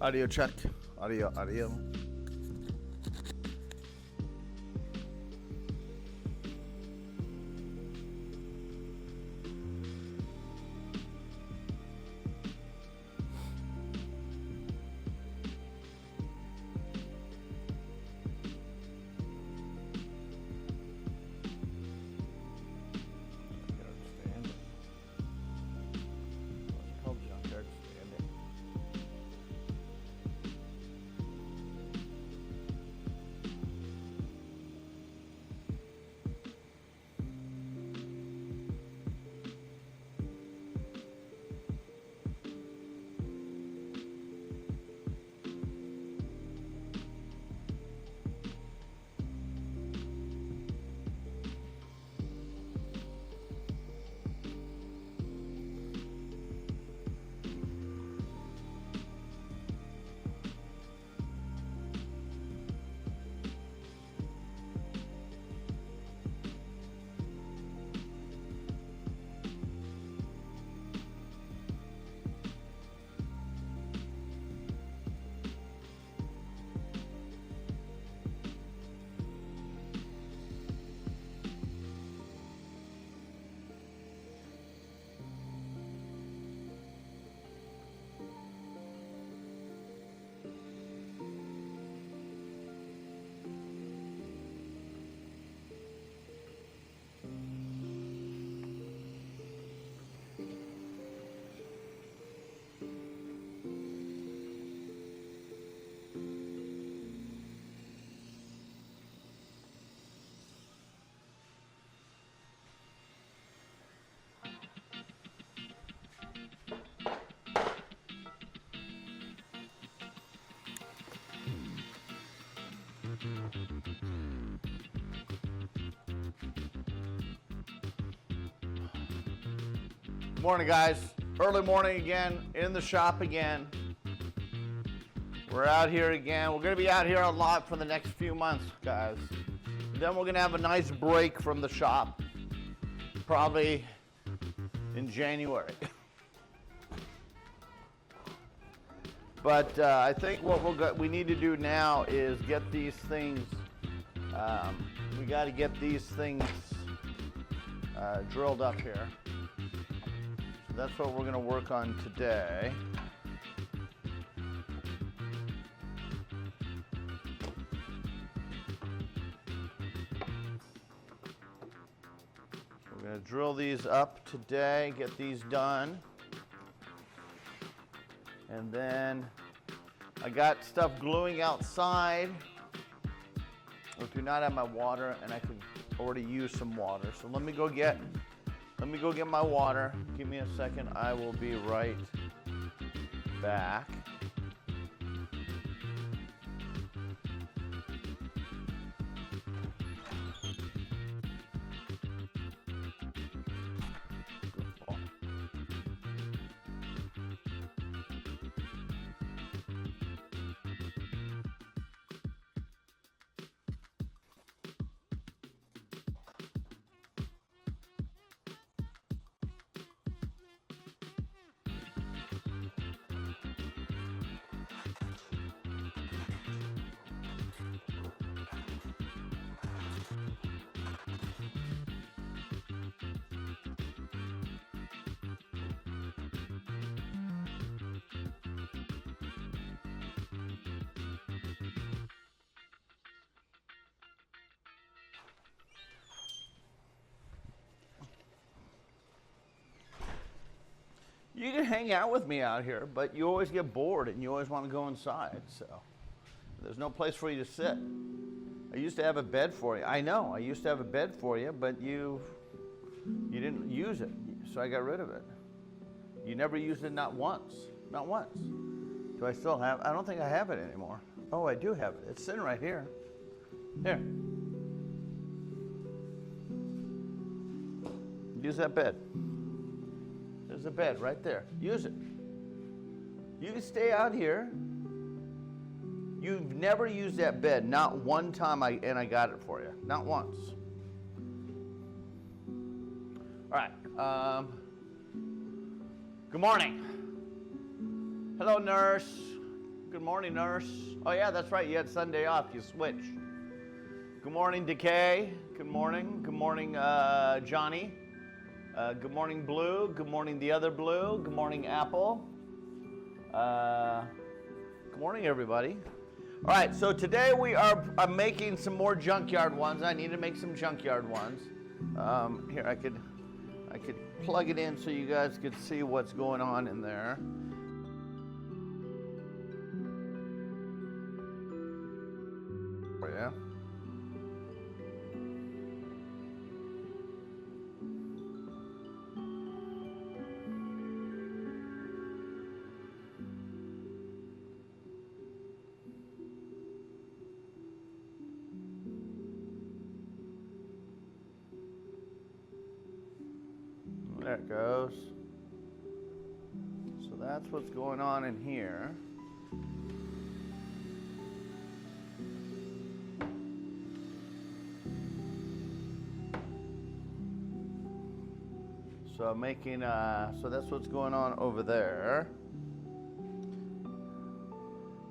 Audio check. Audio. Morning, guys. Early morning again, in the shop again. We're out here again. We're going to be out here a lot for the next few months, guys. Then we're going to have a nice break from the shop, probably in January. But I think what we need to do now is get these things, we got to get these things drilled up here. So that's what we're going to work on today. We're going to drill these up today, get these done. And then I got stuff gluing outside. I do not have my water, and I could already use some water. So let me go get my water. Give me a second. I will be right back. You can hang out with me out here, but you always get bored and you always want to go inside, so there's no place for you to sit. I used to have a bed for you. I know, I used to have a bed for you, but you didn't use it, so I got rid of it. You never used it, not once. Not once. Do I still have it? I don't think I have it anymore. Oh, I do have it. It's sitting right here. Here. Use that bed. There's a bed right there. Use it. You can stay out here. You've never used that bed, not one time, and I got it for you. Not once. All right. Good morning. Hello, nurse. Good morning, nurse. Oh yeah, that's right, you had Sunday off, you switched. Good morning, Decay. Good morning. Good morning, Johnny. Good morning, Blue. Good morning, the other Blue. Good morning, Apple. Good morning, everybody. All right, so today we are making some more junkyard ones. I need to make some junkyard ones. Here, I could plug it in so you guys could see what's going on in there. Yeah. There it goes. So that's what's going on in here. So making, so that's what's going on over there.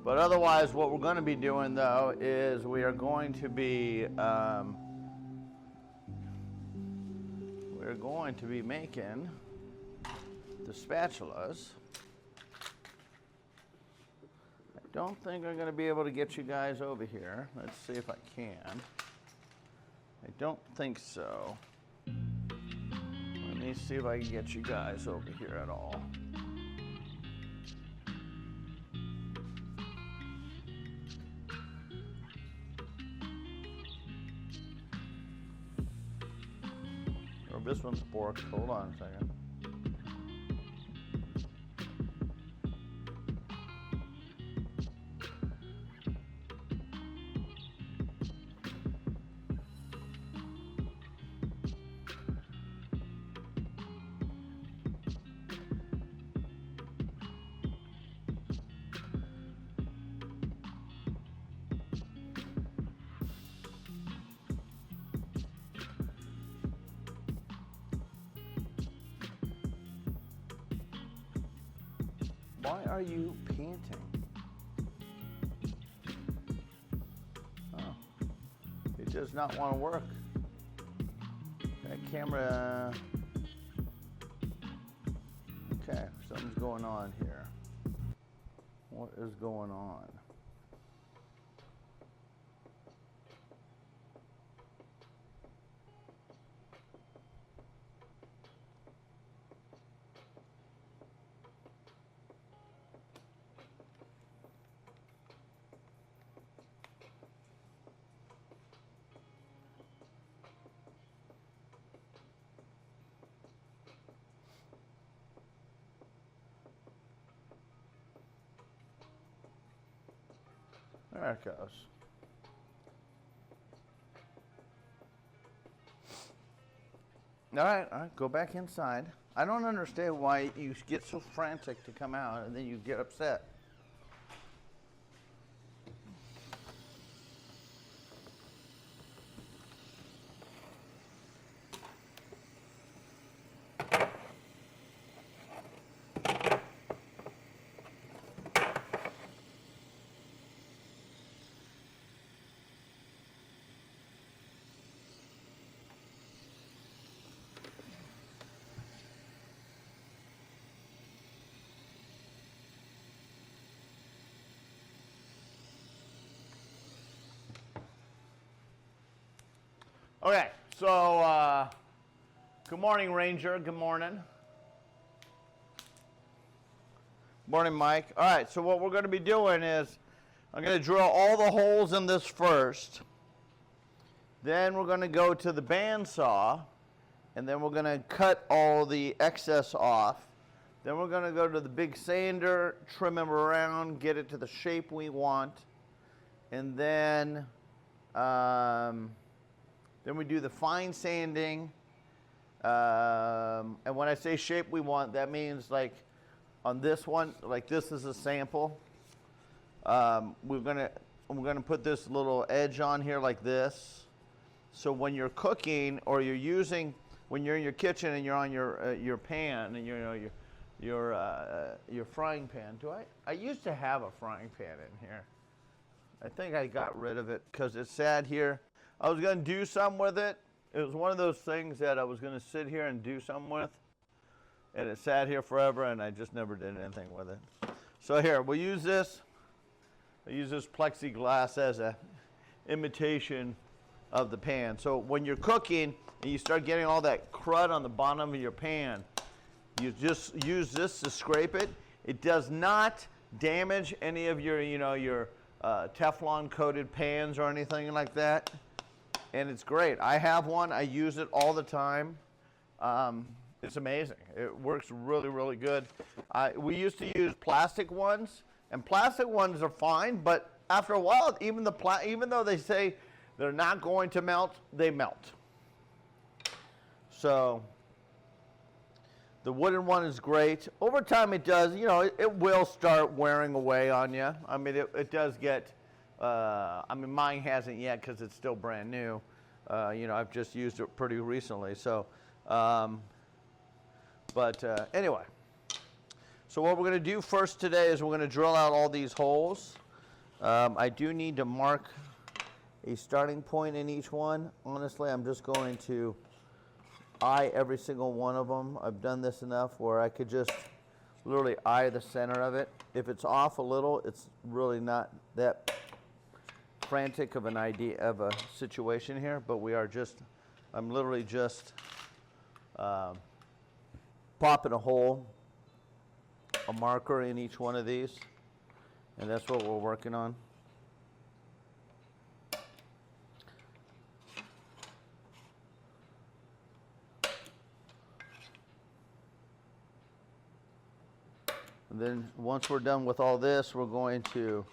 But otherwise, what we're going to be doing though is we are going to be making the spatulas. I don't think I'm going to be able to get you guys over here. Let's see if I can. I don't think so. Let me see if I can get you guys over here at all. Or this one's forked. Hold on a second. Why are you panting? Oh, it does not want to work. That camera, okay, something's going on here. What is going on? There it goes. All right, go back inside. I don't understand why you get so frantic to come out and then you get upset. Okay, so good morning, Ranger. Good morning. Morning, Mike. All right, so what we're going to be doing is I'm going to drill all the holes in this first. Then we're going to go to the bandsaw, and then we're going to cut all the excess off. Then we're going to go to the big sander, trim them around, get it to the shape we want, and then we do the fine sanding, and when I say shape we want, that means like on this one, like this is a sample. We're gonna put this little edge on here like this. So when you're cooking or you're using, when you're in your kitchen and you're on your pan and your frying pan. I used to have a frying pan in here. I think I got rid of it because it sat here. I was going to do something with it. It was one of those things that I was going to sit here and do something with. And it sat here forever, and I just never did anything with it. So here, we'll use this. I use this plexiglass as a imitation of the pan. So when you're cooking and you start getting all that crud on the bottom of your pan, you just use this to scrape it. It does not damage any of your, your Teflon coated pans or anything like that. And it's great. I have one. I use it all the time. It's amazing. It works really, really good. We used to use plastic ones, and plastic ones are fine, but after a while, even though they say they're not going to melt, they melt. So the wooden one is great. Over time, it does, it will start wearing away on you. I mean, it does get, mine hasn't yet because it's still brand new. I've just used it pretty recently. So, anyway. So what we're going to do first today is we're going to drill out all these holes. I do need to mark a starting point in each one. Honestly, I'm just going to eye every single one of them. I've done this enough where I could just literally eye the center of it. If it's off a little, it's really not that frantic of an idea of a situation here, but I'm literally just popping a hole, a marker in each one of these, and that's what we're working on. And then once we're done with all this, we're going to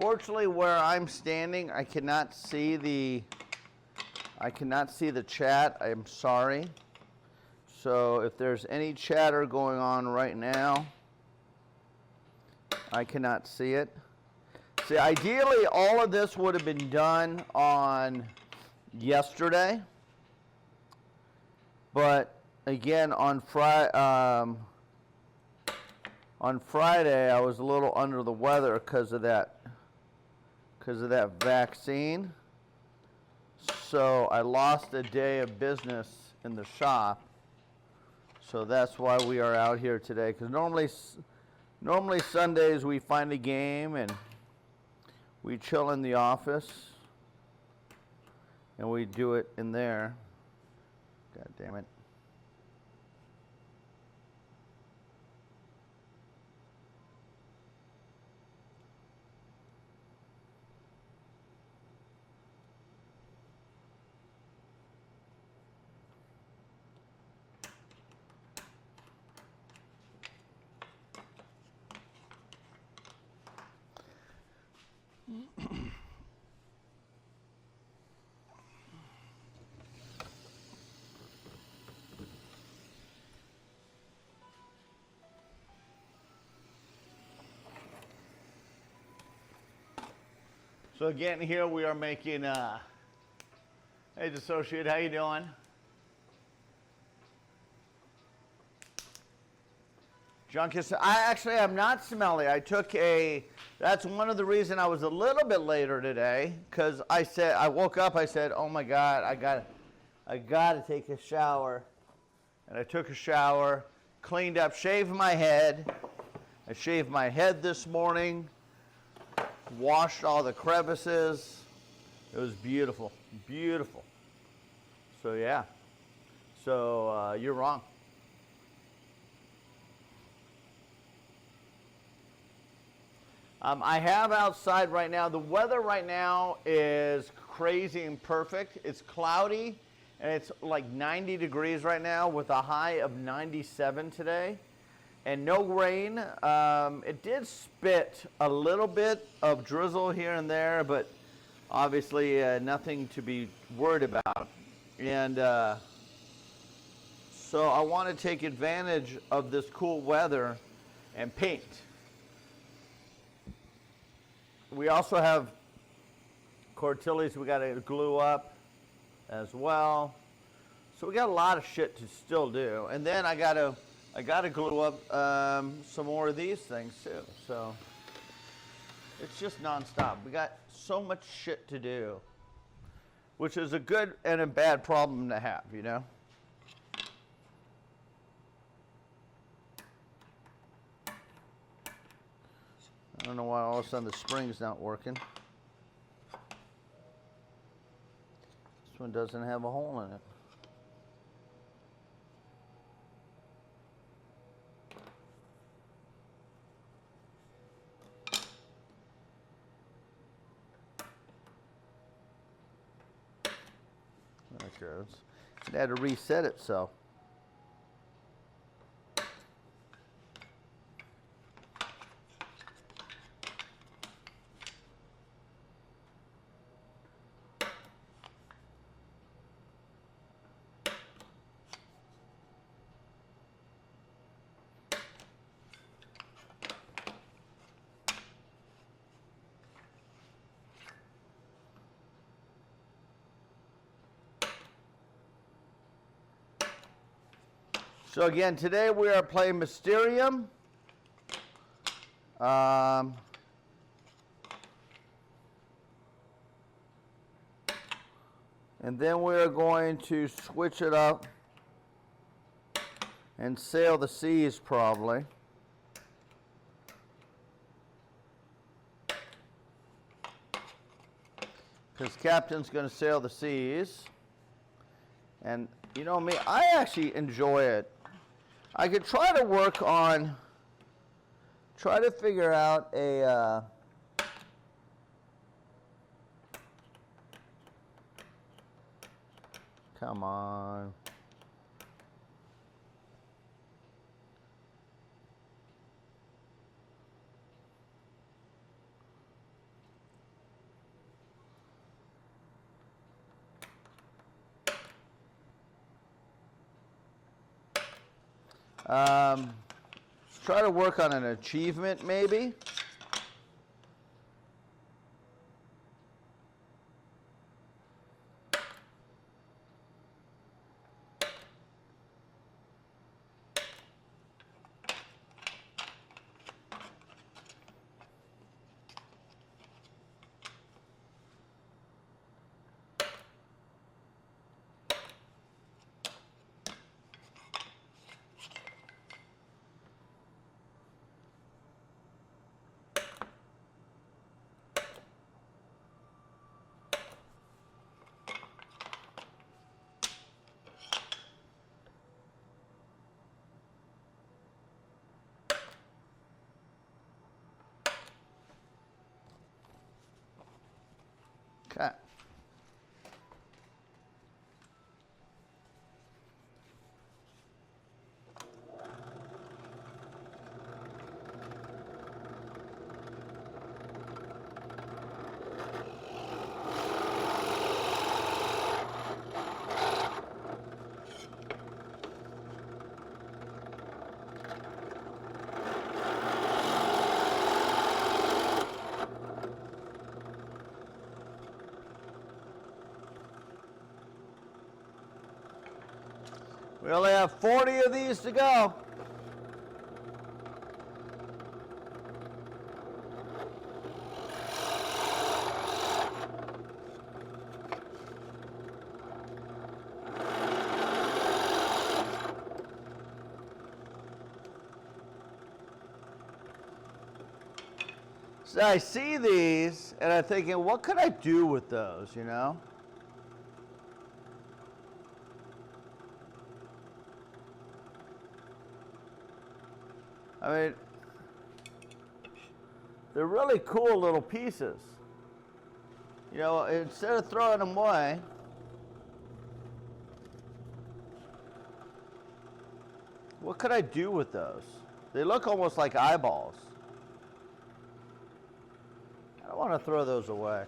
Fortunately, where I'm standing, I cannot see the chat. I'm sorry. So if there's any chatter going on right now, I cannot see it. See, ideally, all of this would have been done on yesterday. But again, on Friday, I was a little under the weather because of that vaccine. So I lost a day of business in the shop. So that's why we are out here today. Because normally Sundays we find a game and we chill in the office and we do it in there. God damn it. So again, here we are making, hey associate, how you doing? Junkus, I am not smelly. That's one of the reasons I was a little bit later today, because I woke up, I said, oh my God, I gotta take a shower. And I took a shower, cleaned up, shaved my head. I shaved my head this morning. Washed all the crevices. It was beautiful, beautiful. So yeah, you're wrong. I have outside right now. The weather right now is crazy and perfect. It's cloudy and it's like 90 degrees right now with a high of 97 today. And no rain. It did spit a little bit of drizzle here and there, but obviously nothing to be worried about. And so I want to take advantage of this cool weather and paint. We also have Cortillis we got to glue up as well. So we got a lot of shit to still do. And then I got to glue up some more of these things too. So it's just nonstop. We got so much shit to do, which is a good and a bad problem to have, you know? I don't know why all of a sudden the spring's not working. This one doesn't have a hole in it. There it goes. It had to reset itself. So again, today we are playing Mysterium. And then we're going to switch it up and sail the seas probably. Because Captain's going to sail the seas. And you know me, I actually enjoy it. I could try to work on, try to figure out a, come on. Try to work on an achievement maybe. Okay. We only have 40 of these to go. So I see these and I'm thinking, what could I do with those, you know? I mean, They're really cool little pieces. You know, instead of throwing them away, what could I do with those? They look almost like eyeballs. I don't want to throw those away.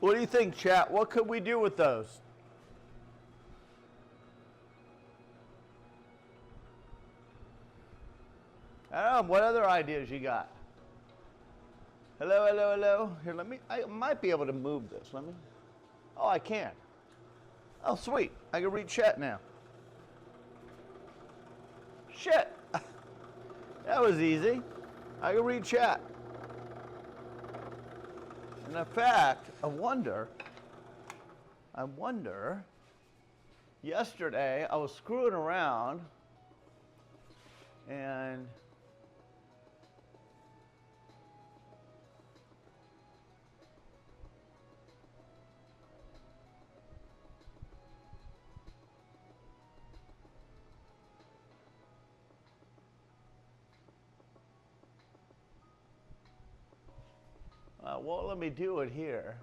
What do you think, chat? What could we do with those? I don't know. What other ideas you got? Hello, hello, hello. Here, I might be able to move this. Let me. Oh, I can. Oh, sweet. I can read chat now. Shit. That was easy. I can read chat. And in fact, I wonder, yesterday I was screwing around and won't let me do it here.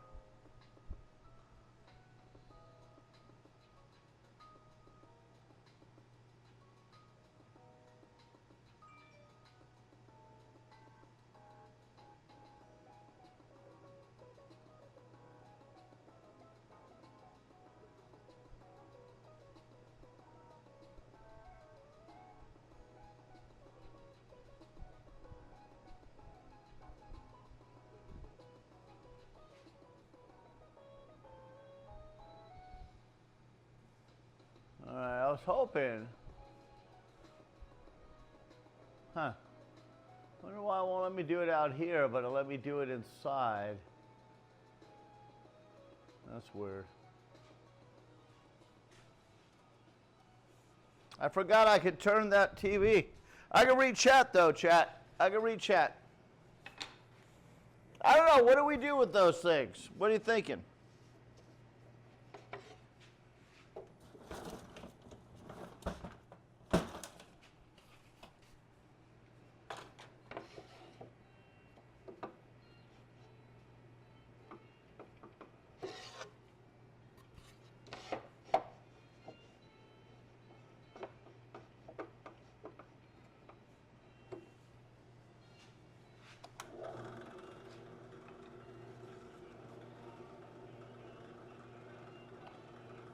All right, I was hoping. Huh. Wonder why it won't let me do it out here, but it'll let me do it inside. That's weird. I forgot I could turn that TV. I can read chat though, chat. I can read chat. I don't know. What do we do with those things? What are you thinking?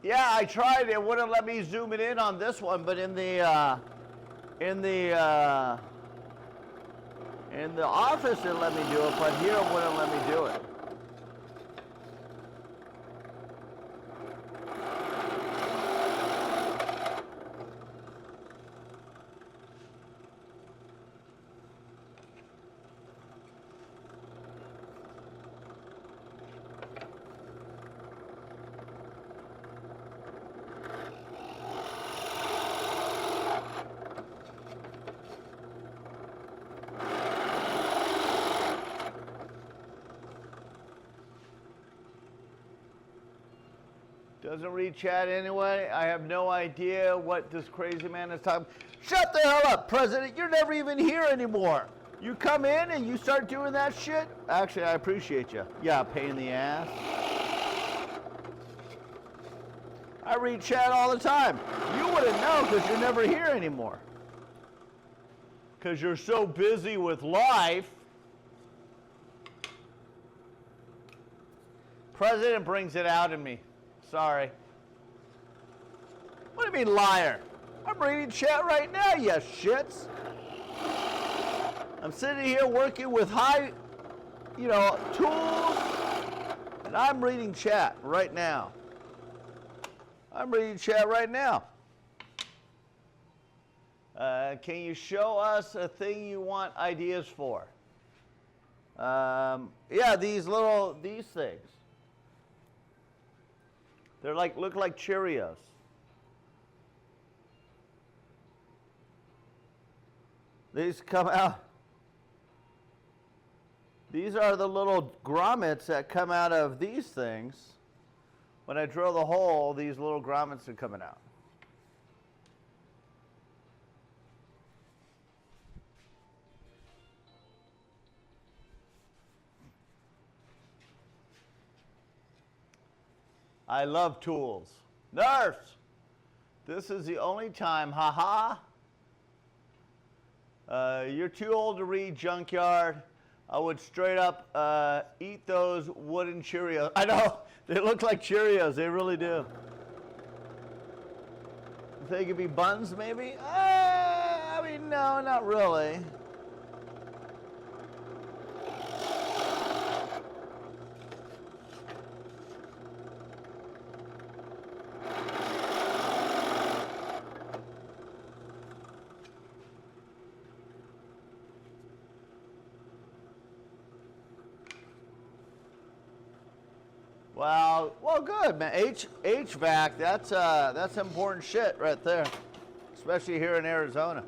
Yeah, I tried. It wouldn't let me zoom it in on this one, but in the office it let me do it, but here it wouldn't let me do it. Doesn't read chat anyway. I have no idea what this crazy man is talking. Shut the hell up, President. You're never even here anymore. You come in and you start doing that shit? Actually, I appreciate you. Yeah, pain in the ass. I read chat all the time. You wouldn't know because you're never here anymore. Because you're so busy with life. President brings it out in me. Sorry. What do you mean, liar? I'm reading chat right now, you shits. I'm sitting here working with high, tools, and I'm reading chat right now. I'm reading chat right now. Can you show us a thing you want ideas for? Yeah, these things. They're look like Cheerios. These come out. These are the little grommets that come out of these things. When I drill the hole, these little grommets are coming out. I love tools. Nurse! This is the only time, haha. You're too old to read, Junkyard. I would straight up eat those wooden Cheerios. I know, they look like Cheerios, they really do. They could be buns, maybe? I mean, no, not really. Well, good, man. HVAC, that's important shit right there, especially here in Arizona.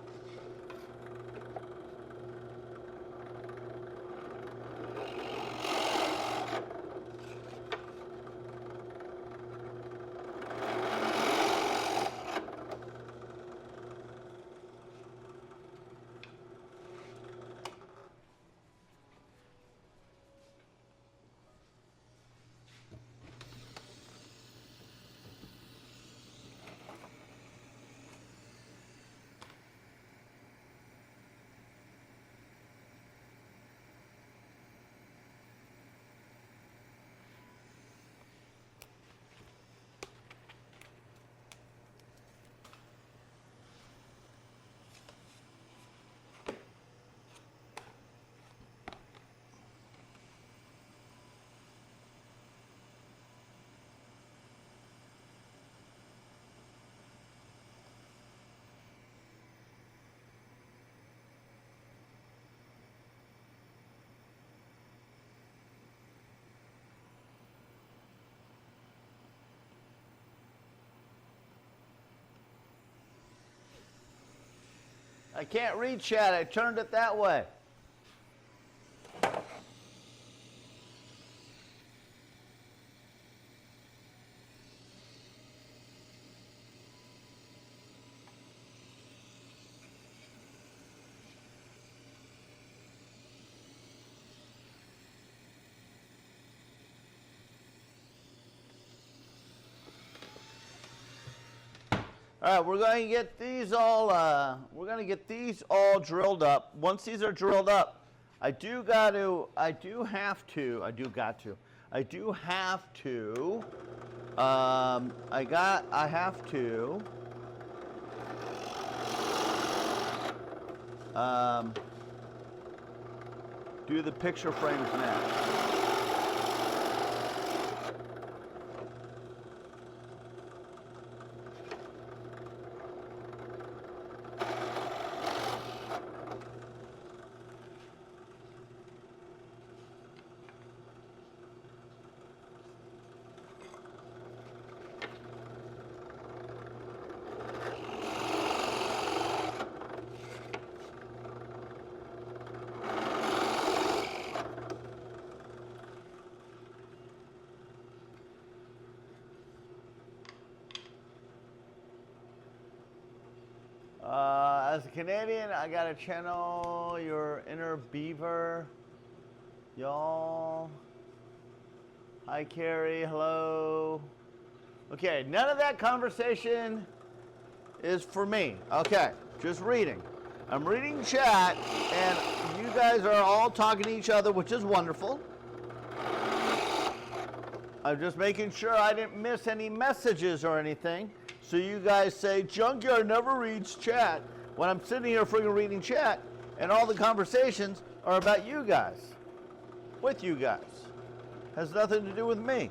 I can't read chat, I turned it that way. All right, we're going to get these all. Drilled up. Once these are drilled up, I do have to. Do the picture frames next. As a Canadian, I gotta channel your inner beaver. Y'all. Hi, Carrie. Hello. Okay, none of that conversation is for me. Okay, just reading. I'm reading chat, and you guys are all talking to each other, which is wonderful. I'm just making sure I didn't miss any messages or anything. So you guys say, Junkyard never reads chat. When I'm sitting here freaking reading chat, and all the conversations are about you guys. With you guys. Has nothing to do with me.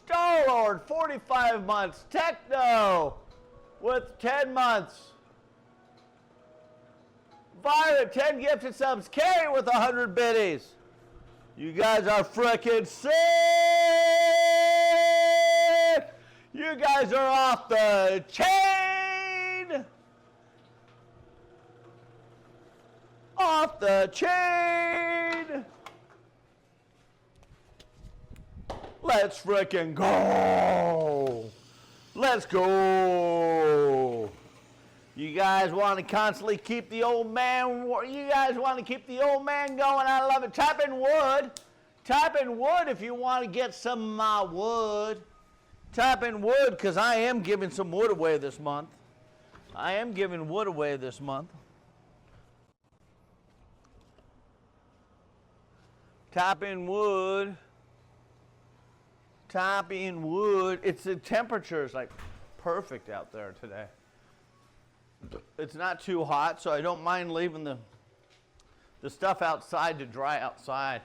Star-Lord, 45 months. Techno with 10 months. Violet, 10 gifted subs. Carrie with 100 biddies. You guys are frickin' sick. You guys are off the chain. Off the chain. Let's frickin' go. Let's go. You guys want to constantly keep the old man, you guys want to keep the old man going. I love it. Type in wood. Type in wood if you want to get some of my wood. Type in wood because I am giving some wood away this month. I am giving wood away this month. Type in wood. Type in wood. It's the temperature is like perfect out there today. It's not too hot, so I don't mind leaving the stuff outside to dry outside.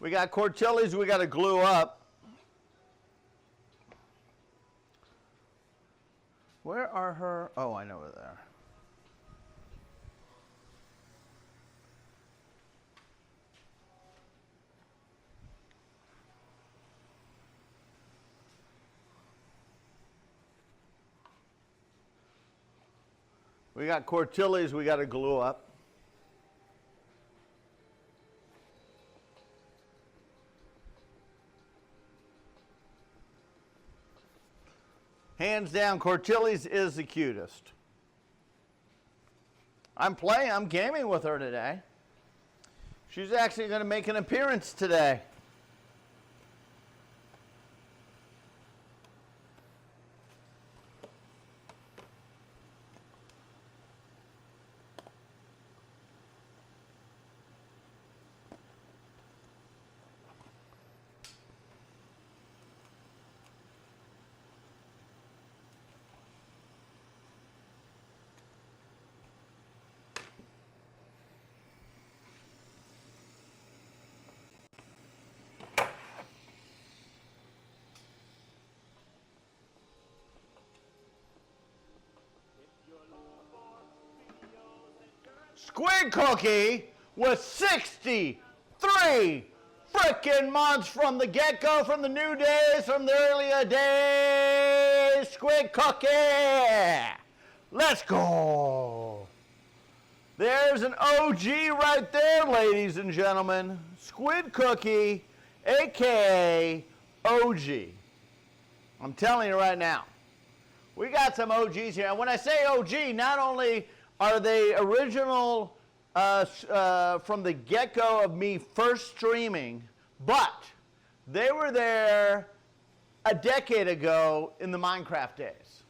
We got Cortillis we got to glue up. Where are her? Oh, I know where they are. We got Cortillis we got to glue up. Hands down, Cortillis is the cutest. I'm gaming with her today. She's actually going to make an appearance today. Squid Cookie was 63 frickin' months from the get-go, from the new days, from the earlier days. Squid Cookie! Let's go! There's an OG right there, ladies and gentlemen. Squid Cookie, a.k.a. OG. I'm telling you right now. We got some OGs here. And when I say OG, not only are they original from the get-go of me first streaming, but they were there a decade ago in the Minecraft days.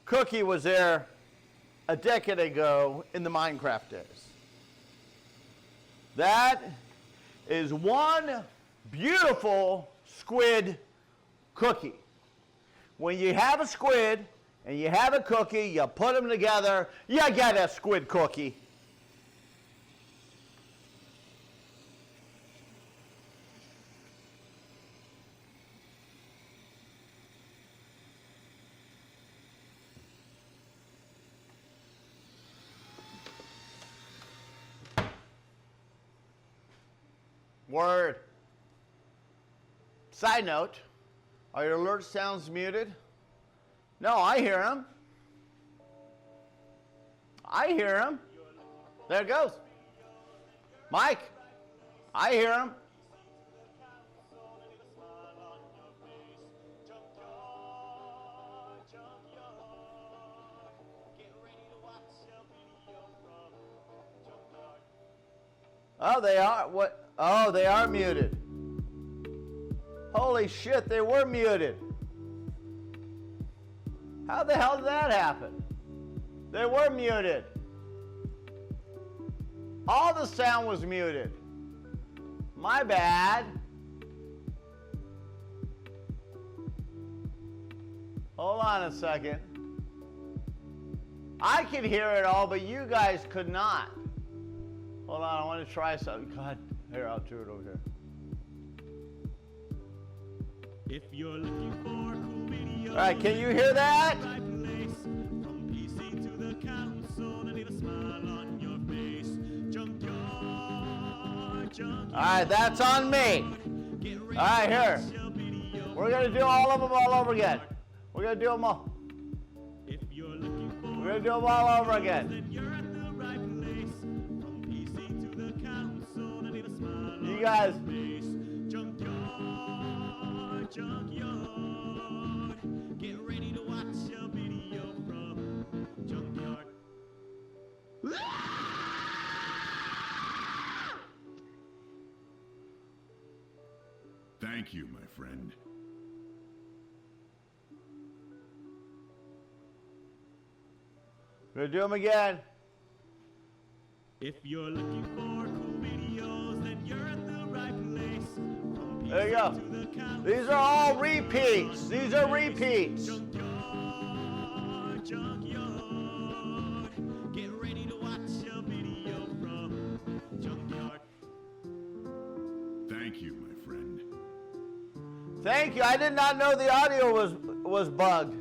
Cookie was there a decade ago in the Minecraft days. That is one beautiful squid cookie. When you have a squid and you have a cookie, you put them together, you get a squid cookie. Word. Side note, are your alert sounds muted? No, I hear them. I hear them. There it goes. Mike, I hear them. Oh, they are. What? Oh, they are muted. Holy shit, they were muted. How the hell did that happen? They were muted. All the sound was muted. My bad. Hold on a second. I could hear it all, but you guys could not. Hold on, I want to try something. God. Here, I'll do it over here. If you're looking for cool videos, all right, can you hear that? right place. From PC to the console, and leave a smile on your face. Junkyard, junkyard. All right, that's on me. Get ready All right, here. to watch a video. We're gonna do all of them all over again. We're gonna do them all. If you're looking for We're gonna do them all over again. then you're at the right place. From PC to the console, and leave a smile You on guys, your face. Junkyard, junkyard. Get ready to watch a video from Junkyard. Thank you, my friend. we're gonna do them again. If you're looking for cool videos, then you're at the right place. From PC There you go. to the console, These are all repeats. These are repeats. Junkyard, junkyard. Get ready to watch a video from Junkyard. Thank you, my friend. Thank you. I did not know the audio was bugged.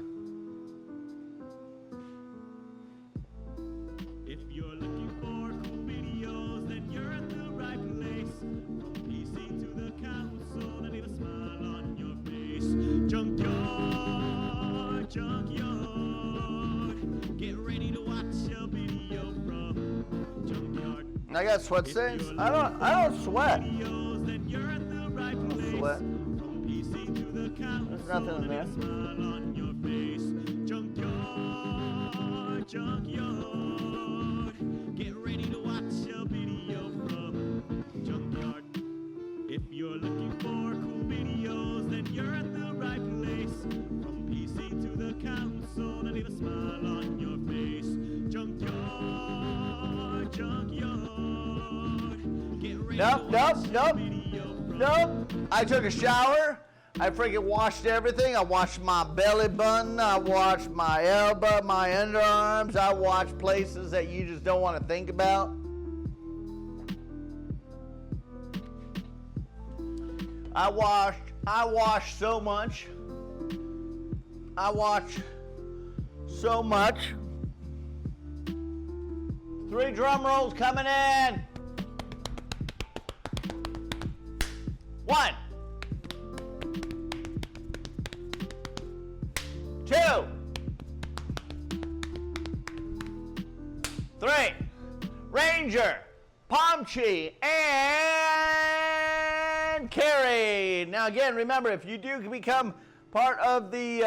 If you're looking for cool videos, then you're at the right place. From PC to the console, and leave a smile on your face. Junkyard, junkyard. Get ready to watch a video from Junkyard. I got sweat stains. I don't sweat. Videos, then you're at the right place. Sweat. From PC to the console, There's nothing in and leave there. a smile on your face. Junkyard, junkyard. Get ready to watch a video from Junkyard. If you're looking for cool videos, then you're at the right place. From PC to the console, and leave a smile on your face. Junkyard, junkyard. Get ready Nope, to nope, watch nope. a video from Nope. I took a shower. I freaking washed everything. I washed my belly button. I washed my elbow, my underarms. I washed places that you just don't want to think about. I washed so much. I washed so much. 3 drum rolls coming in. 1, 2, 3. Ranger, Pomchi, and Carrie. Now again, remember, if you do become part of the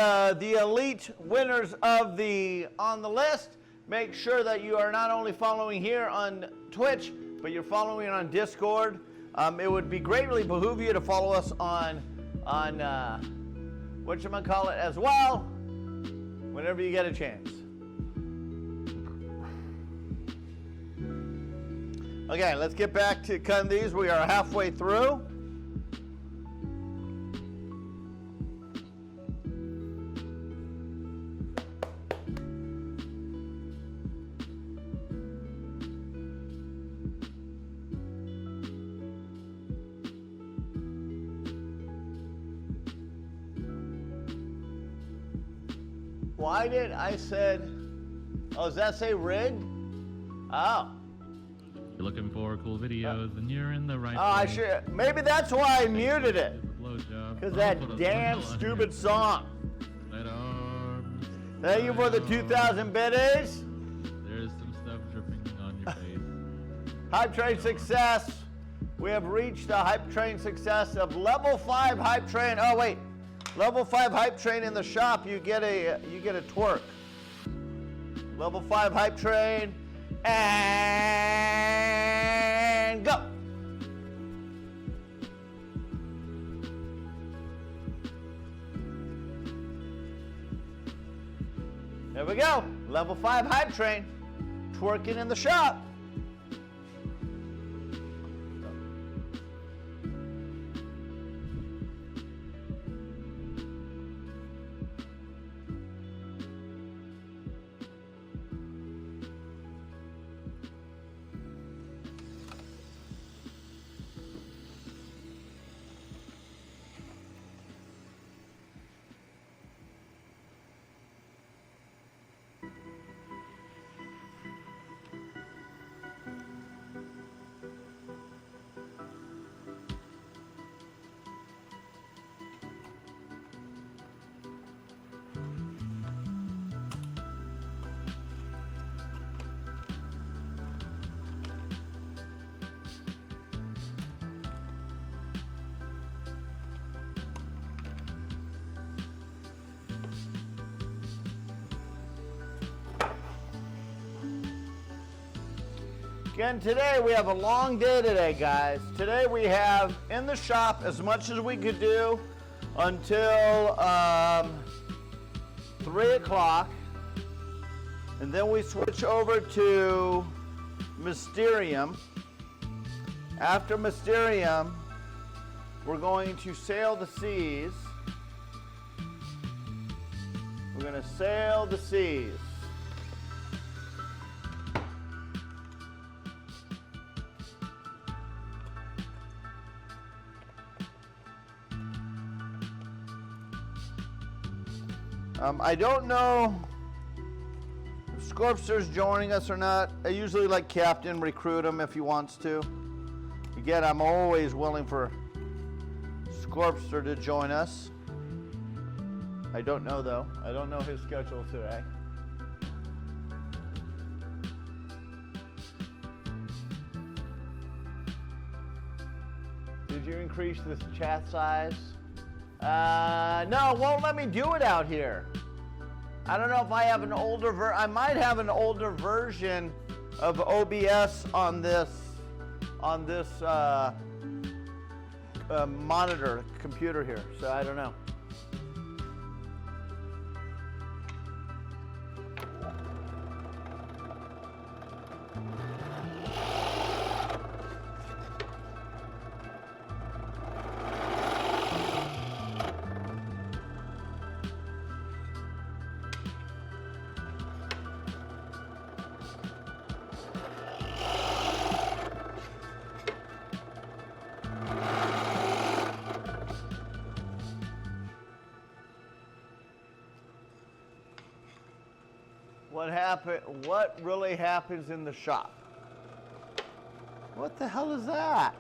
elite winners of on the list, make sure that you are not only following here on Twitch, but you're following on Discord. It would be greatly behoove you to follow us on whatchamacallit as well, whenever you get a chance. Okay, let's get back to cutting these. We are halfway through. Why did I said, oh, does that say rigged? Oh. You're looking for cool videos, and you're in the right Oh, I place. should. Maybe that's why I muted it. Blowjob. Because I'll that put a damn smile on stupid your song. right arm. Thank you for the 2,000 biddies. There's some stuff dripping on your face. Hype Train success. We have reached a Hype Train success of level 5 Hype Train. Oh wait, level 5 Hype Train in the shop. You get a twerk. Level 5 Hype Train, and go. There we go. Level 5 Hype Train, twerking in the shop. Again, today we have a long day today, guys. Today we have in the shop as much as we could do until 3 o'clock. And then we switch over to Mysterium. After Mysterium, we're going to sail the seas. We're going to sail the seas. I don't know if Scorpster's joining us or not. I usually let Captain recruit him if he wants to. Again, I'm always willing for Scorpster to join us. I don't know though. I don't know his schedule today. Did you increase this chat size? No, it won't let me do it out here. I don't know if I have an older I might have an older version of OBS on this monitor computer here, so I don't know. What really happens in the shop? What the hell is that?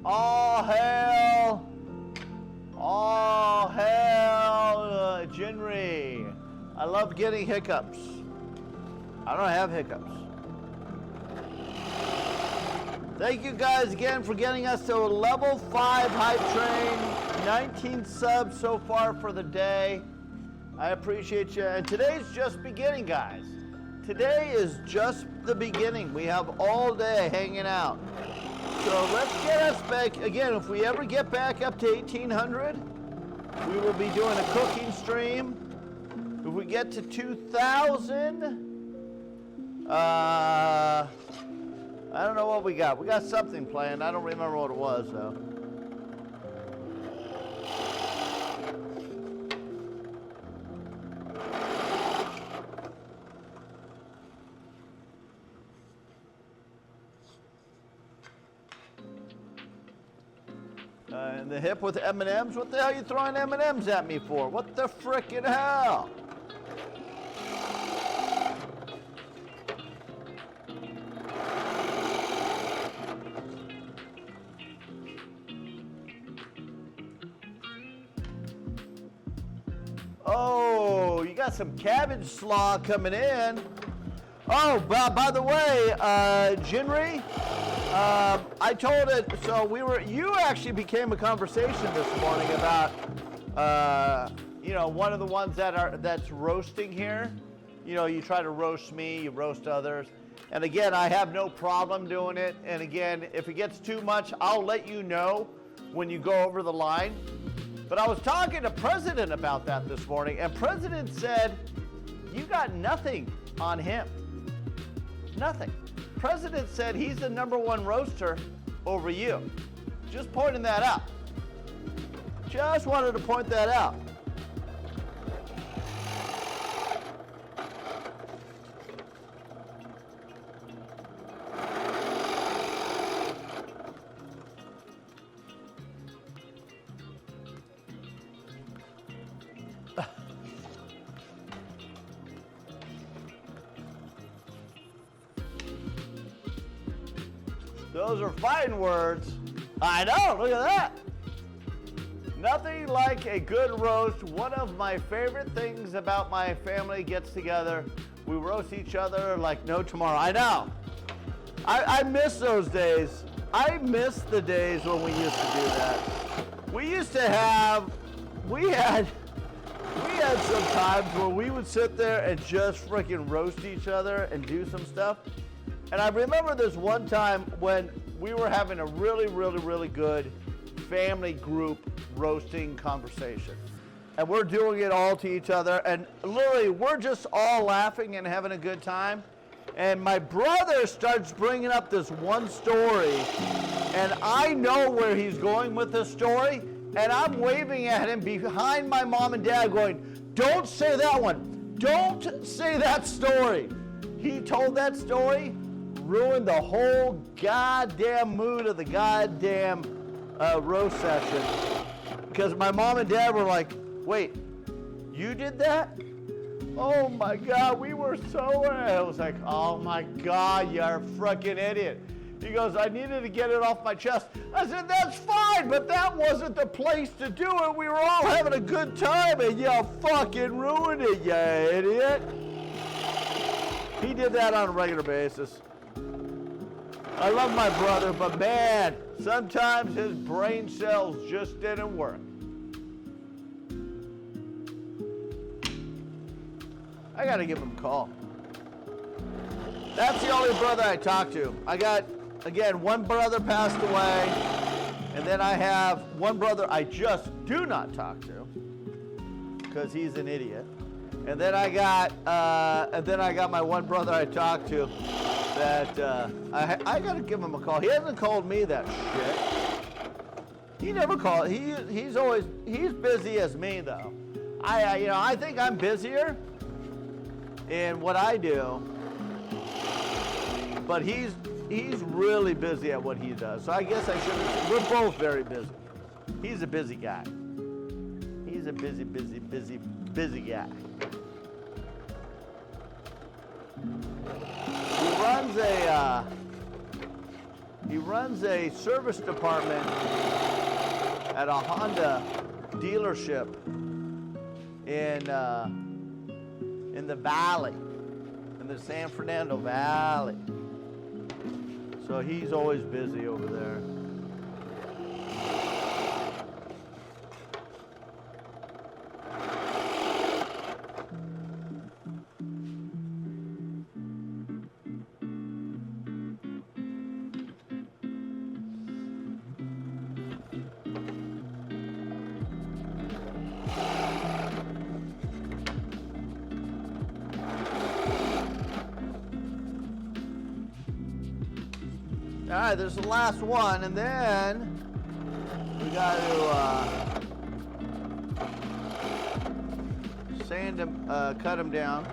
All hail, Jinri. I love getting hiccups. I don't have hiccups. Thank you guys again for getting us to a level 5 hype train. 19 subs so far for the day. I appreciate you. And today's just beginning, guys. Today is just the beginning. We have all day hanging out. So let's get us back, again, if we ever get back up to 1800, we will be doing a cooking stream. If we get to 2000, I don't know what we got. We got something planned. I don't remember what it was, though. In the hip with M&Ms? What the hell are you throwing M&Ms at me for? What the frickin' hell? Oh, you got some cabbage slaw coming in. Oh, by the way, Jinri, I told it, so you actually became a conversation this morning about, one of the ones that's roasting here. You try to roast me, you roast others. And again, I have no problem doing it. And again, if it gets too much, I'll let you know when you go over the line. But I was talking to President about that this morning, and President said, you got nothing on him. Nothing. President said he's the #1 roaster over you. Just pointing that out. Just wanted to point that out. Those are fighting words. I know, look at that. Nothing like a good roast. One of my favorite things about my family gets together. We roast each other like no tomorrow. I know. I miss those days. I miss the days when we used to do that. We had some times where we would sit there and just freaking roast each other and do some stuff. And I remember this one time when we were having a really, really, really good family group roasting conversation. And we're doing it all to each other. And literally, we're just all laughing and having a good time. And my brother starts bringing up this one story. And I know where he's going with this story. And I'm waving at him behind my mom and dad going, don't say that one. Don't say that story. He told that story. Ruined the whole goddamn mood of the goddamn roast session. Because my mom and dad were like, wait, you did that? Oh my God, we were so, I was like, oh my God, you're a freaking idiot. He goes, I needed to get it off my chest. I said, that's fine, but that wasn't the place to do it. We were all having a good time and you fucking ruined it, you idiot. He did that on a regular basis. I love my brother, but man, sometimes his brain cells just didn't work. I gotta give him a call. That's the only brother I talk to. I got, again, one brother passed away, and then I have one brother I just do not talk to, because he's an idiot. And then I got my one brother I talk to that I gotta give him a call. He hasn't called me that shit. He never called. He's busy as me though. I think I'm busier in what I do, but he's really busy at what he does. So I guess I should. We're both very busy. He's a busy guy. He's a busy guy. He runs a service department at a Honda dealership in the valley, in the San Fernando Valley. So he's always busy over there. All right, there's the last one, and then we got to sand him, cut him down.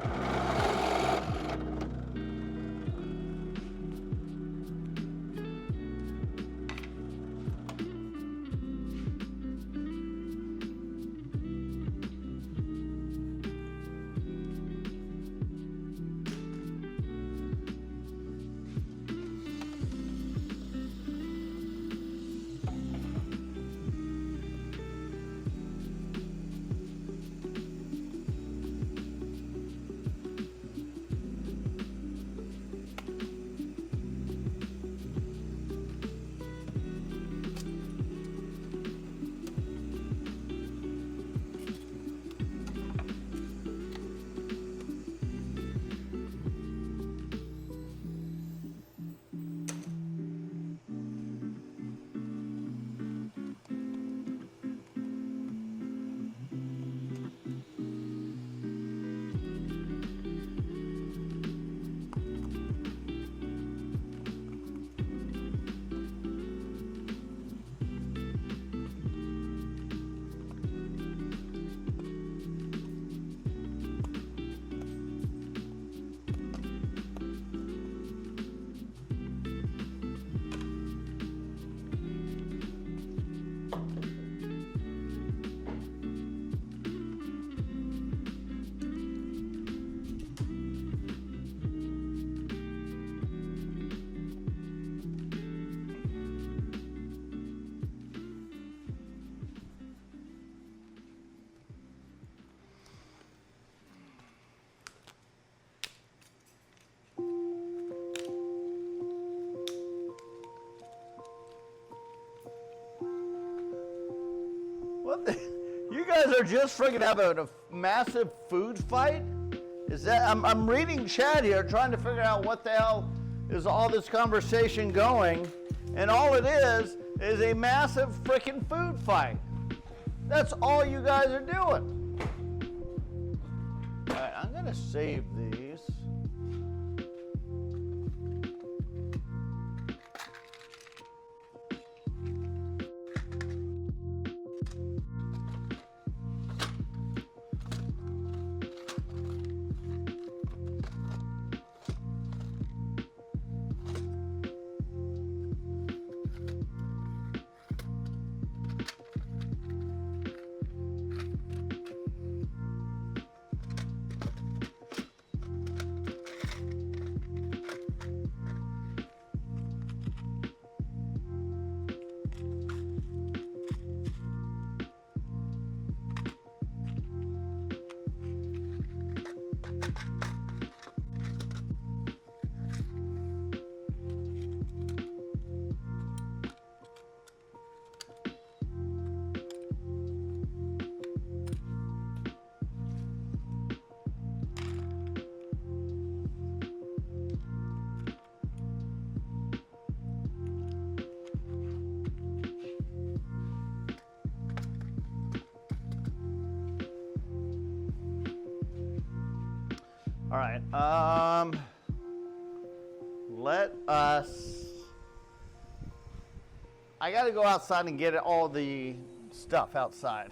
guys are just friggin' having a massive food fight? Is that, I'm reading chat here trying to figure out what the hell is all this conversation going, and all it is a massive frickin' food fight. That's all you guys are doing. All right, I'm gonna save these. All right, let us, I gotta go outside and get all the stuff outside.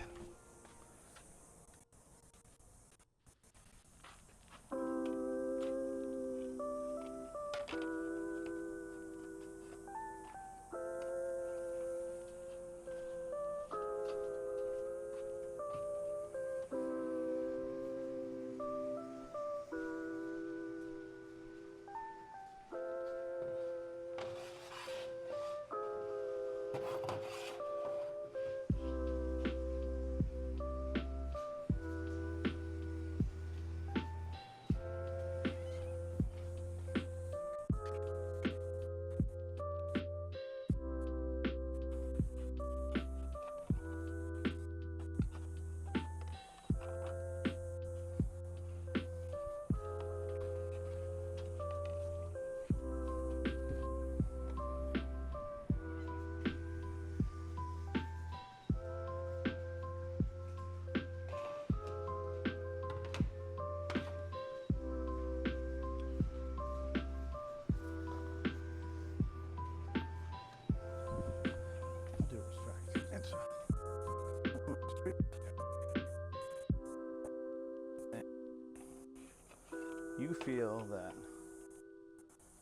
You feel that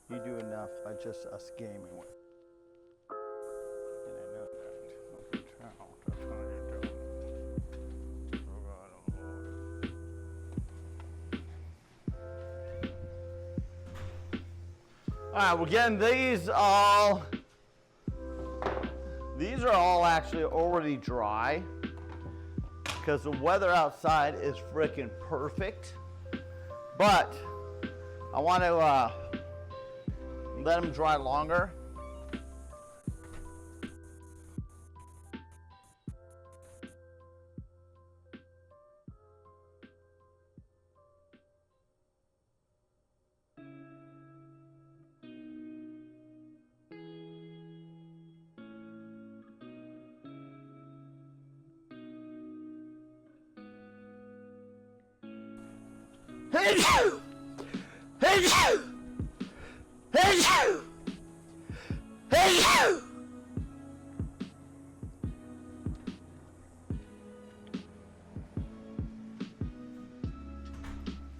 you do enough by just us gaming with. And I know that. Okay, Trout, that's how you're doing. Oh God, oh Lord. All right, well, again, these are all actually already dry because the weather outside is freaking perfect. But I want to let them dry longer. Hey you! Hey you! Hey you! Hey you!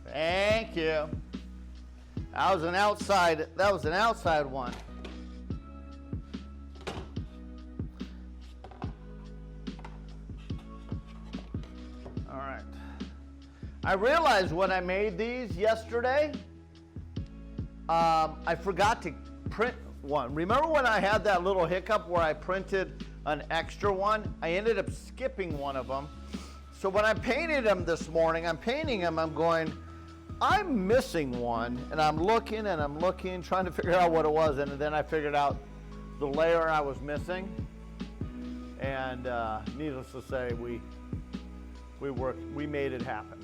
Thank you. That was an outside one. All right. I realized when I made these yesterday, I forgot to print one. Remember when I had that little hiccup where I printed an extra one? I ended up skipping one of them. So when I painted them this morning, I'm going, I'm missing one, and I'm looking, trying to figure out what it was, and then I figured out the layer I was missing, and needless to say, we made it happen.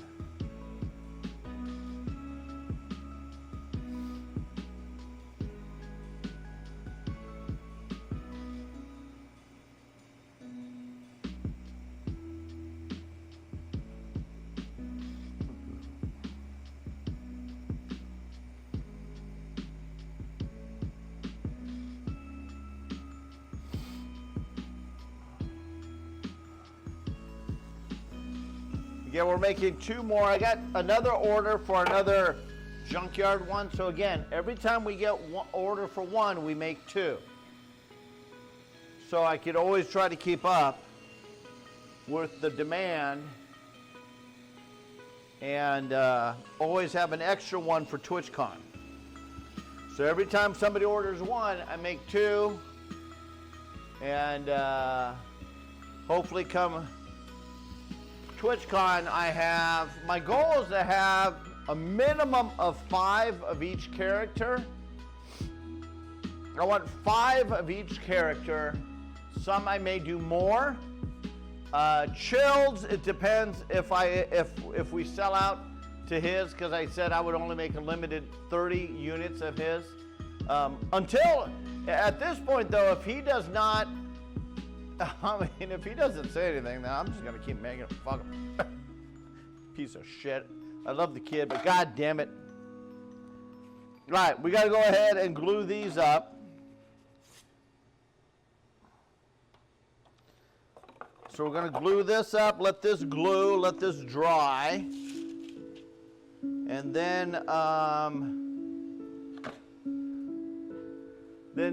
Again, we're making 2 more. I got another order for another junkyard one. So again, every time we get one order for 1, we make 2. So I could always try to keep up with the demand and always have an extra one for TwitchCon. So every time somebody orders 1, I make 2, and hopefully come TwitchCon, my goal is to have a minimum of 5 of each character. I want 5 of each character. Some I may do more. Chills, it depends if we sell out to his, because I said I would only make a limited 30 units of his. Until, at this point though, if he does not, I mean, if he doesn't say anything, then I'm just going to keep making it. Fuck him. Piece of shit. I love the kid, but god damn it. All right, we got to go ahead and glue these up. So we're going to glue this up, let this glue, let this dry. And then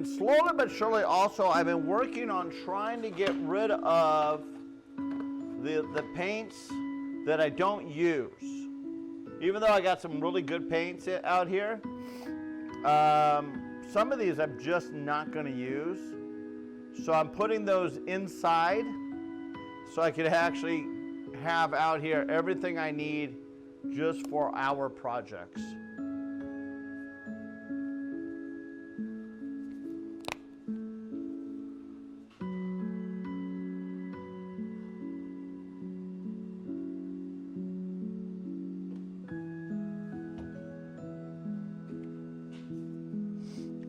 slowly but surely also, I've been working on trying to get rid of the paints that I don't use. Even though I got some really good paints out here, some of these I'm just not going to use. So I'm putting those inside so I could actually have out here everything I need just for our projects.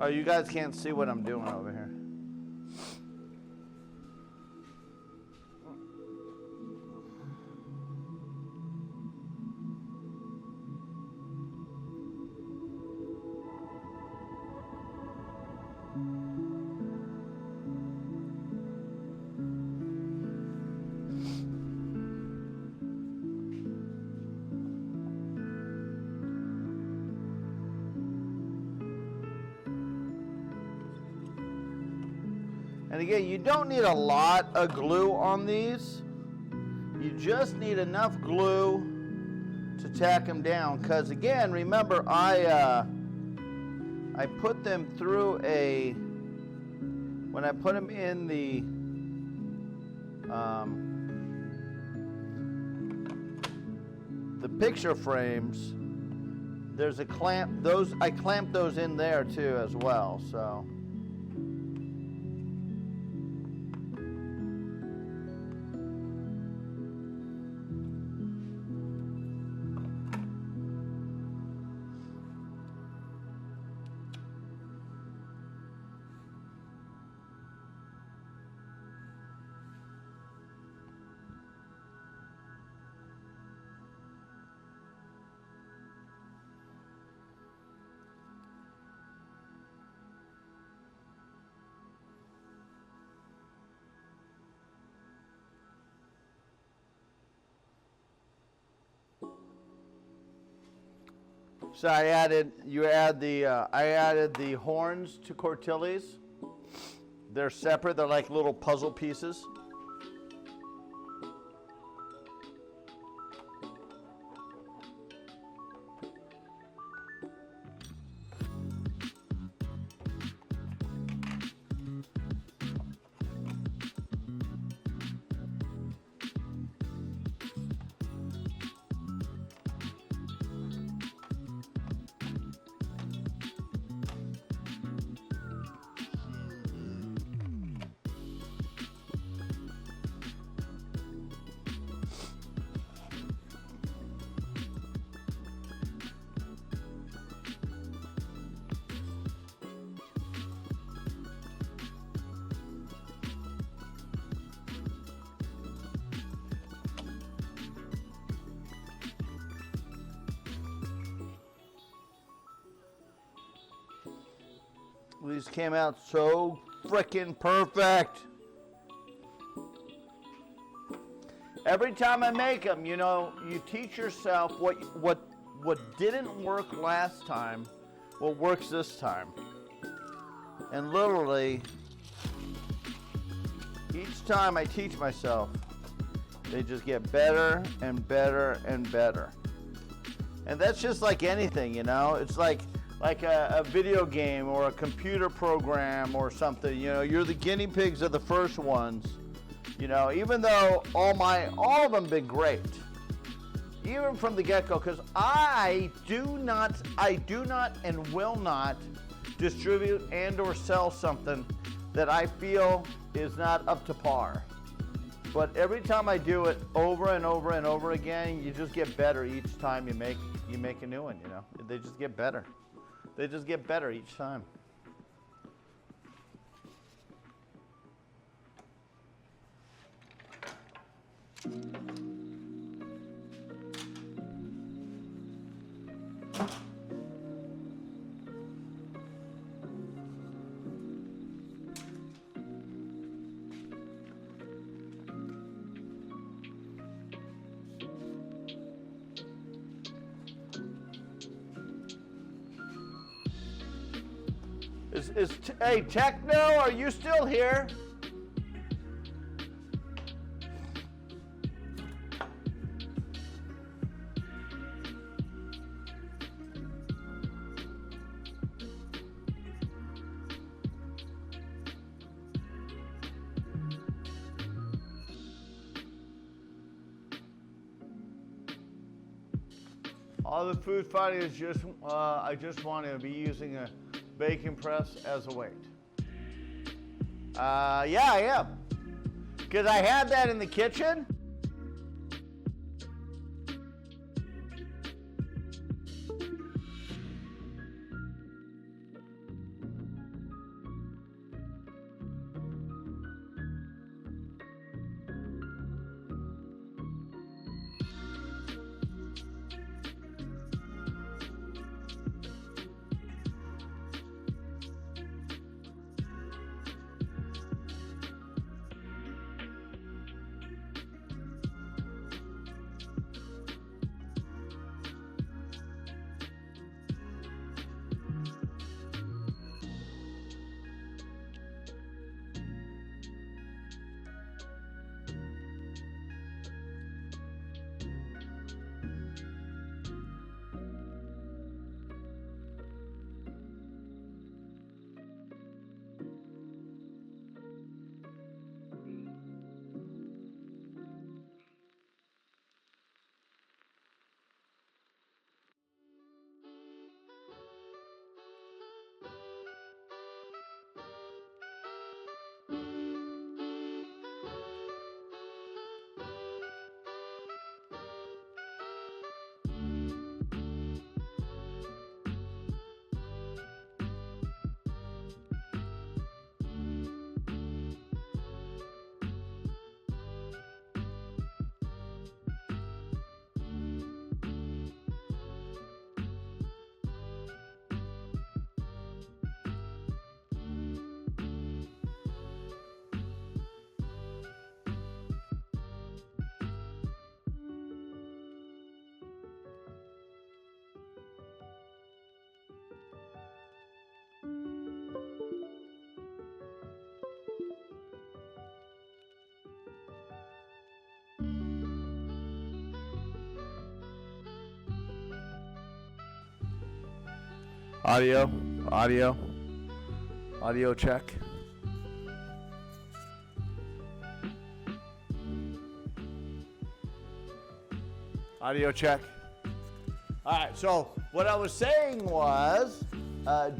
Oh, you guys can't see what I'm doing over here. And again, you don't need a lot of glue on these. You just need enough glue to tack them down. Because again, remember, I put them through when I put them in the picture frames, there's a clamp. I clamped those in there too as well. So. So I added the horns to Cortilli's. They're separate. They're like little puzzle pieces. These came out so frickin' perfect. Every time I make them, you know, you teach yourself what didn't work last time, what works this time. And literally, each time I teach myself, they just get better and better and better. And that's just like anything, you know? It's like a video game or a computer program or something, you know? You're the guinea pigs of the first ones, you know? Even though all of them been great, even from the get-go, because I do not and will not distribute and or sell something that I feel is not up to par. But every time I do it over and over and over again, you just get better each time you make a new one, you know? They just get better. They just get better each time. Hey, Techno, are you still here? All the food fighting is just, I just want to be using a bacon press as a weight. Yeah, I am. Because I had that in the kitchen. Audio check. Audio check. All right, so what I was saying was,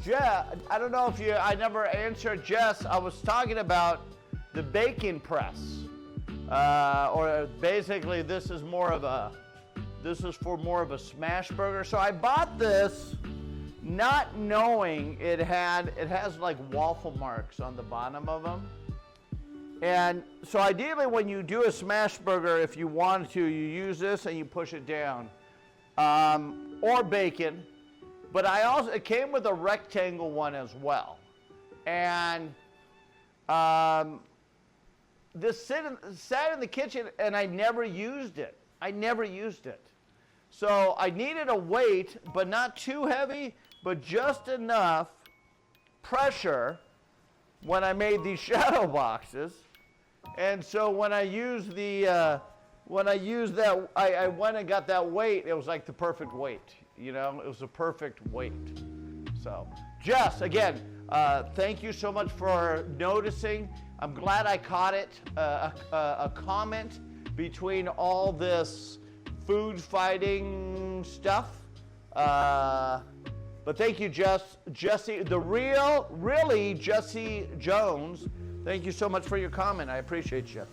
Jeff, I don't know if I never answered Jess. I was talking about the bacon press. Or basically this is for more of a smash burger. So I bought this not knowing it has like waffle marks on the bottom of them. And so ideally when you do a smash burger, if you want to, you use this and you push it down. Or bacon. But it came with a rectangle one as well. And this sat in the kitchen, and I never used it. I never used it. So I needed a weight, but not too heavy, but just enough pressure when I made these shadow boxes. And so when I used that, I went and got that weight. It was like the perfect weight. You know, it was a perfect weight. So, Jess, again, thank you so much for noticing. I'm glad I caught it. A comment between all this food fighting stuff. But thank you, Jesse, really Jesse Jones. Thank you so much for your comment. I appreciate you.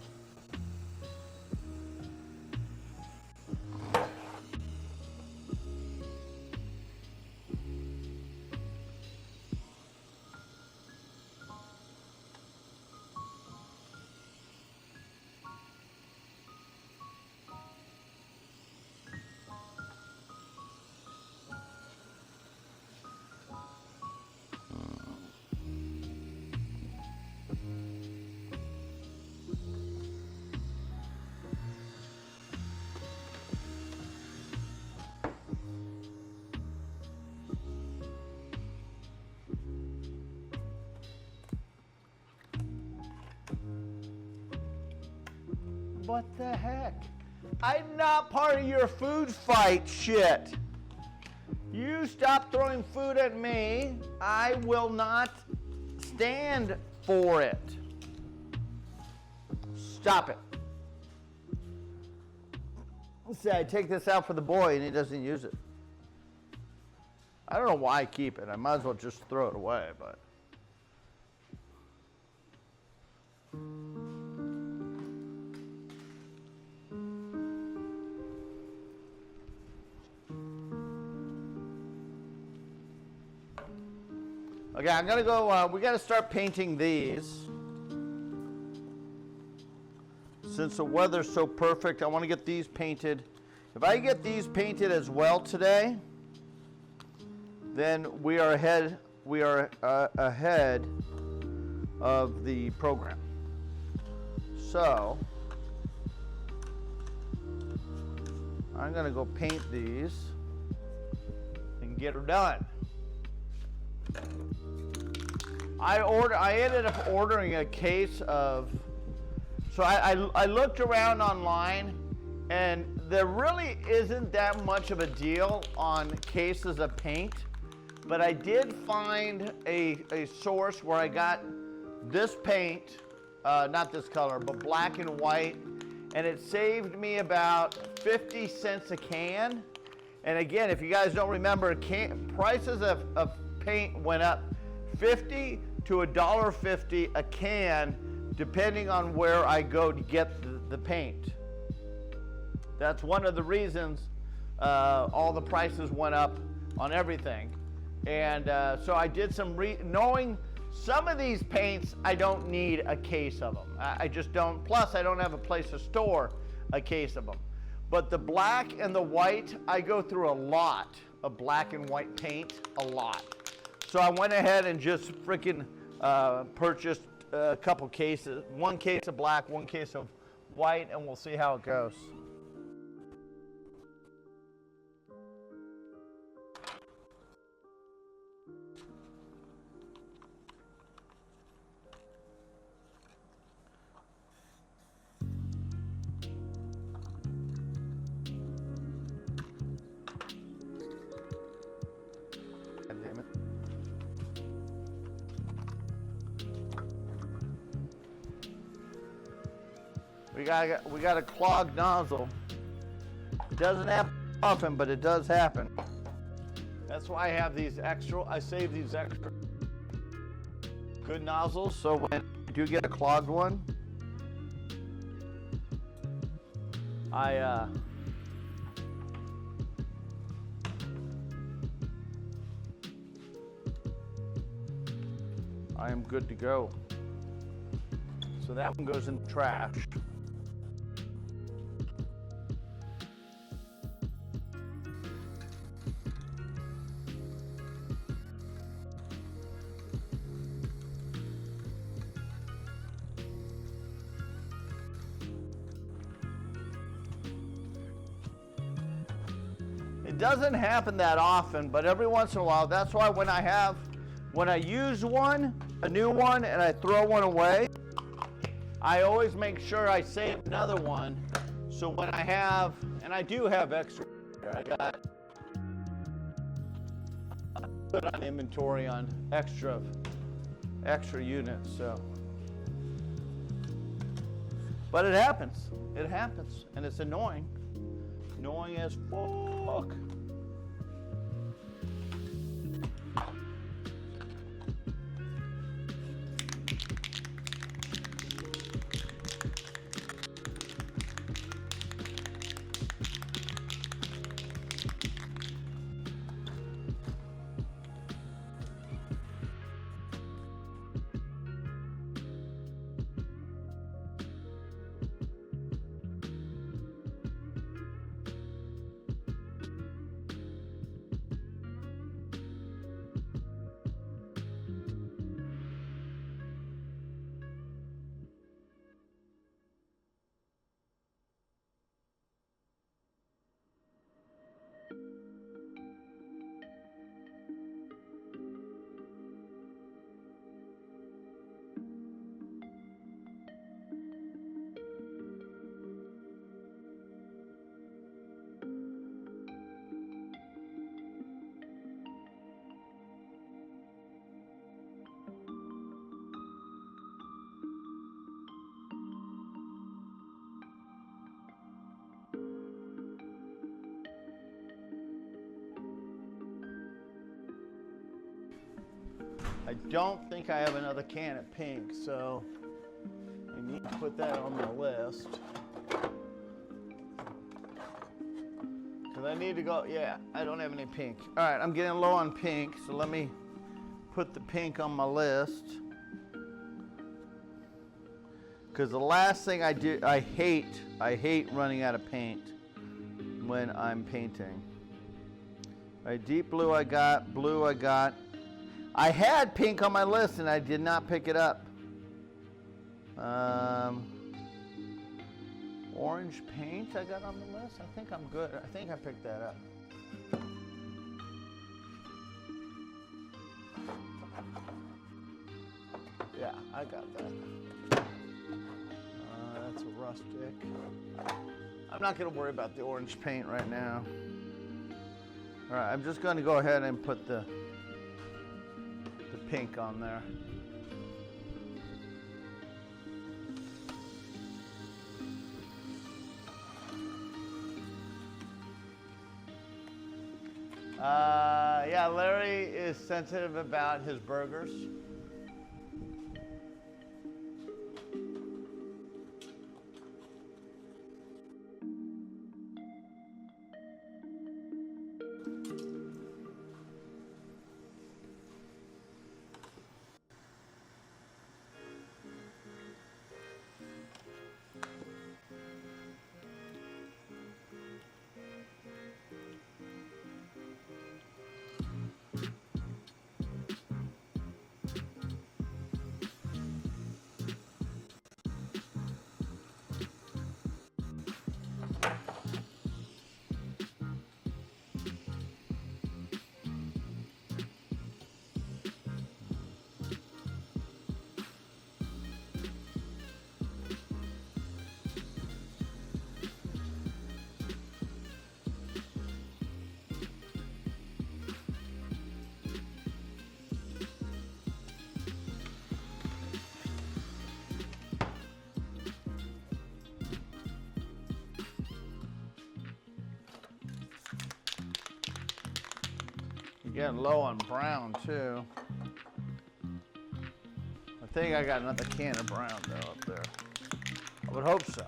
What the heck? I'm not part of your food fight shit. You stop throwing food at me. I will not stand for it. Stop it. Let's say I take this out for the boy and he doesn't use it. I don't know why I keep it. I might as well just throw it away, but. Okay, I'm gonna go, we gotta start painting these. Since the weather's so perfect, I wanna get these painted. If I get these painted as well today, then we are ahead of the program. So, I'm gonna go paint these and get her done. I ended up ordering a case of, so I looked around online, and there really isn't that much of a deal on cases of paint, but I did find a source where I got this paint, not this color, but black and white, and it saved me about 50 cents a can. And again, if you guys don't remember, prices of paint went up 50 to $1.50 a can, depending on where I go to get the paint. That's one of the reasons all the prices went up on everything. And so I did some knowing some of these paints, I don't need a case of them. I just don't, plus I don't have a place to store a case of them. But the black and the white, I go through a lot of black and white paint, a lot. So I went ahead and just freaking purchased a couple cases, one case of black, one case of white, and we'll see how it goes. God damn it. We got a clogged nozzle. It doesn't happen often, but it does happen. That's why I have these extra, I save these extra good nozzles, so when you do get a clogged one, I am good to go. So that one goes in the trash. It doesn't happen that often, but every once in a while, that's why when I use one, a new one, and I throw one away, I always make sure I save another one. So when I have, and I do have extra, I got put on inventory on extra units, so. But it happens, and it's annoying. Annoying as fuck. I don't think I have another can of pink, so I need to put that on the list. Because I need to go, yeah, I don't have any pink. All right, I'm getting low on pink, so let me put the pink on my list. Because the last thing I do, I hate running out of paint when I'm painting. All right, deep blue I got, blue I got. I had pink on my list and I did not pick it up. Orange paint I got on the list. I think I'm good. I think I picked that up. Yeah, I got that. That's a rustic. I'm not going to worry about the orange paint right now. All right, I'm just going to go ahead and put the pink on there. Yeah, Larry is sensitive about his burgers. Getting low on brown too. I think I got another can of brown though up there. I would hope so.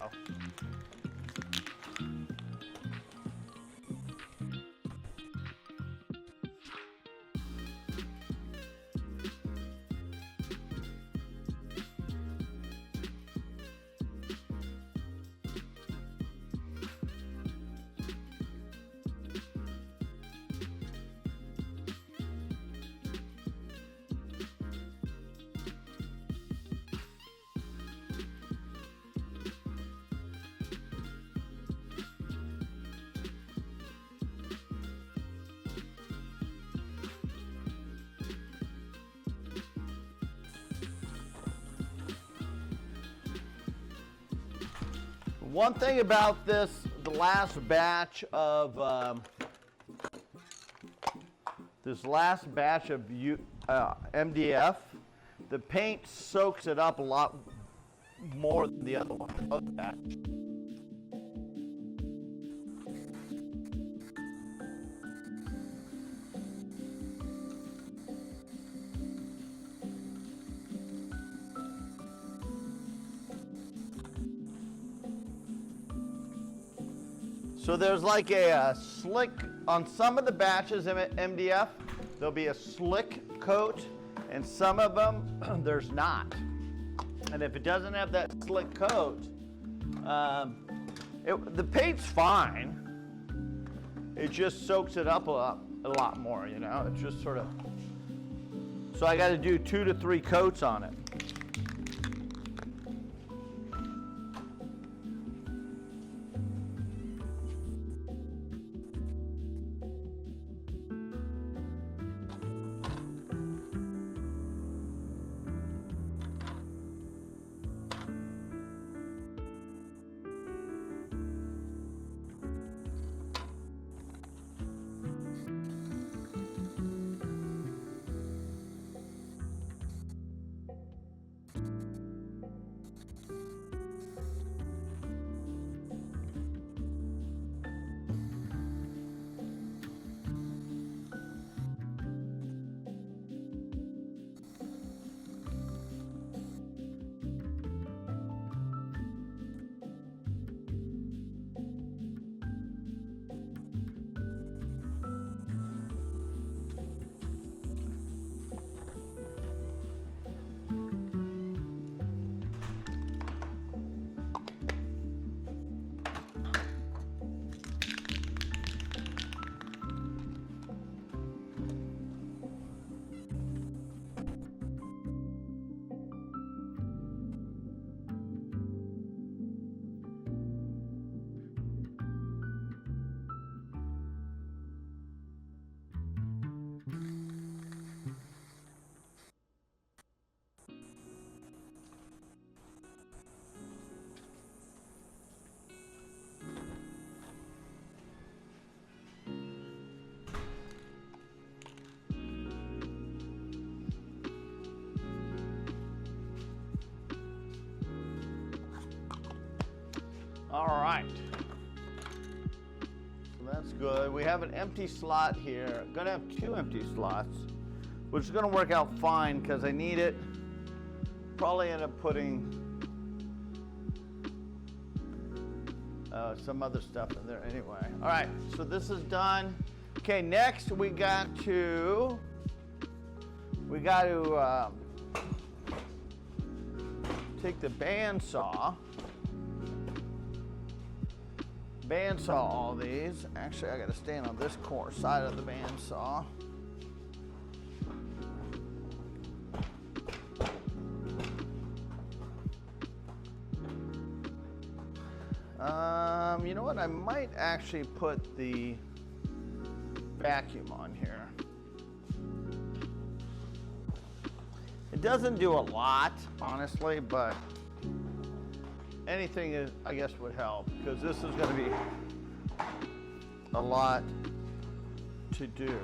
One thing about this, the last batch of MDF, the paint soaks it up a lot more than the other one. Other batch. So there's like a slick, on some of the batches of MDF, there'll be a slick coat, and some of them, there's not. And if it doesn't have that slick coat, the paint's fine. It just soaks it up a lot more, you know? It's just sort of, so I gotta do 2 to 3 coats on it. All right, so that's good. We have an empty slot here. Gonna have 2 empty slots, which is gonna work out fine because I need it. Probably end up putting some other stuff in there anyway. All right, so this is done. Okay, next we got to take the bandsaw all these. Actually, I got to stand on this side of the bandsaw. You know what? I might actually put the vacuum on here. It doesn't do a lot, honestly, but anything is, I guess, would help because this is going to be a lot to do.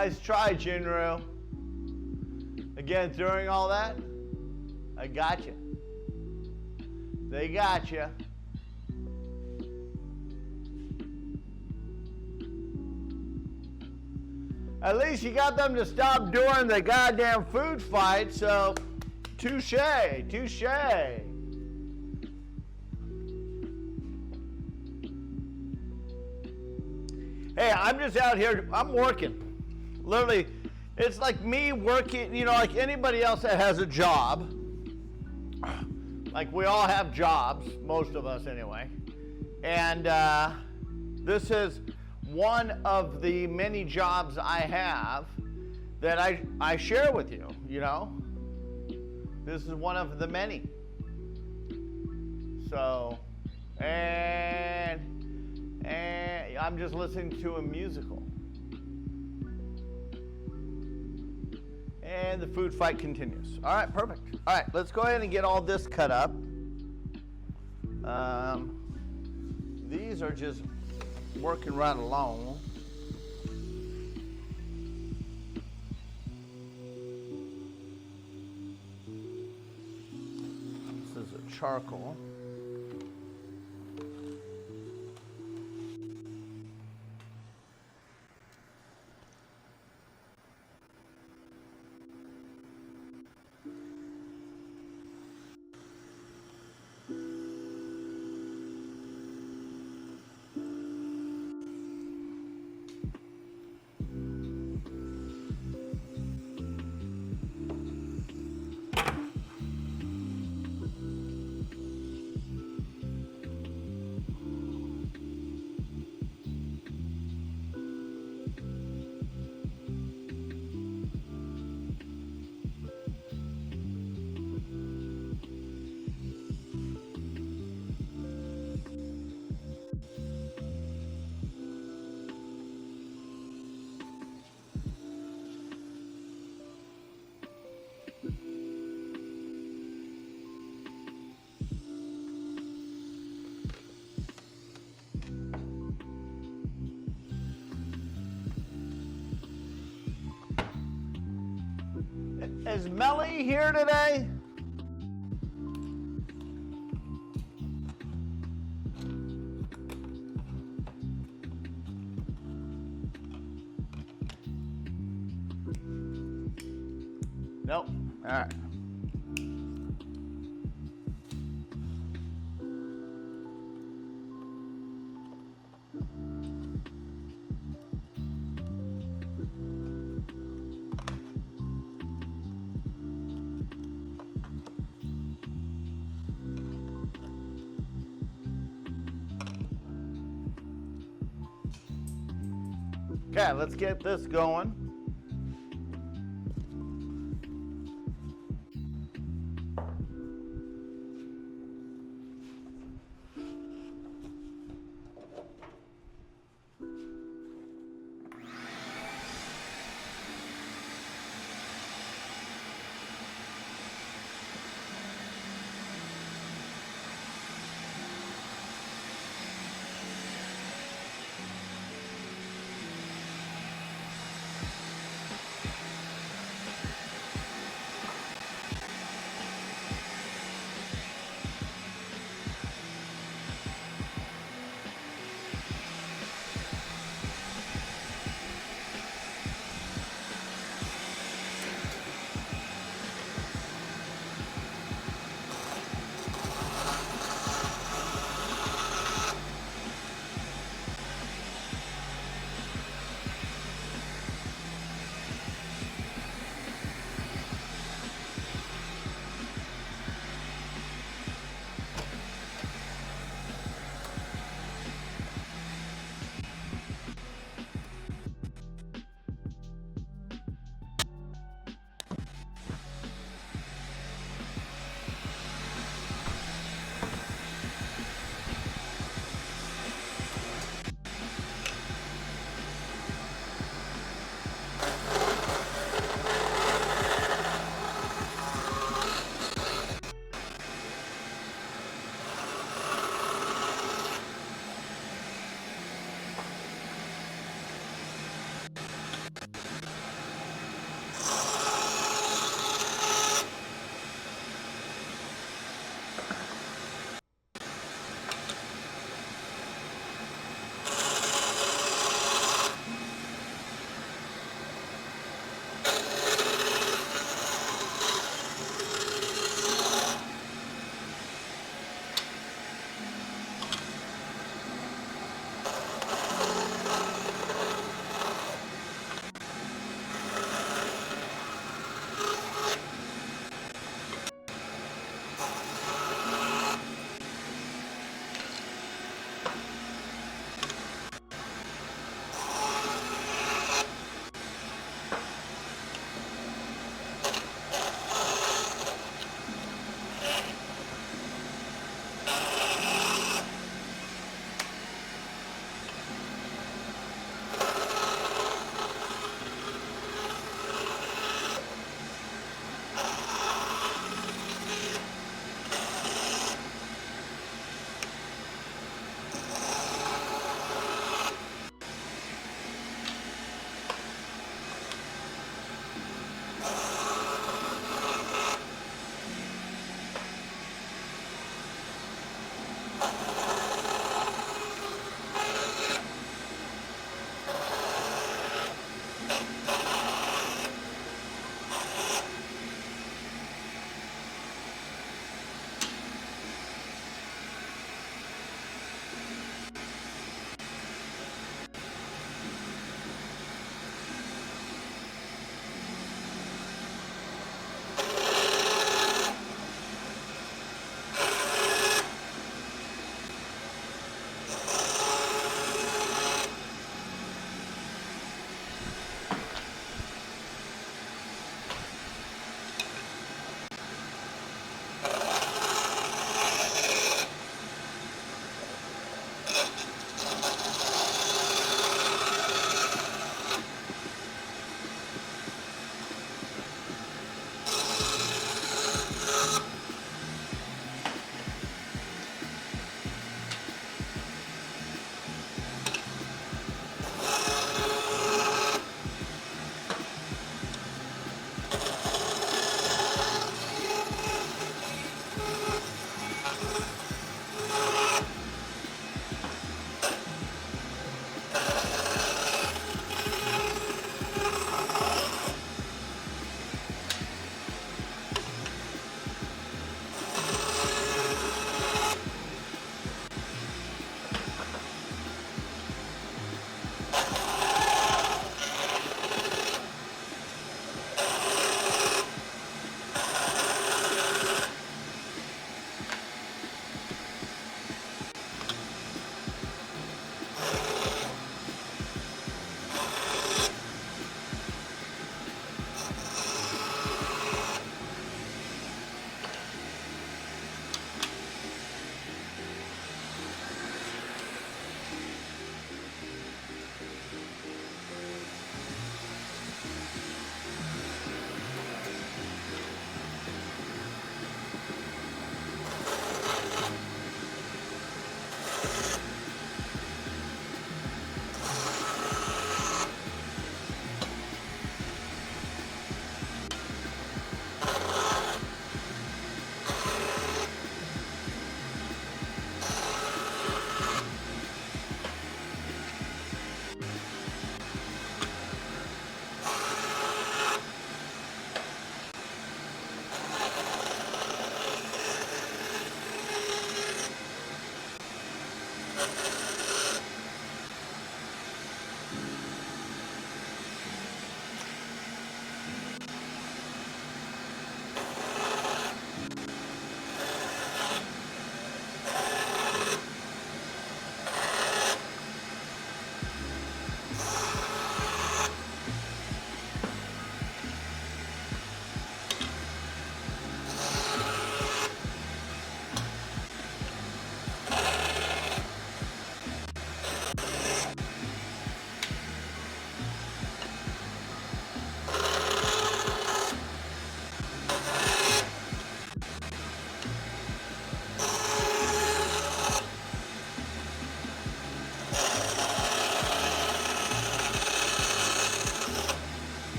Nice try, Jinru. Again, during all that, I got you. They got you. At least you got them to stop doing the goddamn food fight, so touche, touche. Hey, I'm just out here, I'm working. Literally, it's like me working, you know, like anybody else that has a job. Like we all have jobs, most of us anyway. And this is one of the many jobs I have that I share with you, you know. This is one of the many. So, and I'm just listening to a musical. And the food fight continues. All right, perfect. All right, let's go ahead and get all this cut up. These are just working right along. This is a charcoal. Is Melly here today? Nope. All right. Okay, let's get this going.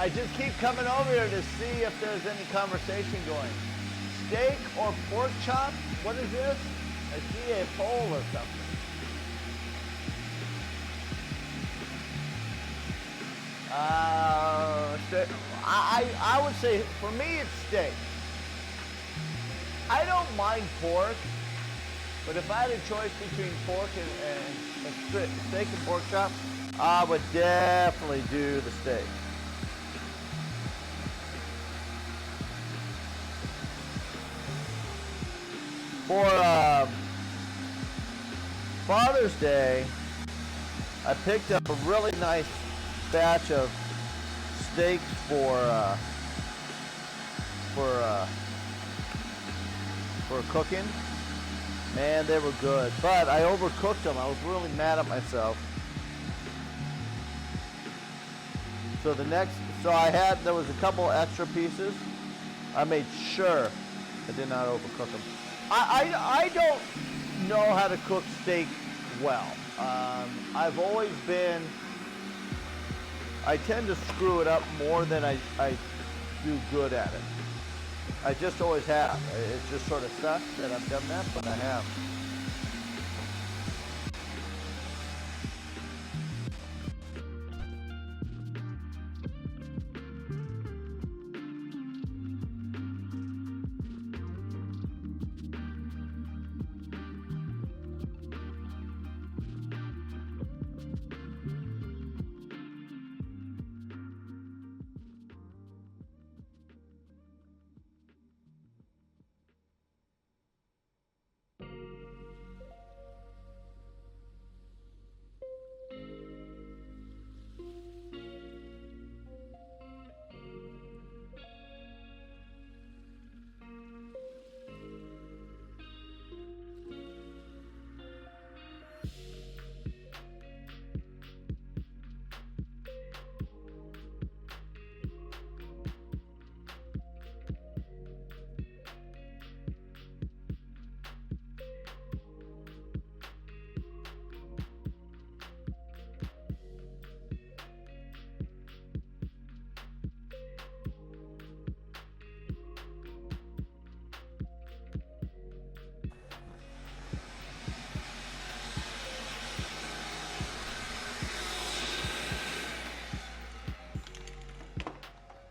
I just keep coming over here to see if there's any conversation going. Steak or pork chop? What is this? I see a poll or something. I would say for me it's steak. I don't mind pork, but if I had a choice between pork and steak and pork chop, I would definitely do the steak. For Father's Day, I picked up a really nice batch of steaks for cooking, and they were good. But I overcooked them. I was really mad at myself. So there was a couple extra pieces. I made sure I did not overcook them. I don't know how to cook steak well. I've always been, I tend to screw it up more than I do good at it. I just always have. It just sort of sucks that I've done that, but I have.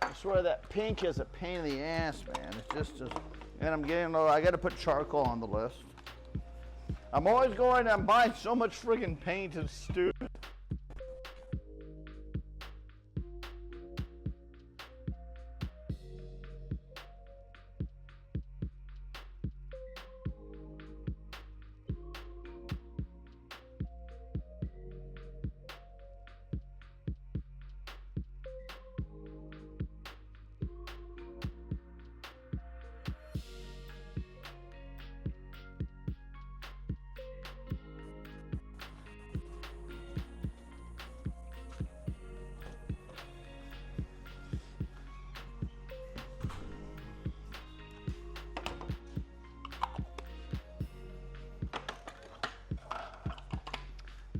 I swear that pink is a pain in the ass, man. It's just, and I'm getting low. I got to put charcoal on the list. I'm always I'm buying so much friggin' paint and stupid.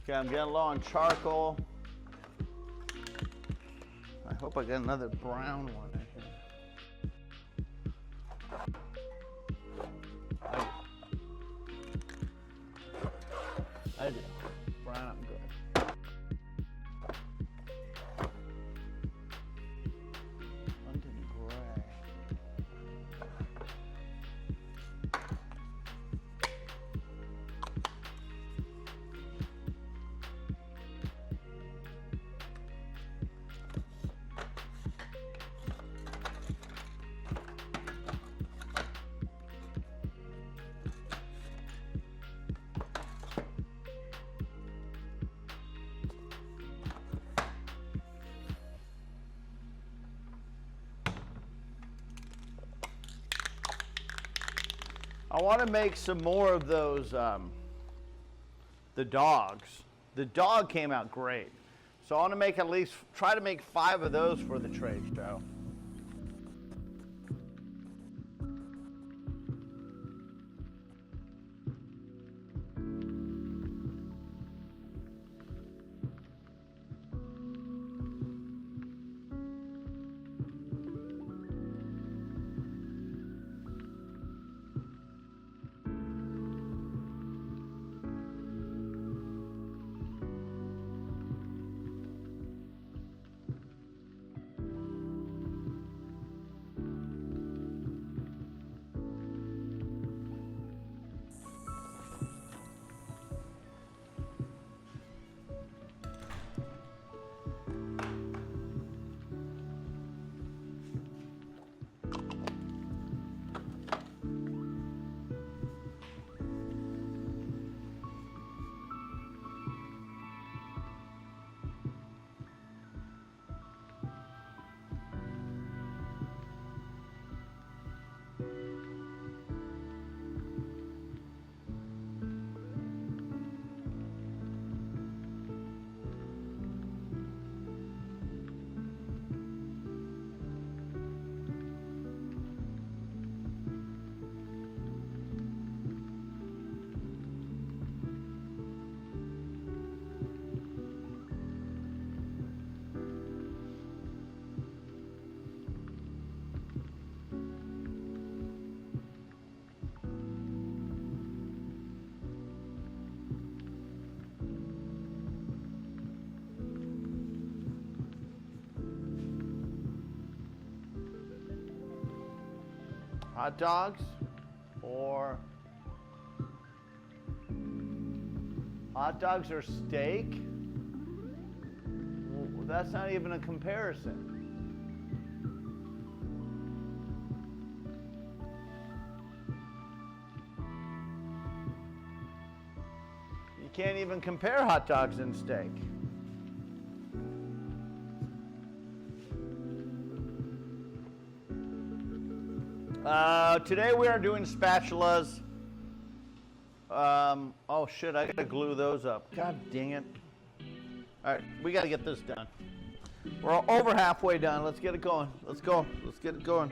Okay, I'm getting low on charcoal. I hope I get another brown one in here. I do. Brown, I'm good. London gray. I want to make some more of those, the dogs. The dog came out great. So I want to make try to make 5 of those for the trade show. Hot dogs or steak? Well, that's not even a comparison. You can't even compare hot dogs and steak. Today we are doing spatulas. Oh shit, I gotta glue those up. God dang it. All right, we gotta get this done. We're over halfway done. Let's get it going. Let's go. Let's get it going.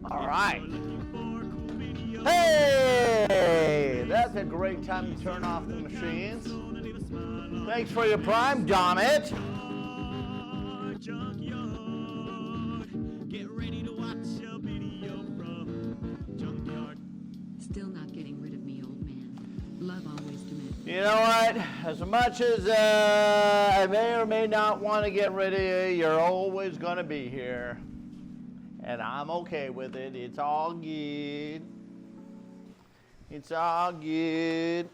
All right. If you're looking for cool videos, Hey, that's a great time to turn off the machines. gonna leave a smile on Thanks for your prime, damn it. our junkyard. Get ready to watch a video from Junkyard. Still not getting rid of me, old man. Love always demands. You know what? As much as I may or may not want to get rid of you, you're always going to be here. And I'm okay with it. It's all good. It's all good.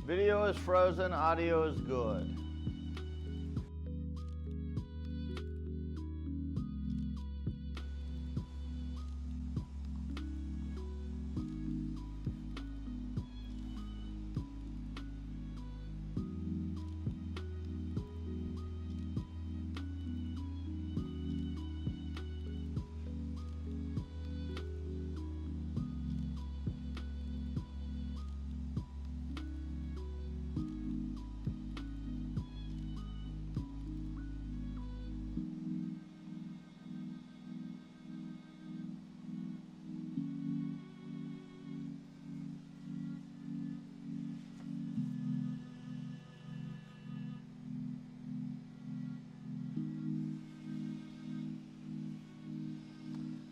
Video is frozen, audio is good.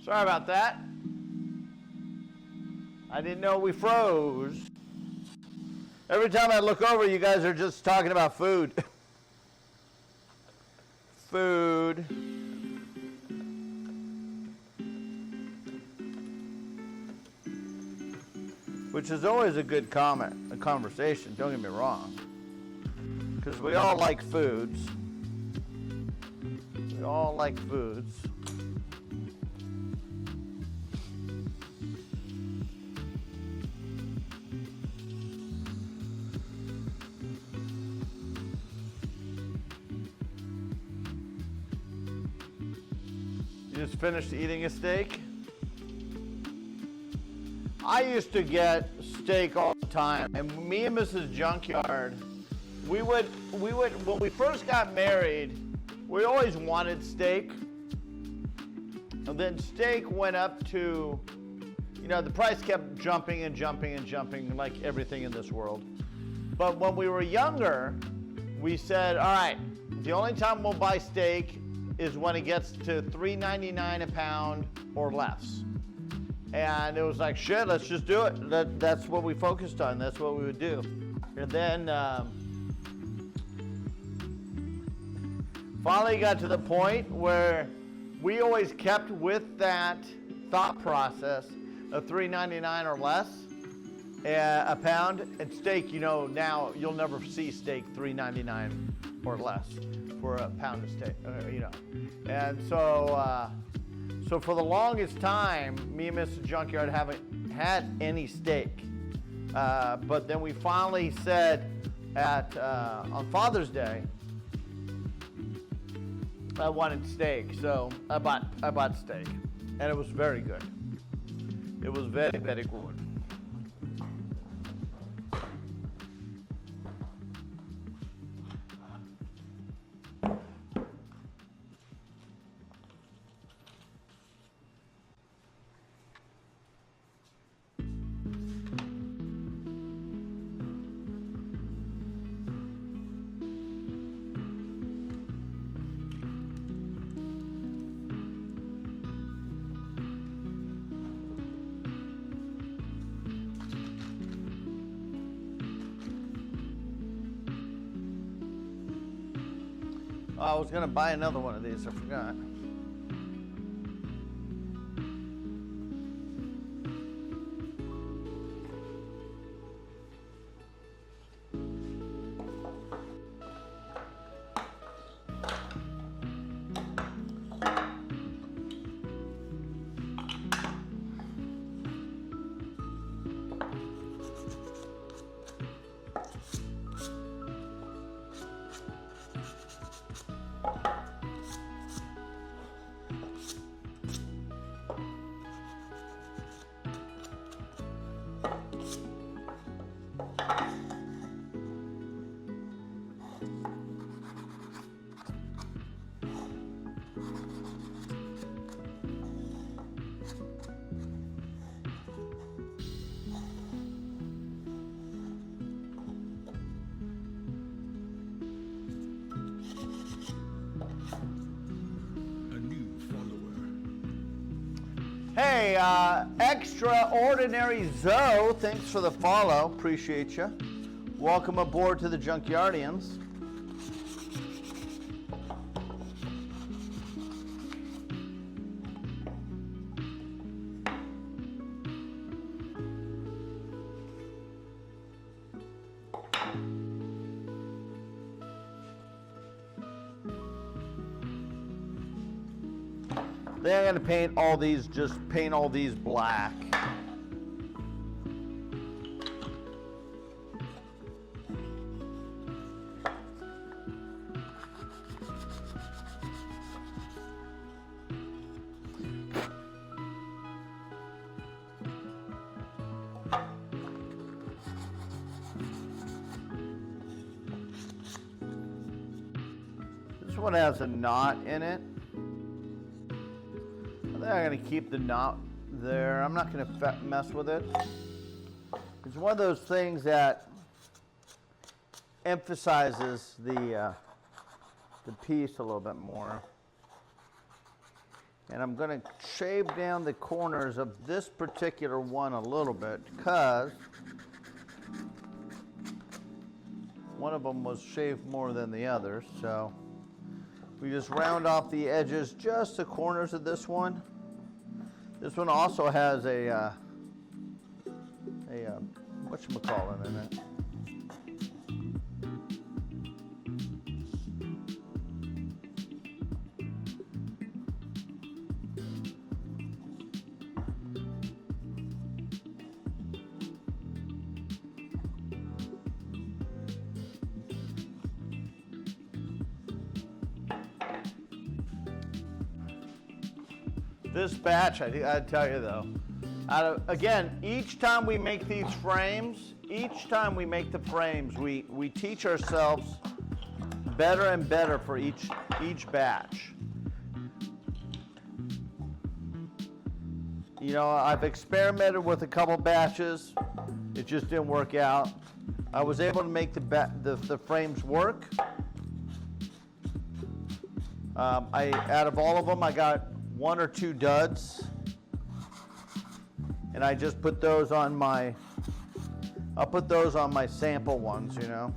Sorry about that. I didn't know we froze. Every time I look over, you guys are just talking about food. Food. Which is always a good conversation, don't get me wrong. Because we all like foods. We all like foods. You just finished eating a steak? I used to get steak all the time, and me and Mrs. Junkyard, we would when we first got married, we always wanted steak. And then steak went up to, you know, the price kept jumping and jumping and jumping like everything in this world. But when we were younger, we said, all right, the only time we'll buy steak is when it gets to $3.99 a pound or less. And it was like, shit, let's just do it. That's what we focused on. That's what we would do. And then finally got to the point where we always kept with that thought process of $3.99 or less a pound. And steak, you know, now you'll never see steak $3.99 or less for a pound of steak, you know. And so, so for the longest time, me and Mrs. Junkyard haven't had any steak. But then we finally said on Father's Day, I wanted steak, so I bought steak, and it was very good. It was very, very good. Oh, I was gonna buy another one of these, I forgot. A new follower. Hey, Extraordinary Zoe, thanks for the follow. Appreciate you. Welcome aboard to the Junkyardians. Then I'm gonna paint all these, just paint all these black. This one has a knot in it. I think I'm gonna keep the knot there. I'm not gonna mess with it. It's one of those things that emphasizes the piece a little bit more. And I'm gonna shave down the corners of this particular one a little bit because one of them was shaved more than the others. So we just round off the edges, just the corners of this one. This one also has a whatchamacallit in it. This batch, I tell you though, again, each time we make these frames, each time we make the frames, we teach ourselves better and better for each batch. You know, I've experimented with a couple batches. It just didn't work out. I was able to make the frames work. Out of all of them, I got 1 or 2 duds, and I just put those on my, I'll put those on my sample ones, you know.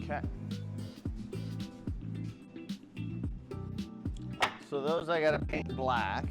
Okay. So those I gotta paint black.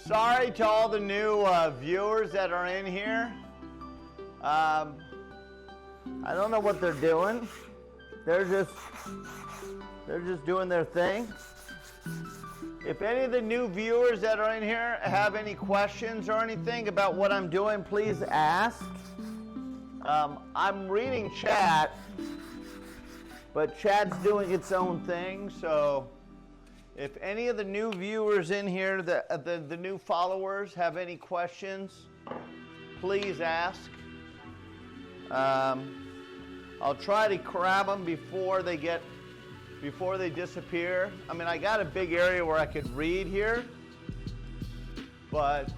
Sorry to all the new viewers that are in here. I don't know what they're doing. They're just doing their thing. If any of the new viewers that are in here have any questions or anything about what I'm doing, please ask. I'm reading chat, but chat's doing its own thing, so if any of the new viewers in here, the new followers, have any questions, please ask. I'll try to grab them before they disappear. I mean, I got a big area where I could read here, but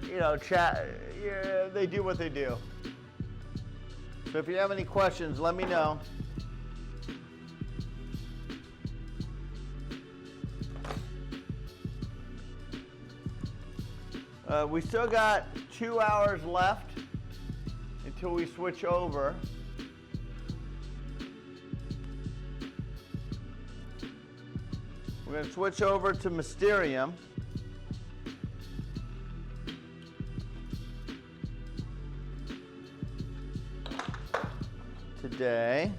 you know, chat, yeah, they do what they do. So if you have any questions, let me know. We still got 2 hours left until we switch over. We're going to switch over to Mysterium. Today.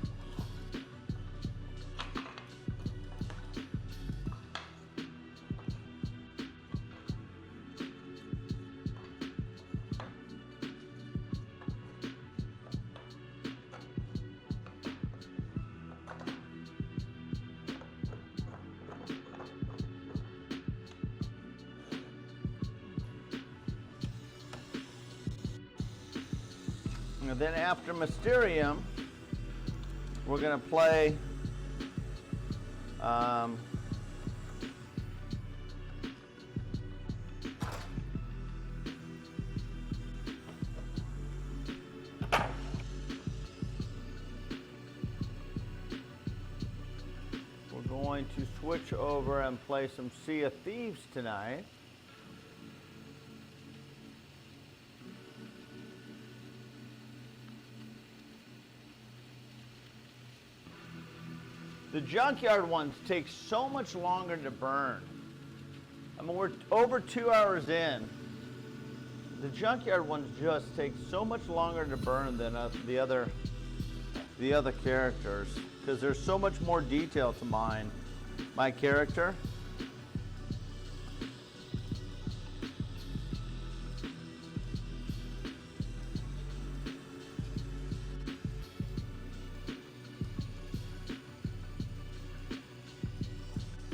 And then after Mysterium, we're going to play we're going to switch over and play some Sea of Thieves tonight. The junkyard ones take so much longer to burn. I mean, we're over 2 hours in. The junkyard ones just take so much longer to burn than the other characters, because there's so much more detail to my character.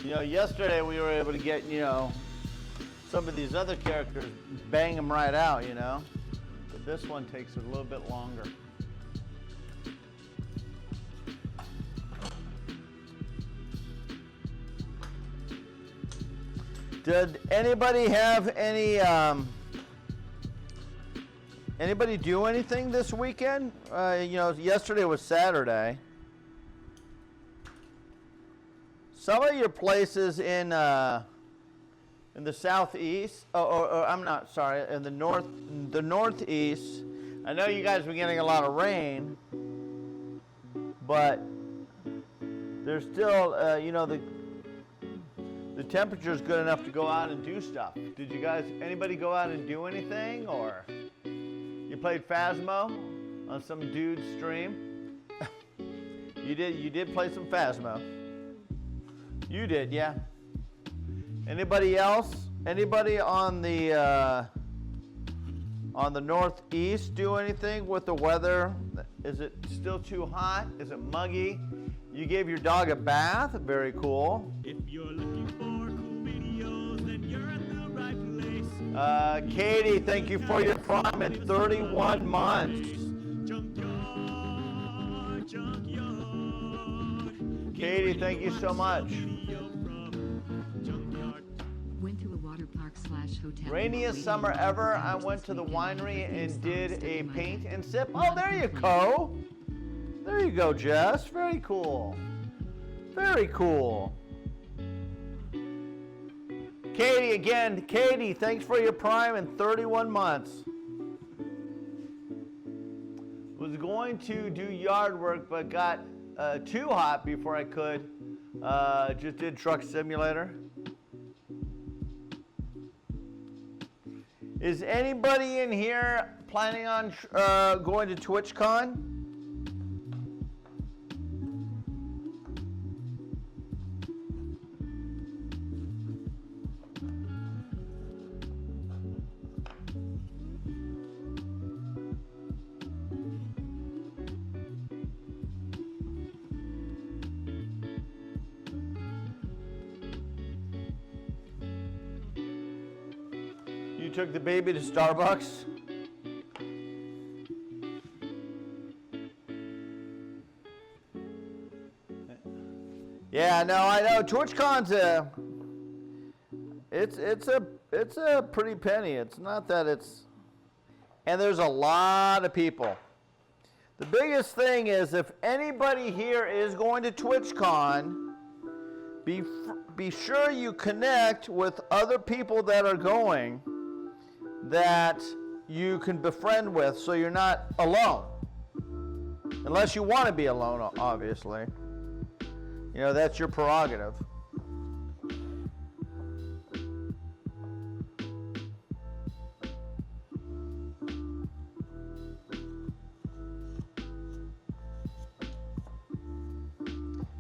You know, yesterday we were able to get, you know, some of these other characters, bang them right out, you know. But this one takes a little bit longer. Did anybody have any, anybody do anything this weekend? You know, yesterday was Saturday. Some of your places in the southeast, I'm not sorry, in the northeast. I know you guys were getting a lot of rain, but there's still, you know, the temperature's good enough to go out and do stuff. Did you guys, anybody go out and do anything, or you played Phasmo on some dude's stream? You did play some Phasmo. You did, yeah. Anybody else? Anybody on the northeast do anything with the weather Is it still too hot? Is it muggy? You gave your dog a bath. Very cool. If you're looking for cool videos, then you're at the right place. Katie, thank you for your Prime at 31 months. Junkyard, junkyard. Katie, thank you so much. Video from Junkyard. Went to a water park / hotel. Rainiest summer ever. I went to the winery and did a paint and sip. Oh, there you go. There you go, Jess. Very cool. Very cool. Katie, again, Katie, thanks for your Prime in 31 months. Was going to do yard work, but got too hot before I could. Just did Truck Simulator. Is anybody in here planning on going to TwitchCon? Took the baby to Starbucks. Yeah, no, I know. TwitchCon's it's a pretty penny. It's not that it's, and there's a lot of people. The biggest thing is if anybody here is going to TwitchCon, be sure you connect with other people that are going, that you can befriend with, so you're not alone. Unless you want to be alone, obviously. You know, that's your prerogative.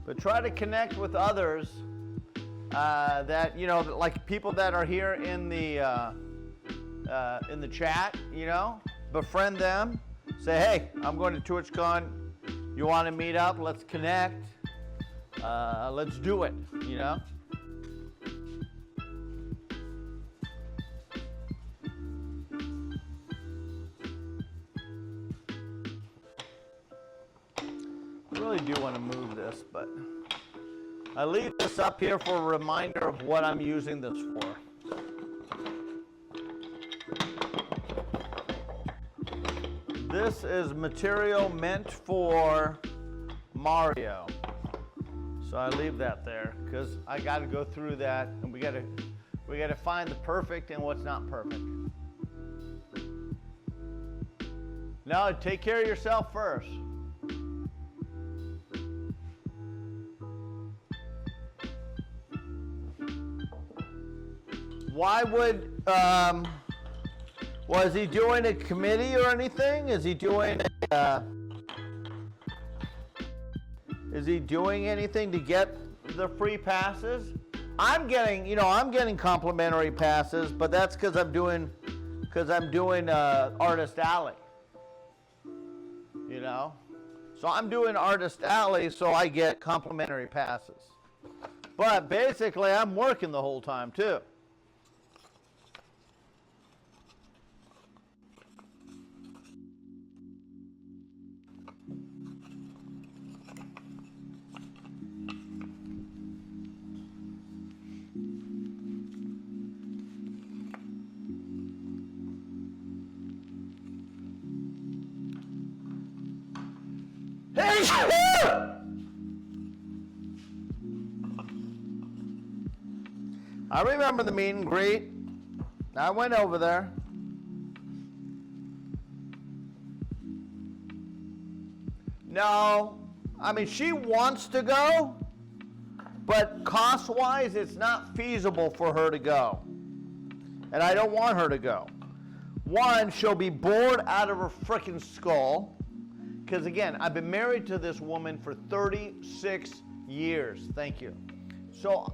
But try to connect with others that, you know, like people that are here in the chat, you know, befriend them. Say, hey, I'm going to TwitchCon. You want to meet up? Let's connect. Let's do it, you know. I really do want to move this, but I leave this up here for a reminder of what I'm using this for. This is material meant for Mario. So I leave that there because I got to go through that, and we got to find the perfect and what's not perfect. Now take care of yourself first. Why would was he doing a committee or anything? Is he doing anything to get the free passes? I'm getting complimentary passes, but that's because I'm doing Artist Alley. You know, so I'm doing Artist Alley, so I get complimentary passes. But basically, I'm working the whole time too. I remember the meet and greet. I went over there. No, I mean, she wants to go, but cost-wise, it's not feasible for her to go. And I don't want her to go. One, she'll be bored out of her frickin' skull. Because again, I've been married to this woman for 36 years. Thank you. So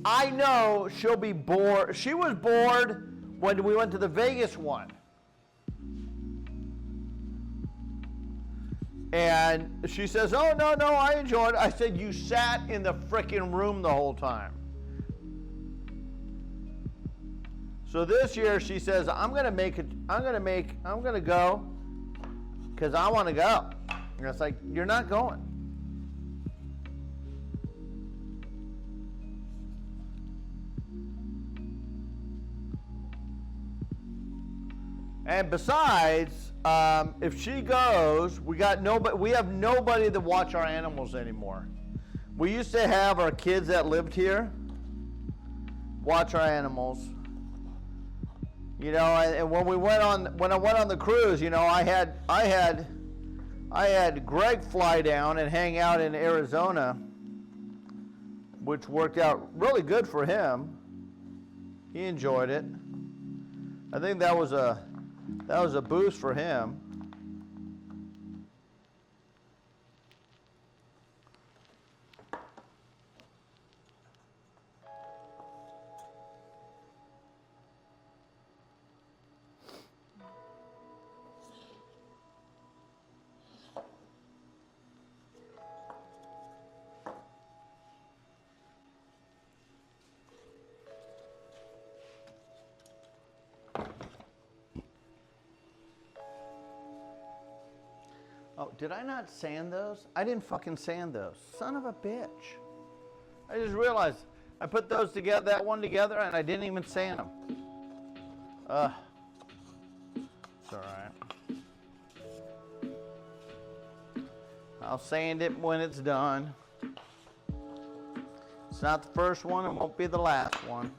I know she'll be bored. She was bored when we went to the Vegas one. And she says, oh, no, I enjoyed it. I said, you sat in the frickin' room the whole time. So this year she says, I'm gonna go because I want to go. And it's like, you're not going. And besides, if she goes, we have nobody to watch our animals anymore. We used to have our kids that lived here watch our animals. You know, and when I went on the cruise, you know, I had Greg fly down and hang out in Arizona, which worked out really good for him. He enjoyed it. I think that was a boost for him. Oh, did I not sand those? I didn't fucking sand those. Son of a bitch. I just realized I put those together, that one together, and I didn't even sand them. It's all right. I'll sand it when it's done. It's not the first one, it won't be the last one.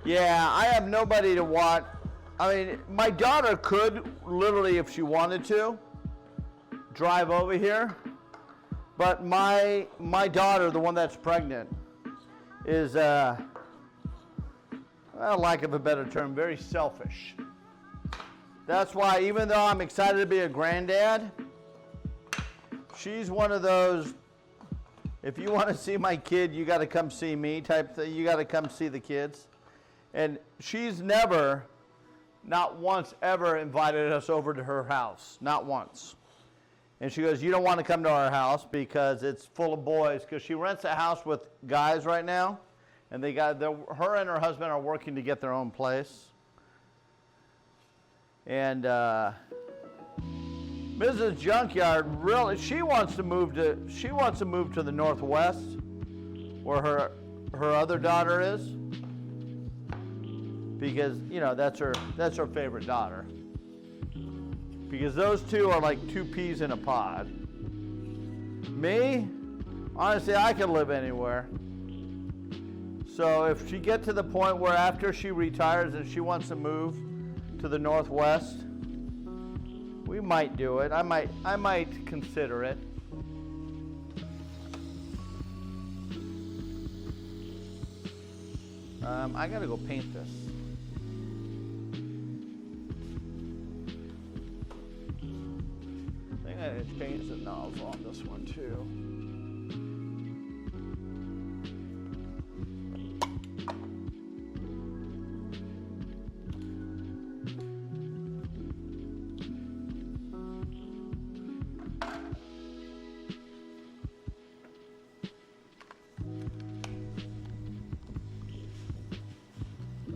Yeah, I have nobody to watch. I mean, my daughter could literally, if she wanted to, drive over here. But my daughter, the one that's pregnant, is, well, lack of a better term, very selfish. That's why, even though I'm excited to be a granddad, she's one of those, if you want to see my kid, you got to come see me type thing. You got to come see the kids. And she's never, not once ever, invited us over to her house. Not once. And she goes, you don't want to come to our house because it's full of boys. Because she rents a house with guys right now. And her and her husband are working to get their own place. And Mrs. Junkyard really, she wants to move to the Northwest, where her other daughter is. Because, you know, that's her favorite daughter. Because those two are like two peas in a pod. Me, honestly, I could live anywhere. So if she gets to the point where after she retires and she wants to move to the Northwest, we might do it. I might consider it. I gotta go paint this. I think I need to change the nozzle on this one too.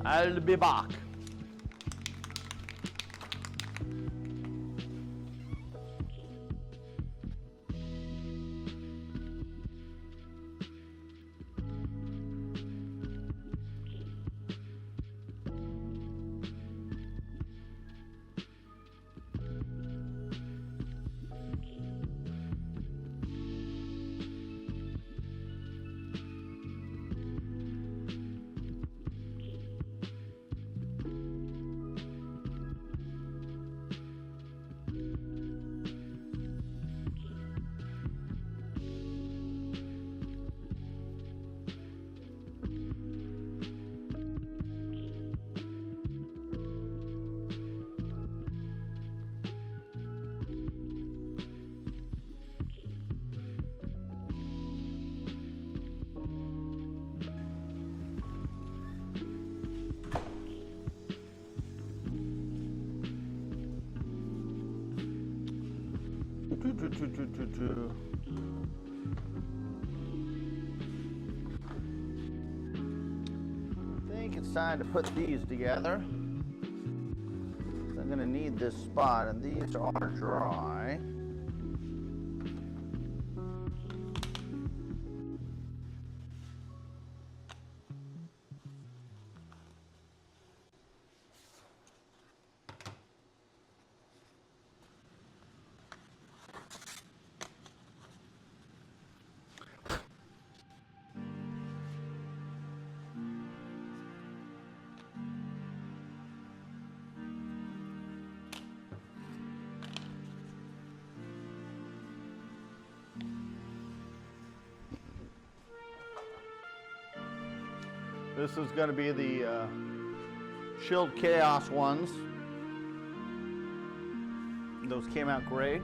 I'll be back. I think it's time to put these together. So I'm gonna need this spot, and these are dry. This is going to be the Chilled Chaos ones. Those came out great.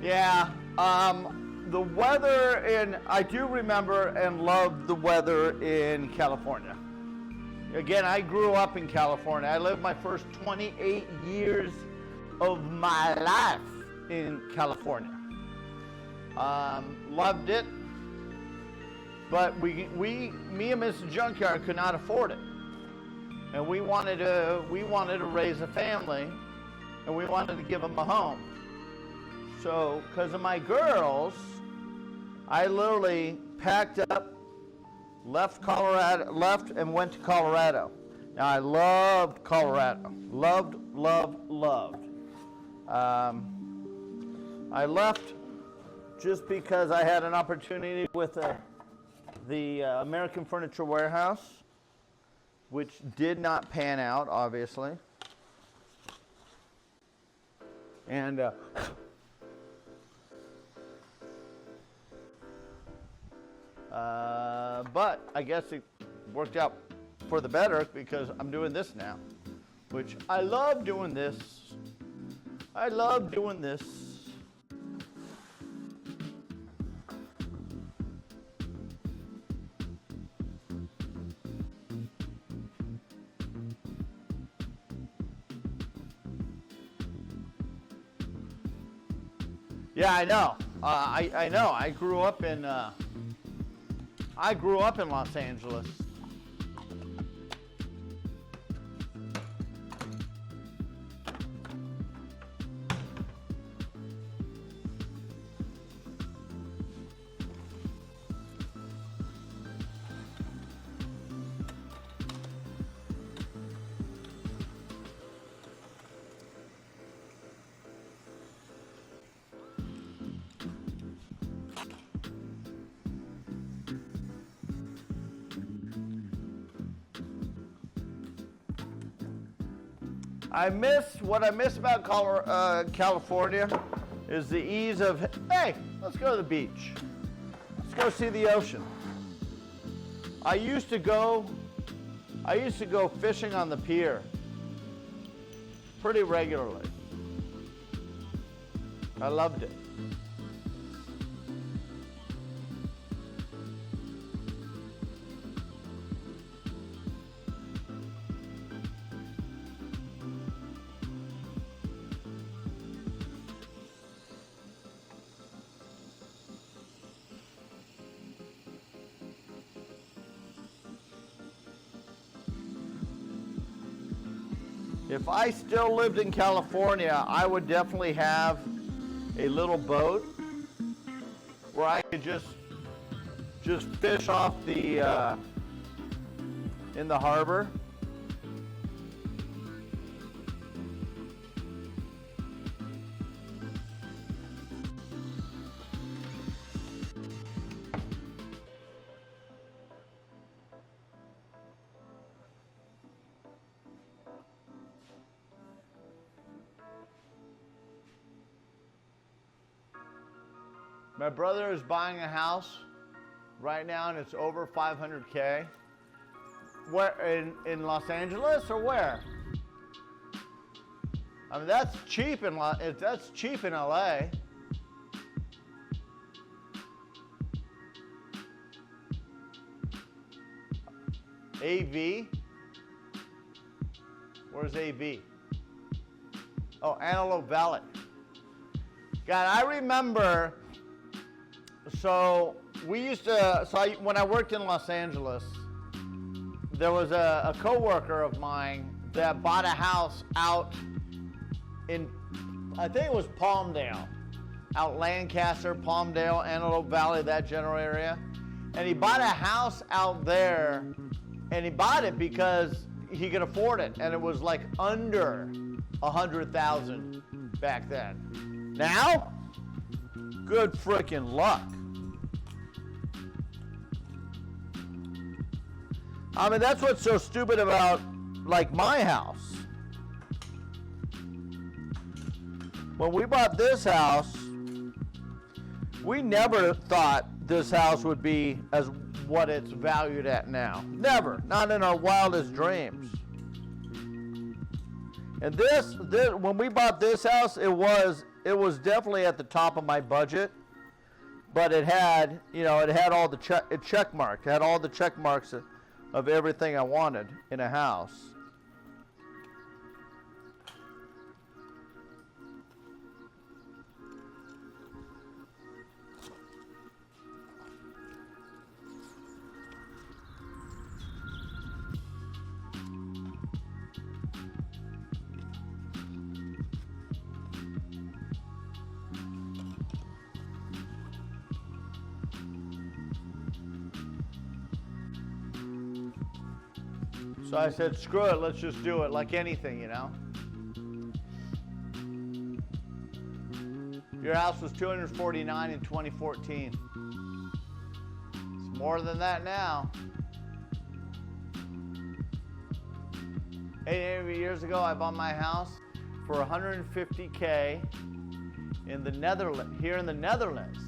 Yeah, the weather I do remember and love the weather in California. Again, I grew up in California. I lived my first 28 years of my life in California. Loved it, but me and Mrs. Junkyard could not afford it. And we wanted to raise a family, and we wanted to give them a home. So, because of my girls, I literally packed up, left and went to Colorado. Now, I loved Colorado. Loved. I left just because I had an opportunity with the American Furniture Warehouse, which did not pan out, obviously. And but I guess it worked out for the better because I'm doing this now, which I love doing this. I love doing this. Yeah, I know. I know. I grew up in Los Angeles. What I miss about California is the ease of, hey, let's go to the beach. Let's go see the ocean. I used to go fishing on the pier pretty regularly. I loved it. If I still lived in California, I would definitely have a little boat where I could just fish off the in the harbor. My brother is buying a house right now, and it's over 500K. Where in Los Angeles or where? I mean, that's cheap in LA. AV. Where's AV? Oh, Antelope Valley. God, I remember. So when I worked in Los Angeles, there was a coworker of mine that bought a house out in, I think it was Palmdale, out Lancaster, Palmdale, Antelope Valley, that general area. And he bought a house out there, and he bought it because he could afford it, and it was like under $100,000 back then. Now, good freaking luck. I mean, that's what's so stupid about, like, my house. When we bought this house, we never thought this house would be as what it's valued at now. Never, not in our wildest dreams. And this when we bought this house, it was definitely at the top of my budget, but it had all the check marked. It had all the check marks of everything I wanted in a house. So I said, screw it, let's just do it, like anything, you know. Your house was $249 in 2014. It's more than that now. 8 years ago, I bought my house for $150K in the Netherlands. Here in the Netherlands,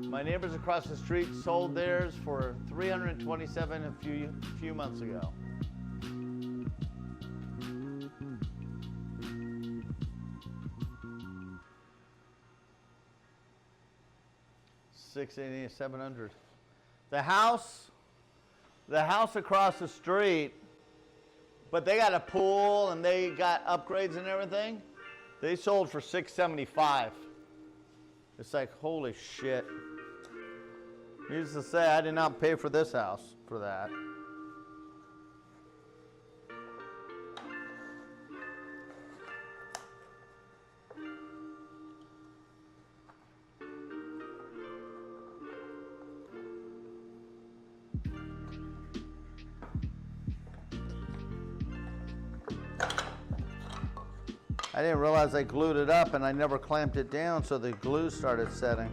my neighbors across the street sold theirs for $327 a few months ago. $680, $700. The house across the street, but they got a pool and they got upgrades and everything. They sold for $675. It's like, holy shit. Needless to say, I did not pay for this house for that. I didn't realize I glued it up and I never clamped it down, so the glue started setting.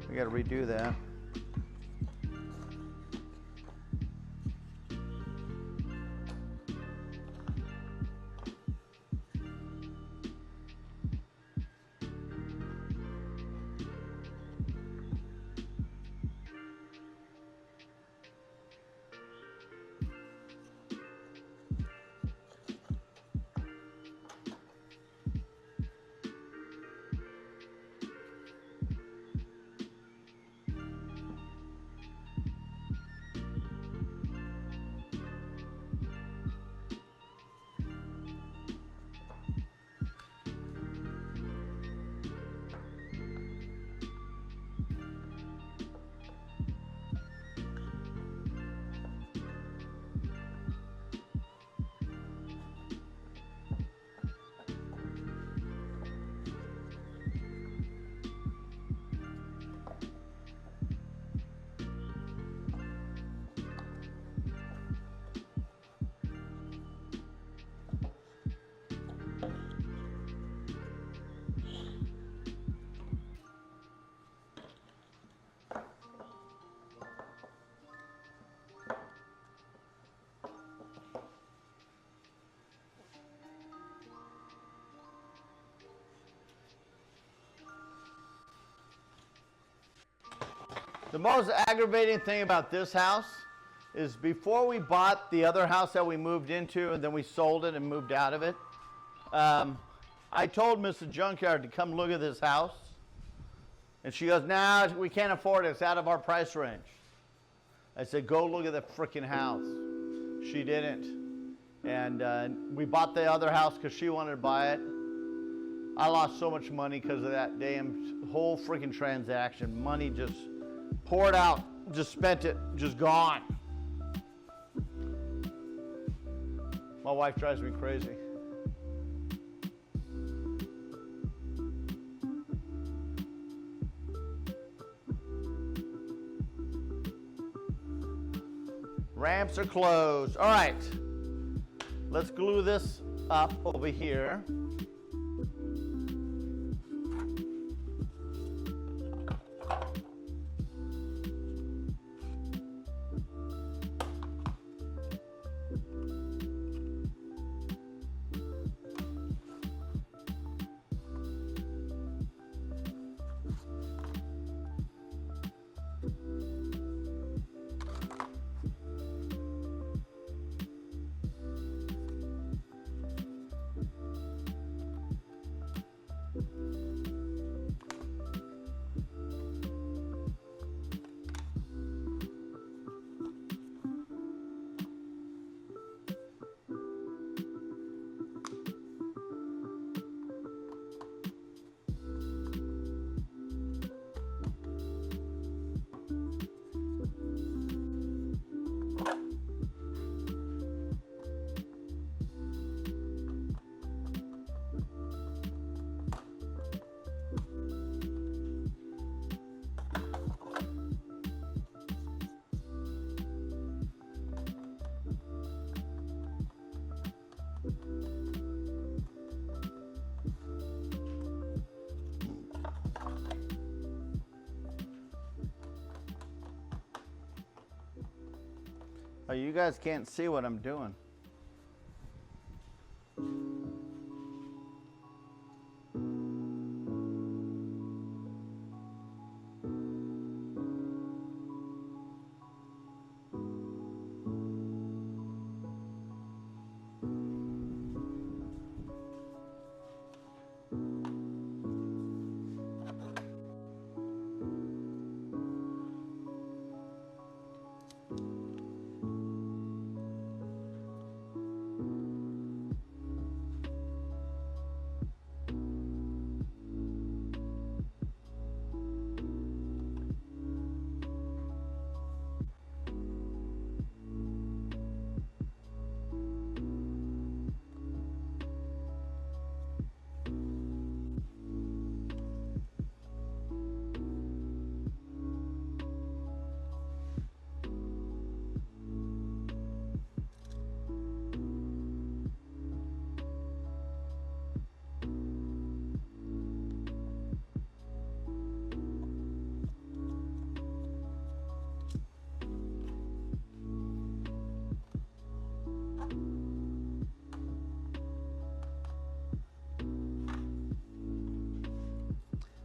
We got to redo that. The most aggravating thing about this house is before we bought the other house that we moved into and then we sold it and moved out of it, I told Mrs. Junkyard to come look at this house. And she goes, nah, we can't afford it. It's out of our price range. I said, go look at the freaking house. She didn't. And we bought the other house because she wanted to buy it. I lost so much money because of that damn whole freaking transaction. Money just poured out, just spent it, just gone. My wife drives me crazy. Ramps are closed. All right, let's glue this up over here. Oh, you guys can't see what I'm doing.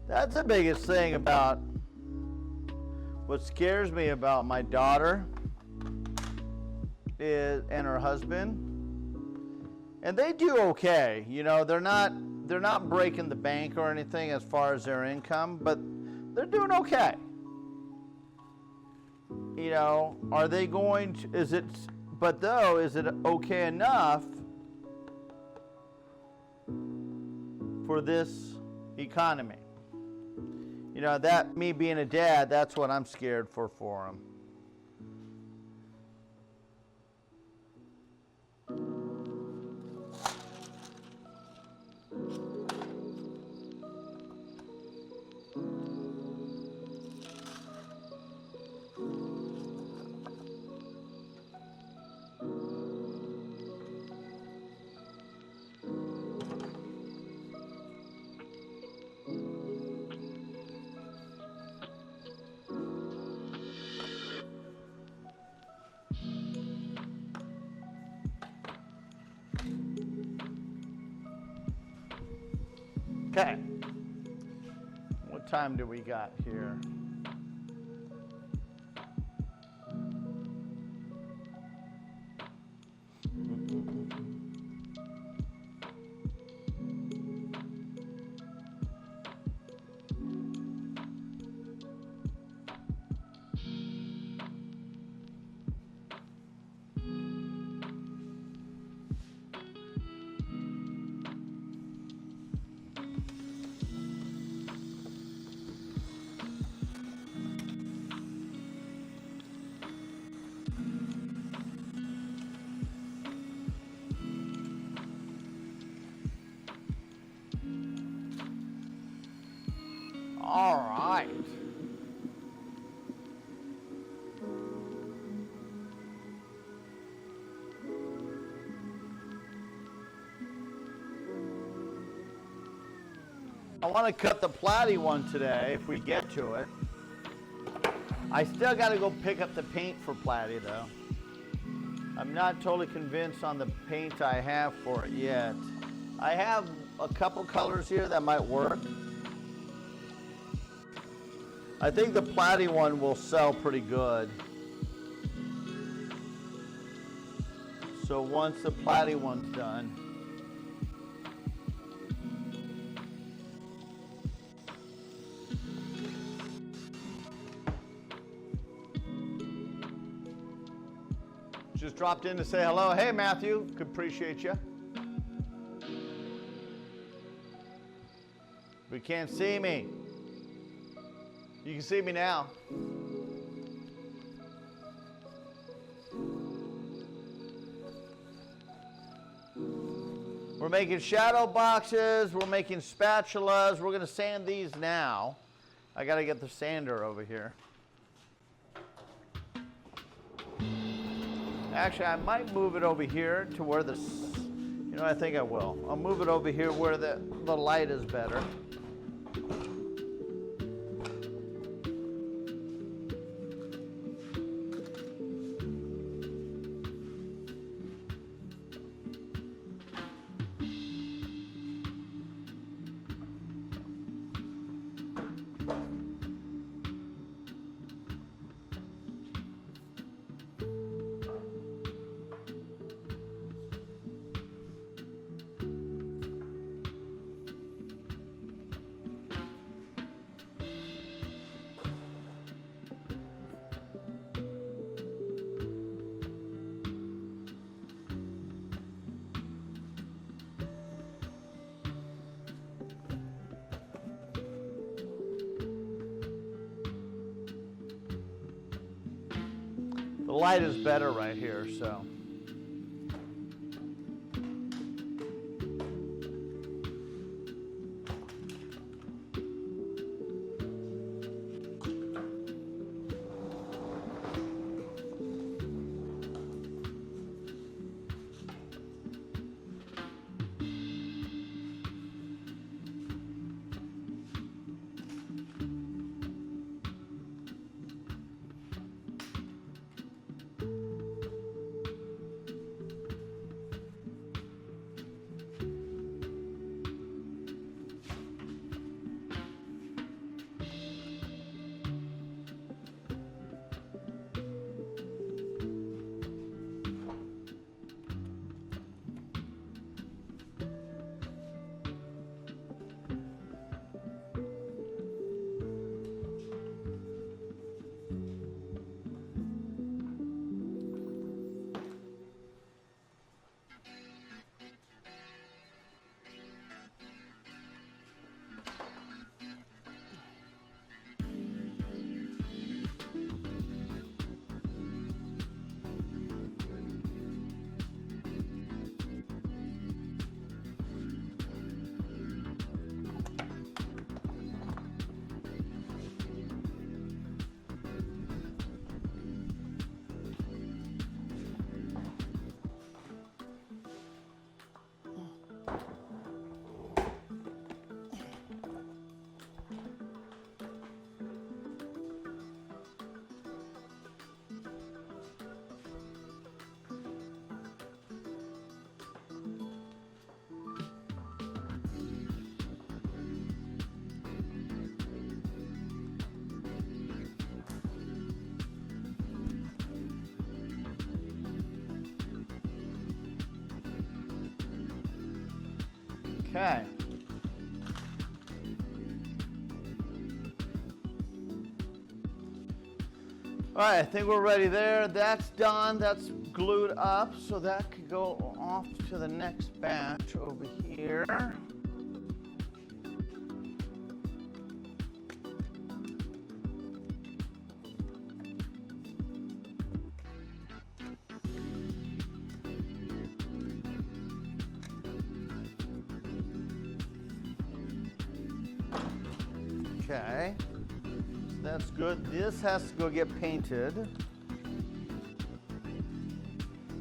That's the biggest thing about what scares me about my daughter is, and her husband. And they do okay. You know, they're not breaking the bank or anything as far as their income, but they're doing okay. You know, are they going to, is it okay enough for this economy? You know, that me being a dad, that's what I'm scared for them. Okay. What time do we got here? right. I want to cut the platy one today if we get to it. I still got to go pick up the paint for platy though. I'm not totally convinced on the paint I have for it yet. I have a couple colors here that might work. I think the platy one will sell pretty good. So once the platy one's done, just dropped in to say hello. Hey, Matthew, could appreciate you. We can't see me. You can see me now. We're making shadow boxes. We're making spatulas. We're going to sand these now. I got to get the sander over here. Actually, I might move it over here to where the, you know, I think I will. I'll move it over here where the light is better. The light is better right here, so. Okay. All right, I think we're ready there. That's done. That's glued up, so that could go off to the next batch over here. Okay. That's good. This has to go get painted.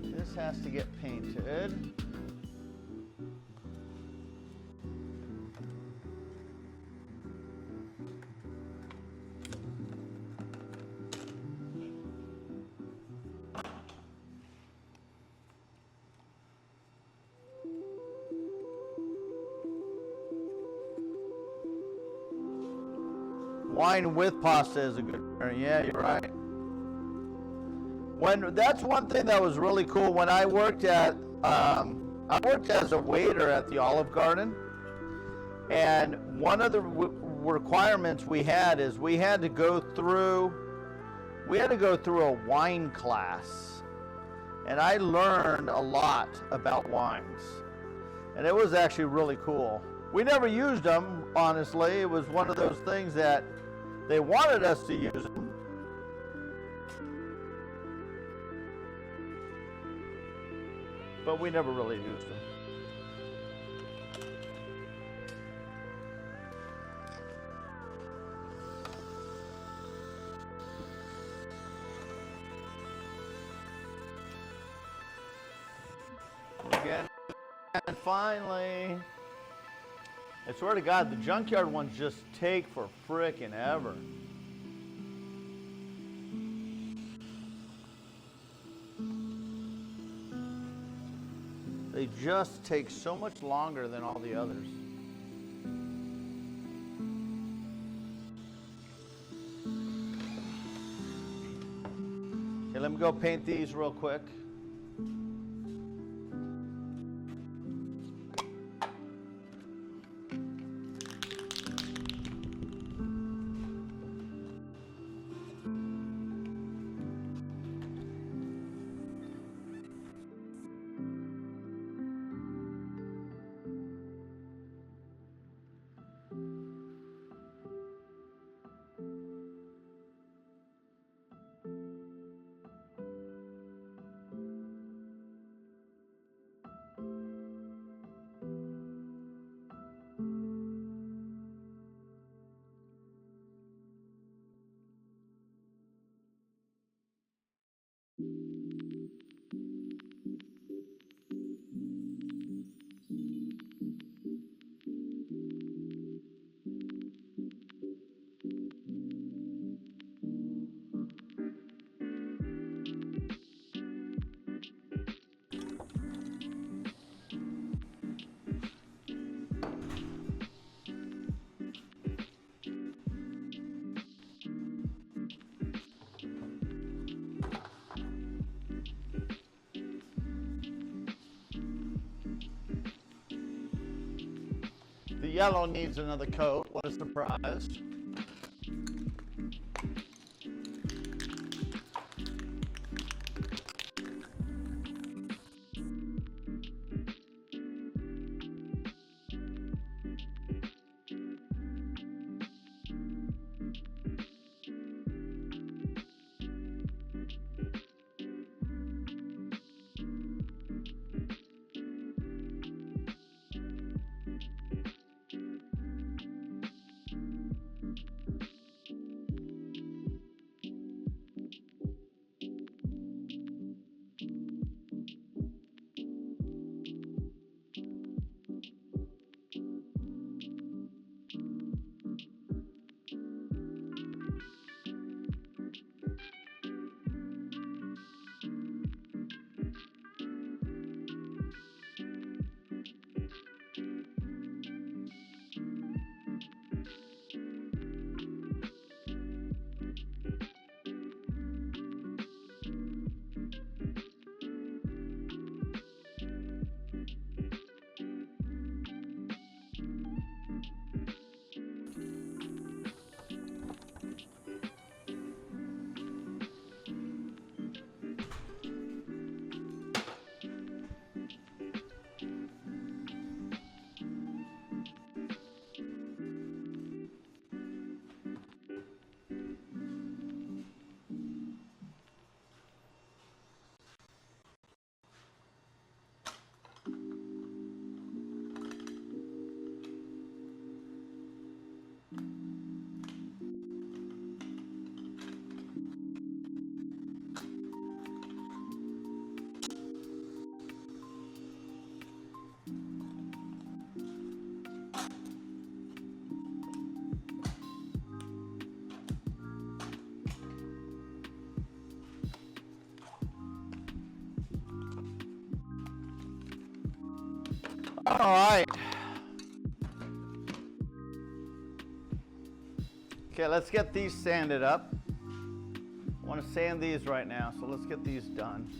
This has to get painted. Wine with pasta is a good pairing. Yeah, you're right. That's one thing that was really cool when I worked as a waiter at the Olive Garden, and one of the requirements we had is we had to go through a wine class, and I learned a lot about wines, and it was actually really cool. We never used them, honestly. It was one of those things that they wanted us to use them. But we never really used them. Again, and finally, I swear to God, the junkyard ones just take for frickin' ever. They just take so much longer than all the others. Okay, let me go paint these real quick. The yellow needs another coat. What a surprise. All right. Okay, let's get these sanded up. I want to sand these right now, so let's get these done.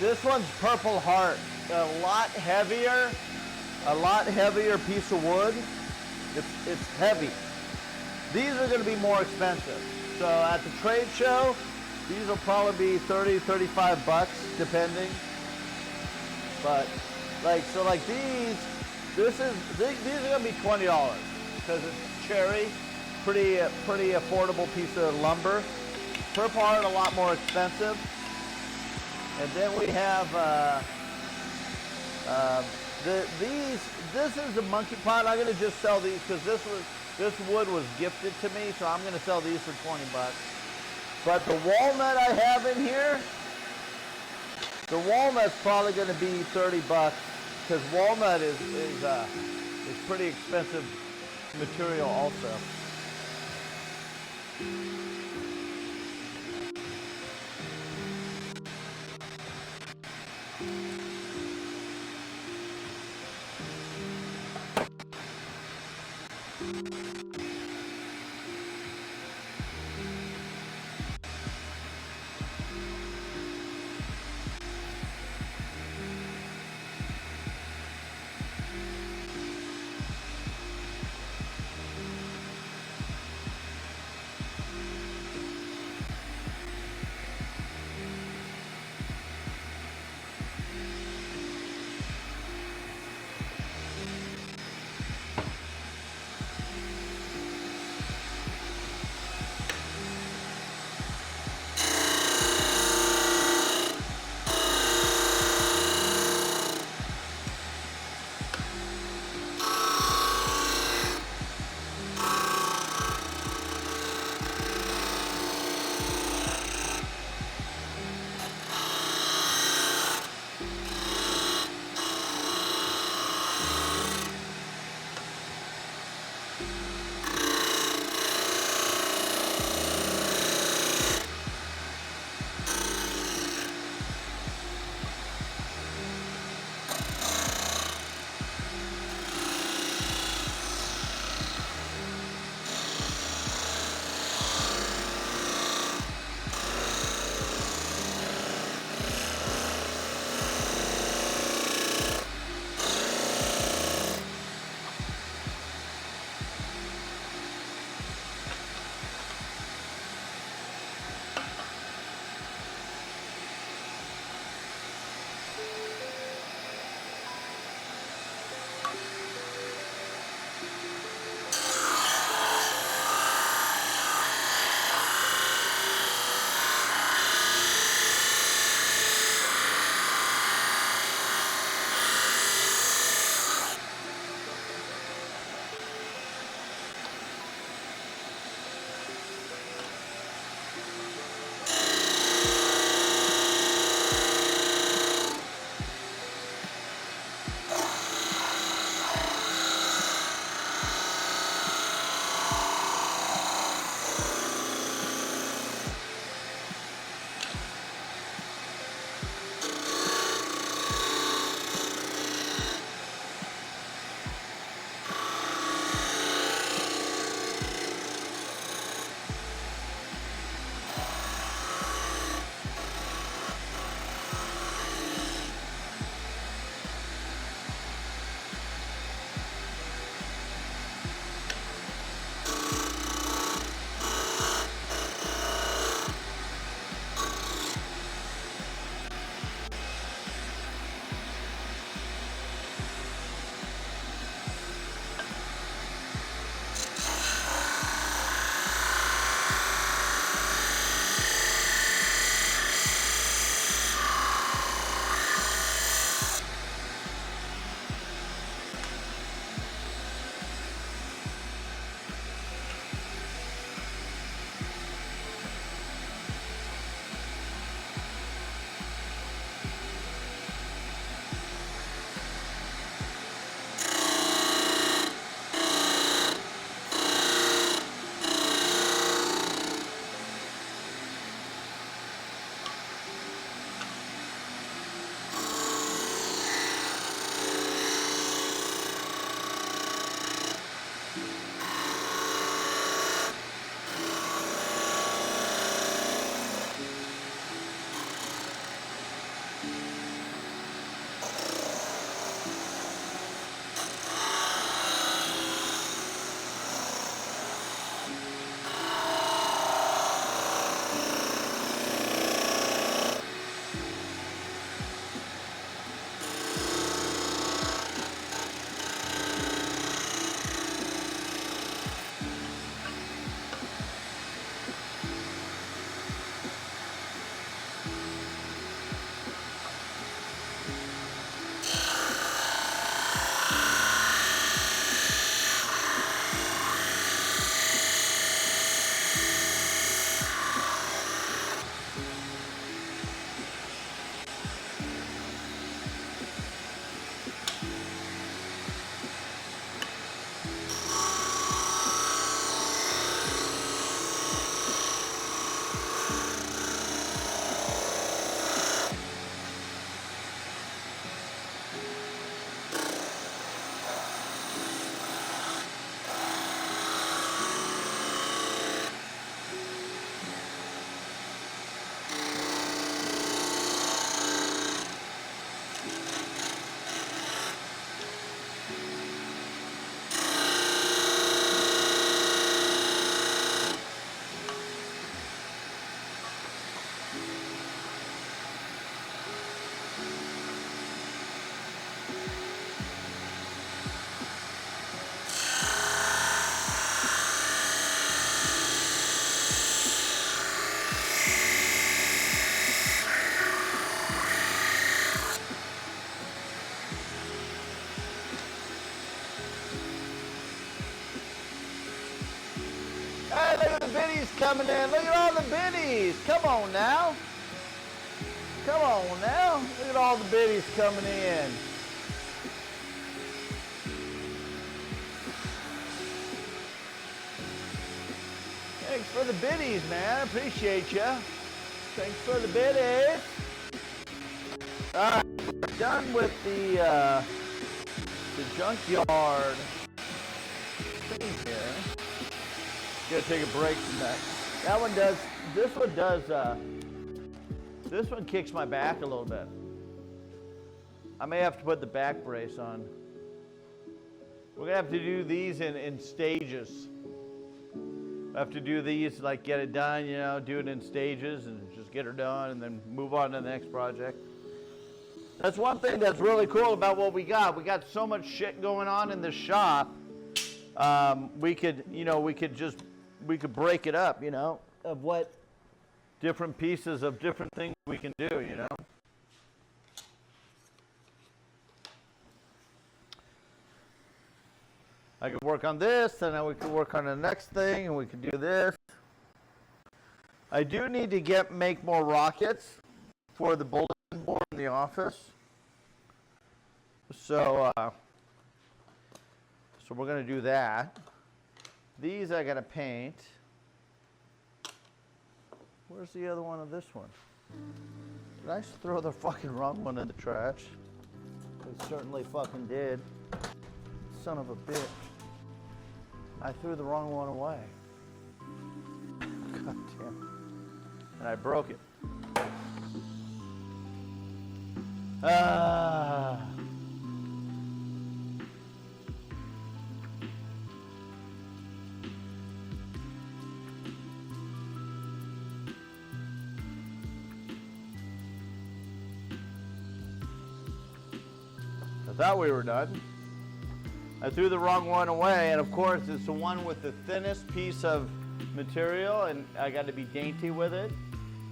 This one's Purple Heart. A lot heavier piece of wood. It's heavy. These are going to be more expensive. So at the trade show, these will probably be 30, 35 bucks, depending. But like these are going to be $20 because it's cherry, pretty affordable piece of lumber. Purple Heart a lot more expensive. And then we have this is the monkey pot. I'm going to just sell these because this wood was gifted to me, so I'm going to sell these for 20 bucks. But the walnut I have in here, the walnut's probably going to be 30 bucks because walnut is pretty expensive material also. coming in. Look at all the biddies. Come on now. Come on now. Look at all the biddies coming in. Thanks for the biddies, man. Appreciate you. Thanks for the biddies. All right, we're done with the junkyard thing here. Gotta take a break from that. That one does. This one does. This one kicks my back a little bit. I may have to put the back brace on. We're gonna have to do these in stages. I have to do these, like get it done, you know, do it in stages and just get her done and then move on to the next project. That's one thing that's really cool about what we got. We got so much shit going on in the shop. We could break it up, you know, of what different pieces of different things we can do, you know. I could work on this, and then we could work on the next thing, and we could do this. I do need to make more rockets for the bulletin board in the office. So we're gonna do that. These I gotta paint. Where's the other one of this one? Did I just throw the fucking wrong one in the trash? I certainly fucking did. Son of a bitch. I threw the wrong one away. God damn. And I broke it. I thought we were done. I threw the wrong one away, and of course it's the one with the thinnest piece of material, and I got to be dainty with it,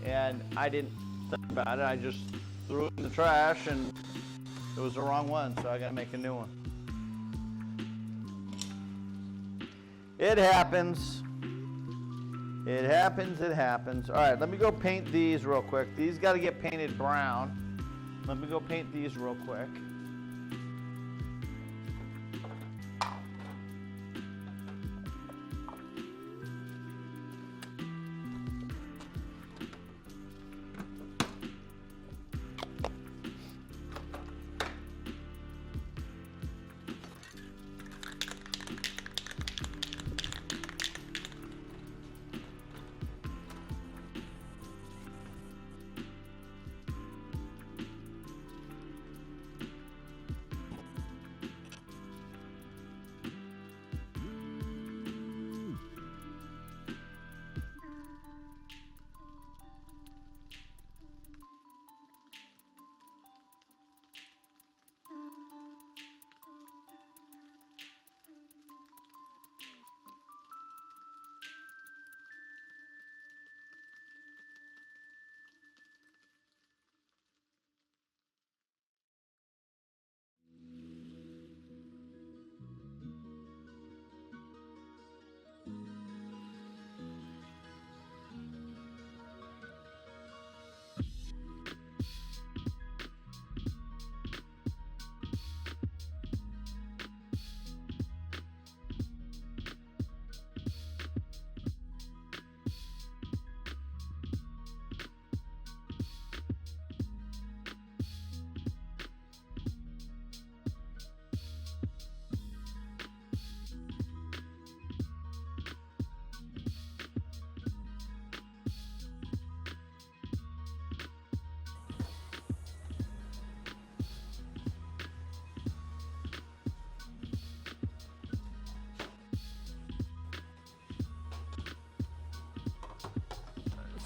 and I didn't think about it. I just threw it in the trash, and it was the wrong one, so I got to make a new one. It happens. It happens, it happens. All right, let me go paint these real quick. These got to get painted brown. Let me go paint these real quick.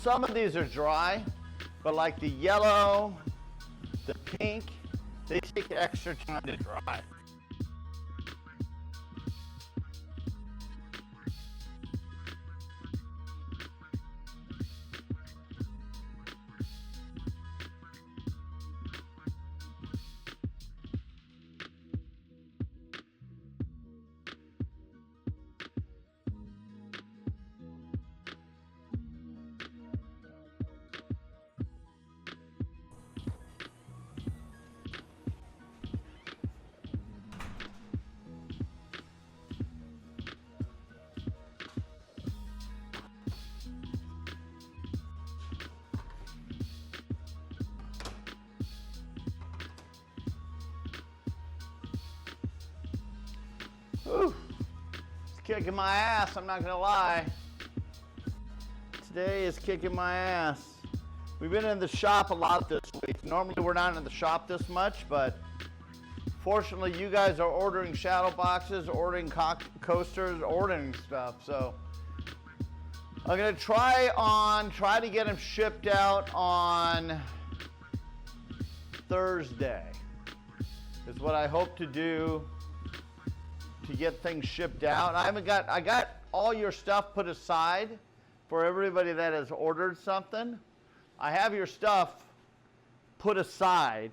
Some of these are dry, but like the yellow, the pink, they take extra time to dry. kicking my ass, I'm not gonna lie. Today is kicking my ass. We've been in the shop a lot this week. Normally we're not in the shop this much, but fortunately you guys are ordering shadow boxes, ordering coasters, ordering stuff. So I'm gonna try to get them shipped out on Thursday. Is what I hope to do to get things shipped out. I got all your stuff put aside for everybody that has ordered something. I have your stuff put aside,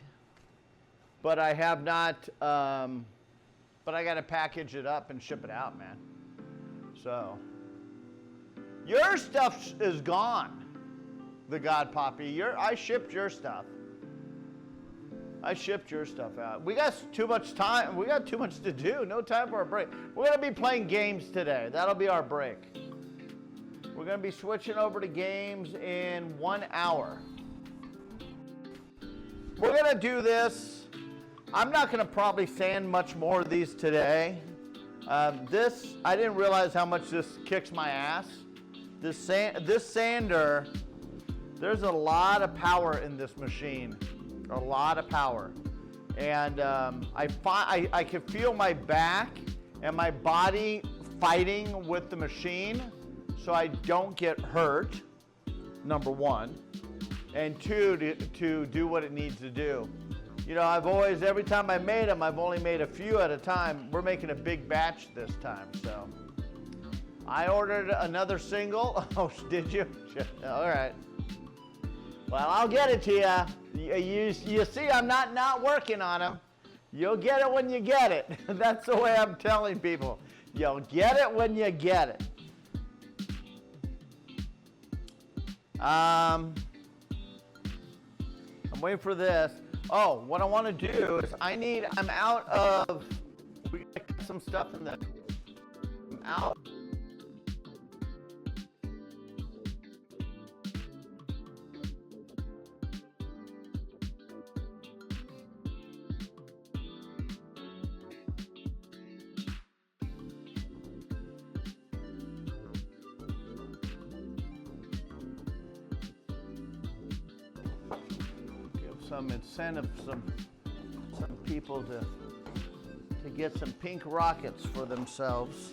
but I have not, but I got to package it up and ship it out, man. So, your stuff is gone, the God Poppy. I shipped your stuff. I shipped your stuff out. We got too much time. We got too much to do. No time for a break. We're going to be playing games today. That'll be our break. We're going to be switching over to games in 1 hour. We're going to do this. I'm not going to probably sand much more of these today. I didn't realize how much this kicks my ass. This sander, there's a lot of power in this machine. A lot of power. And I can feel my back and my body fighting with the machine so I don't get hurt, number one. And two, to do what it needs to do. You know, every time I made them, I've only made a few at a time. We're making a big batch this time, so. I ordered another single. Oh, did you? All right. Well, I'll get it to you. You see, I'm not working on them. You'll get it when you get it. That's the way I'm telling people. You'll get it when you get it. I'm waiting for this. Oh, what I want to do is I'm out of, we got some stuff in there. I'm out. Some incentive, some people to get some pink rockets for themselves.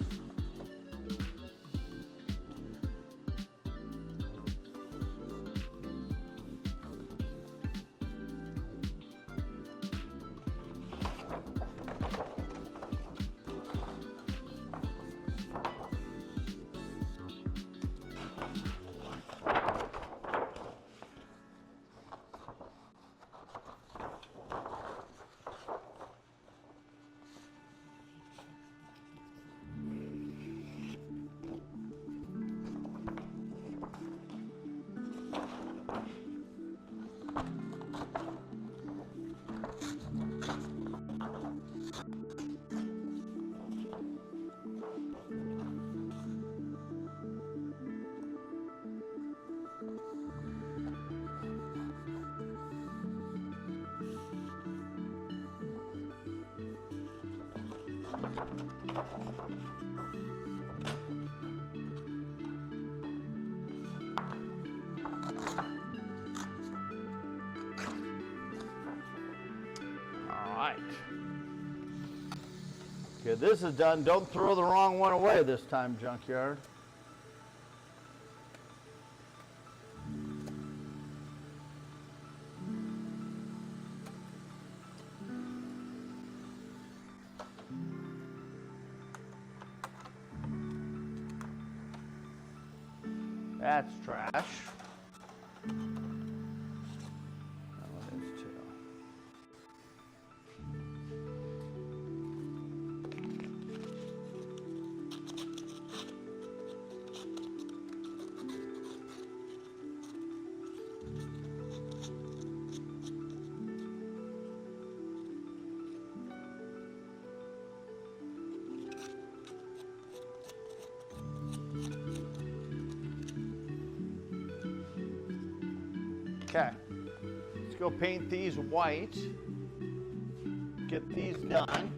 Okay, this is done. Don't throw the wrong one away this time, Junkyard. That's trash. That one is too. Okay, let's go paint these white. Get these done.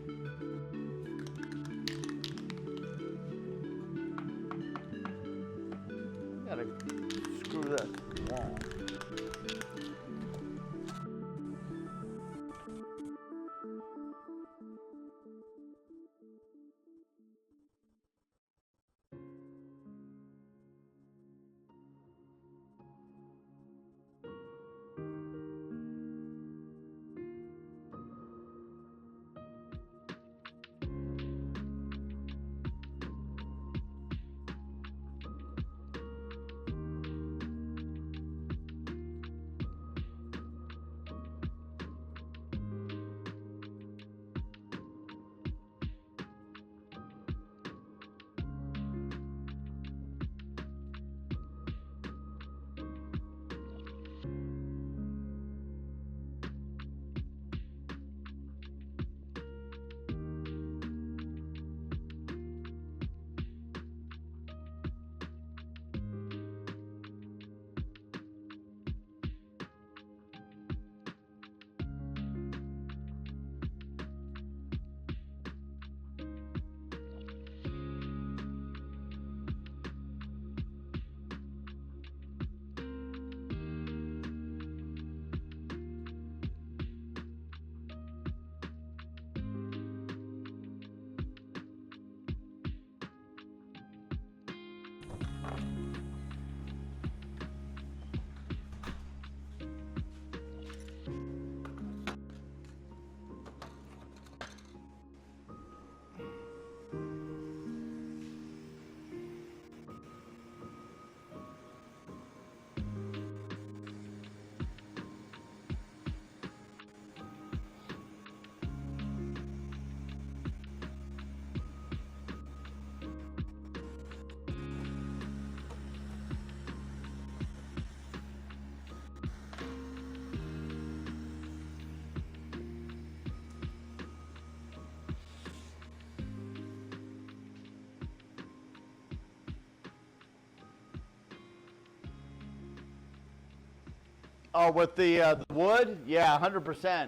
Oh, with the wood? Yeah, 100%.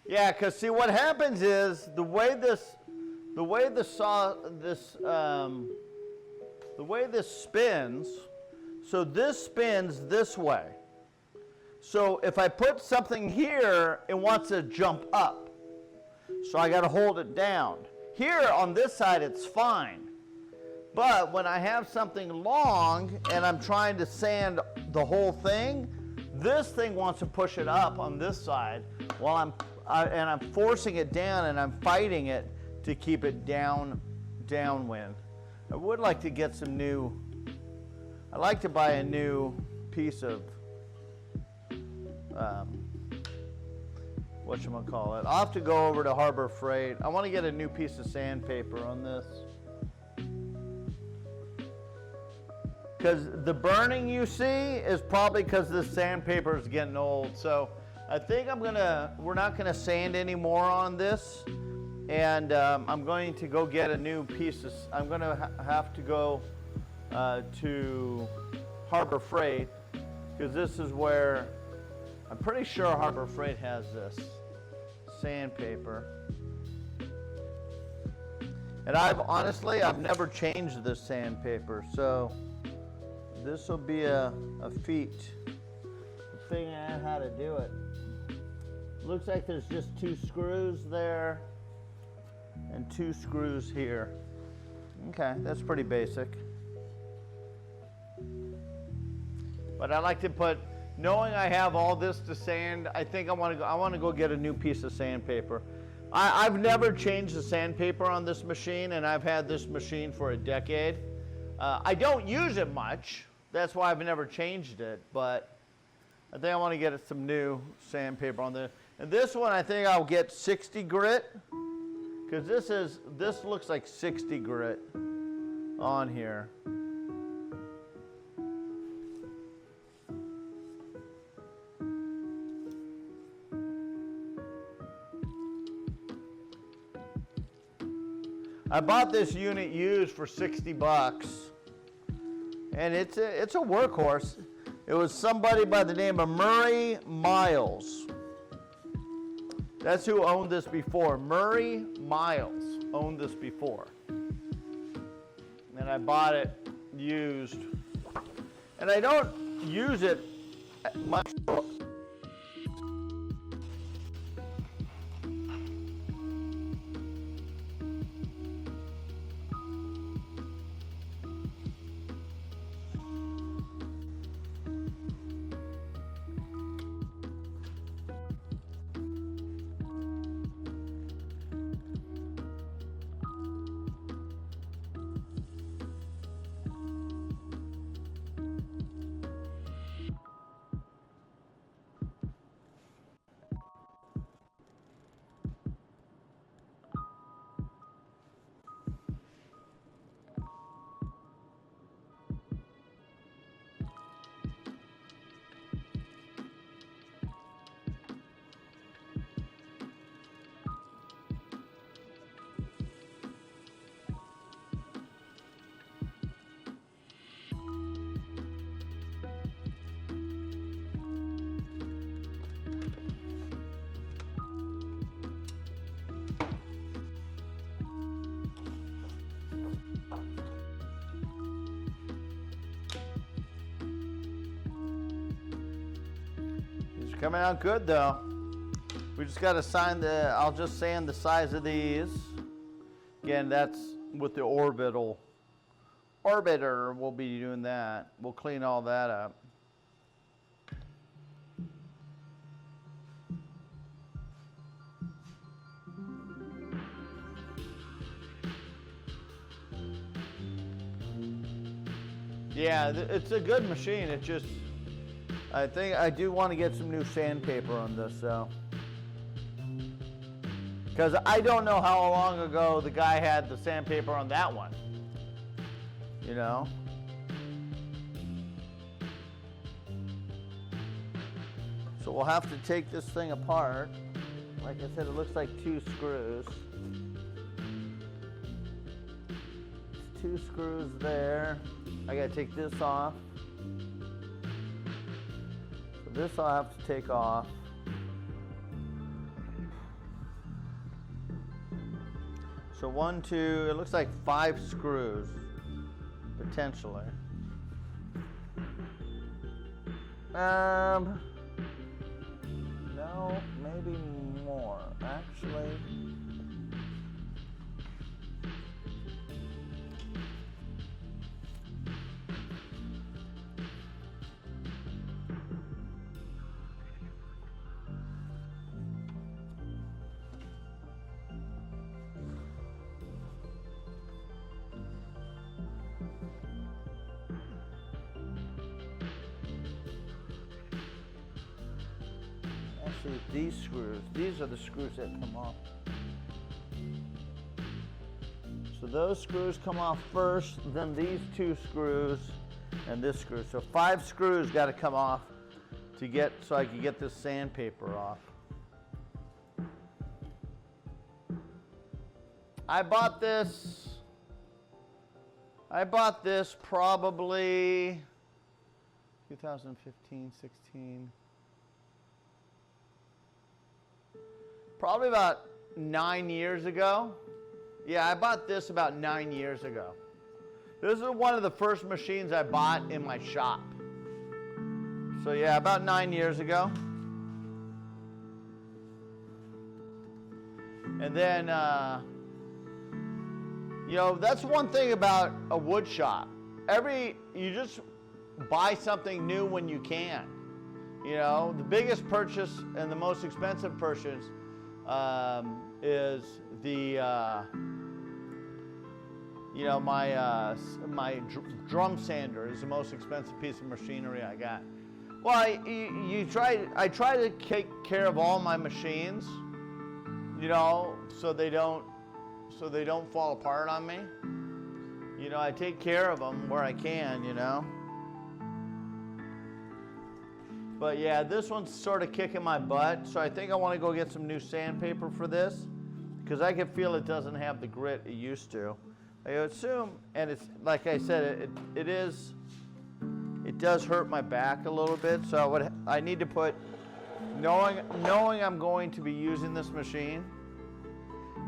Yeah, because see what happens is the way this spins, so this spins this way. So if I put something here, it wants to jump up. So I got to hold it down. Here on this side, it's fine. But when I have something long and I'm trying to sand the whole thing, this thing wants to push it up on this side while I'm forcing it down and I'm fighting it to keep it downwind. I would like to get some new, I'd like to buy a new piece of, whatchamacallit. I'll have to go over to Harbor Freight. I want to get a new piece of sandpaper on this. Because the burning you see is probably because this sandpaper is getting old. So I think we're not gonna sand anymore on this. And I'm going to go get a new piece of, I'm gonna have to go to Harbor Freight, because this is where, I'm pretty sure Harbor Freight has this sandpaper. And I've never changed this sandpaper, so this will be a feat. Figuring out how to do it. Looks like there's just 2 screws there and 2 screws here. Okay, that's pretty basic. But I like to put, knowing I have all this to sand, I think I want to go get a new piece of sandpaper. I've never changed the sandpaper on this machine, and I've had this machine for a decade. I don't use it much. That's why I've never changed it, but I think I want to get some new sandpaper on there. And this one, I think I'll get 60 grit, because this looks like 60 grit on here. I bought this unit used for 60 bucks. And it's a workhorse. It was somebody by the name of Murray Miles. That's who owned this before. Murray Miles owned this before. And I bought it used. And I don't use it much. Coming out good though. We just got to I'll just sand the size of these. Again, that's with the orbiter. We'll be doing that. We'll clean all that up. Yeah, it's a good machine. It just, I think I do want to get some new sandpaper on this, though. Because I don't know how long ago the guy had the sandpaper on that one. You know? So we'll have to take this thing apart. Like I said, it looks like 2 screws. There's 2 screws there. I gotta take this off. So this I'll have to take off. So 1, 2, it looks like 5 screws, potentially. No, maybe more, actually. Actually, these screws, these are the screws that come off. So those screws come off first, then these 2 screws, and this screw. So 5 screws got to come off to get, so I can get this sandpaper off. I bought this probably 2015, 16. Probably about 9 years ago. Yeah, I bought this about 9 years ago. This is one of the first machines I bought in my shop. So yeah, about 9 years ago. And then, you know, that's one thing about a wood shop. You just buy something new when you can. You know, the biggest purchase and the most expensive purchase is the, you know, my drum sander is the most expensive piece of machinery I got. Well, I try to take care of all my machines, you know, so they don't fall apart on me. You know, I take care of them where I can, you know. But yeah, this one's sort of kicking my butt, so I think I want to go get some new sandpaper for this, because I can feel it doesn't have the grit it used to. I assume, and it's like I said, it does hurt my back a little bit, so I need to put, knowing I'm going to be using this machine,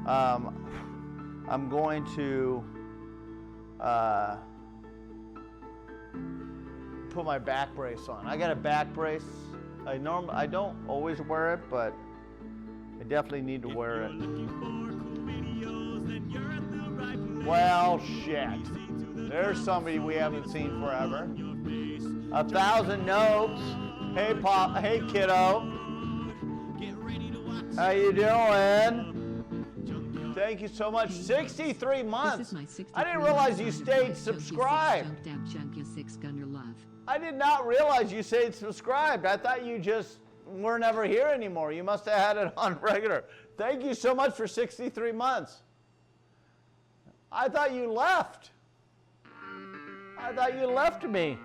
I'm going to put my back brace on. I got a back brace. I don't always wear it, but I definitely need to wear it. Well, shit. There's somebody we haven't seen forever. 1,000 Nopes. Hey kiddo. How you doing? Thank you so much. 63 months. I didn't realize you stayed subscribed. I did not realize you stayed subscribed. I thought you just were never here anymore. You must have had it on regular. Thank you so much for 63 months. I thought you left. I thought you left me.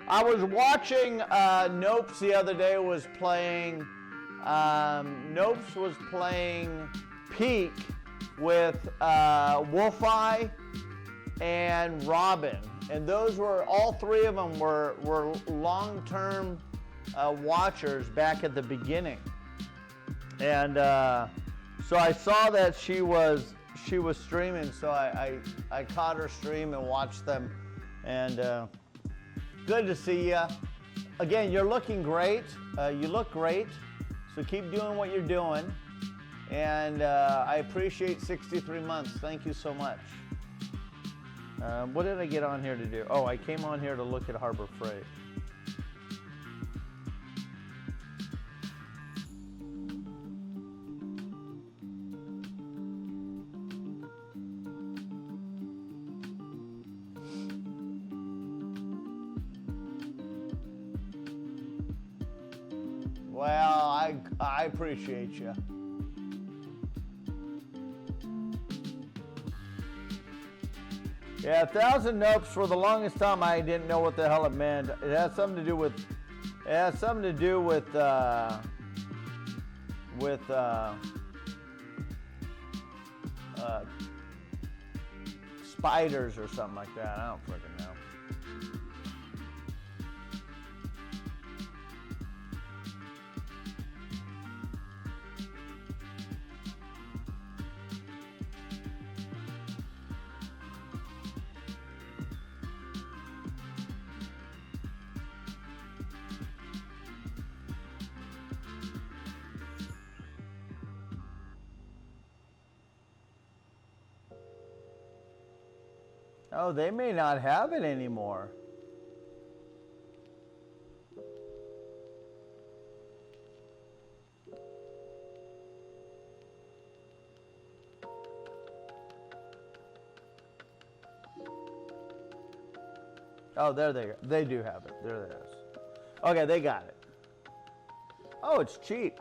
I was watching Nopes the other day was playing, Nopes was playing Peak with Wolfeye and Robin. And those were, all 3 of them were long-term watchers back at the beginning. And so I saw that she was streaming, so I caught her stream and watched them. And good to see you. Again, you're looking great. You look great. So keep doing what you're doing. And I appreciate 63 months. Thank you so much. What did I get on here to do? Oh, I came on here to look at Harbor Freight. Well, I appreciate you. Yeah, 1,000 Nopes, for the longest time I didn't know what the hell it meant. It has something to do with spiders or something like that. I don't freaking know. Oh, they may not have it anymore. Oh, there they do have it. There it is. Okay, they got it. Oh, it's cheap.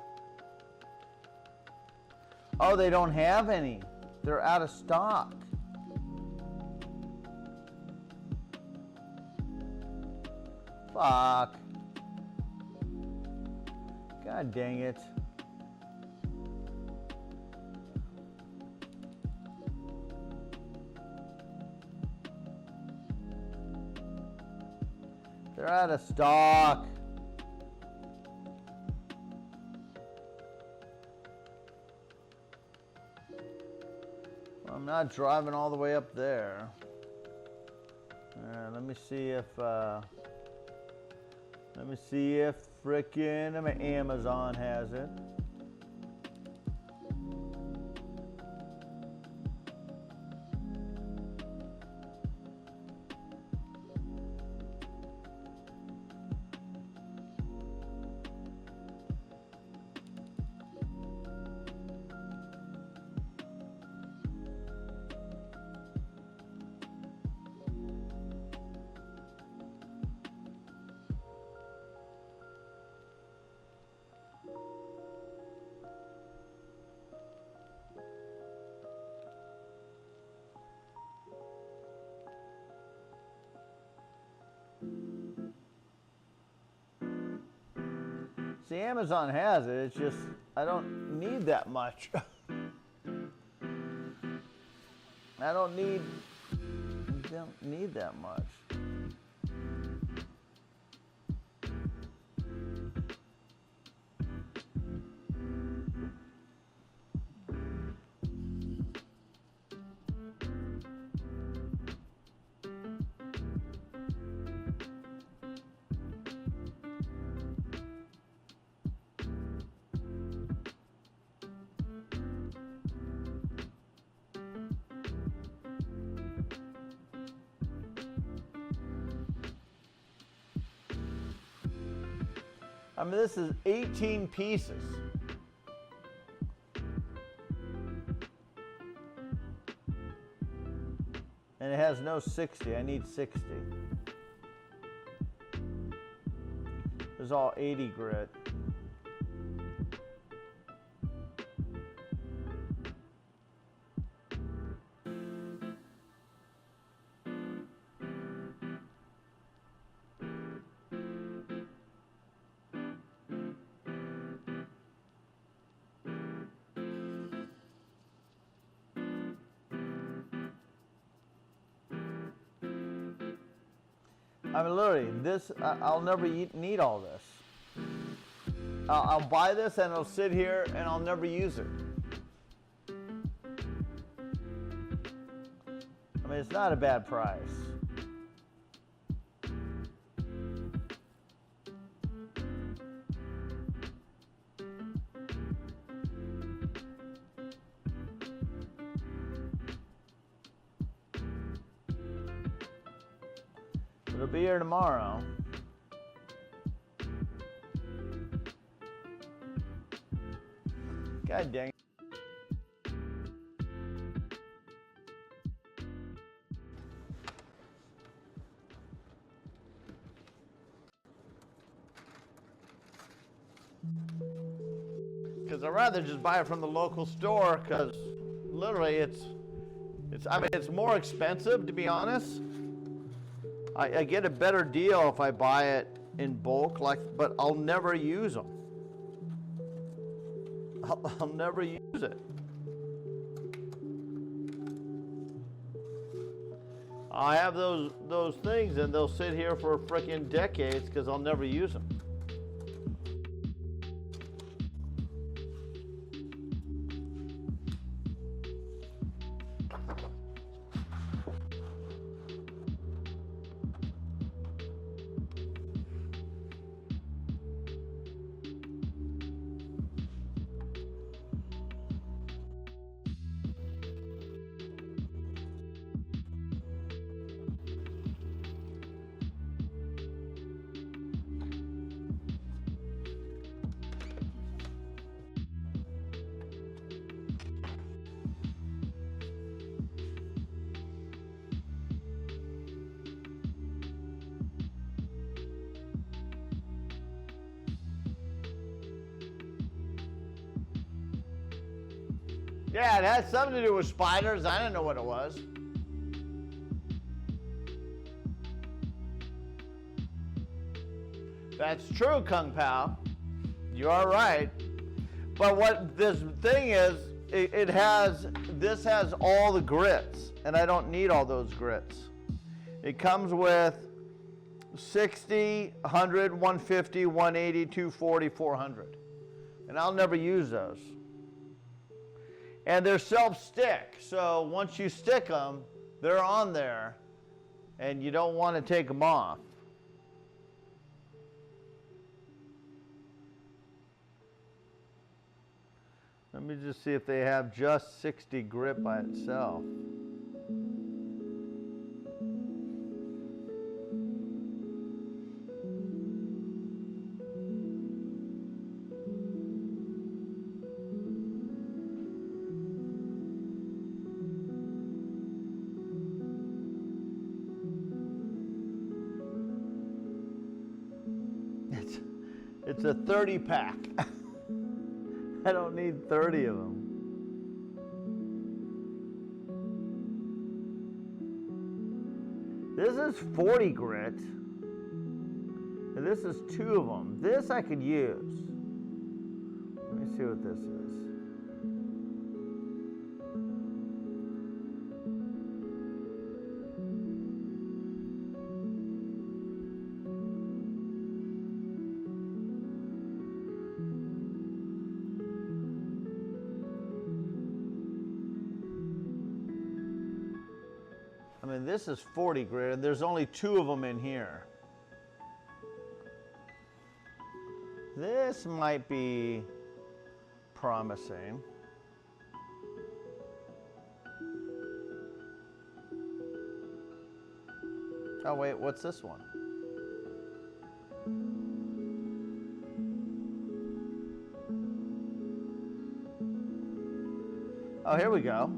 Oh, they don't have any. They're out of stock. Fuck. God dang it. They're out of stock. Well, I'm not driving all the way up there. Let me see if frickin' Amazon has it. See, Amazon has it. It's just I don't need that much. I don't need that much. I mean, this is 18 pieces. And it has no 60. I need 60. It's all 80 grit. I mean, literally, this, I'll never need all this. I'll buy this and it'll sit here and I'll never use it. I mean, it's not a bad price. It'll be here tomorrow. God dang it. Because I'd rather just buy it from the local store, because literally it's more expensive, to be honest. I get a better deal if I buy it in bulk, but I'll never use them. I'll never use it. I have those things and they'll sit here for frickin' decades because I'll never use them. Yeah, it had something to do with spiders. I didn't know what it was. That's true, Kung Pao. You are right. But what this thing is, this has all the grits, and I don't need all those grits. It comes with 60, 100, 150, 180, 240, 400. And I'll never use those. And they're self-stick, so once you stick them, they're on there, and you don't want to take them off. Let me just see if they have just 60 grit by itself. It's a 30 pack. I don't need 30 of them. This is 40 grit. And this is 2 of them. This I could use. Let me see what this is. I mean, this is 40 grit, and there's only 2 of them in here. This might be promising. Oh, wait, what's this one? Oh, here we go.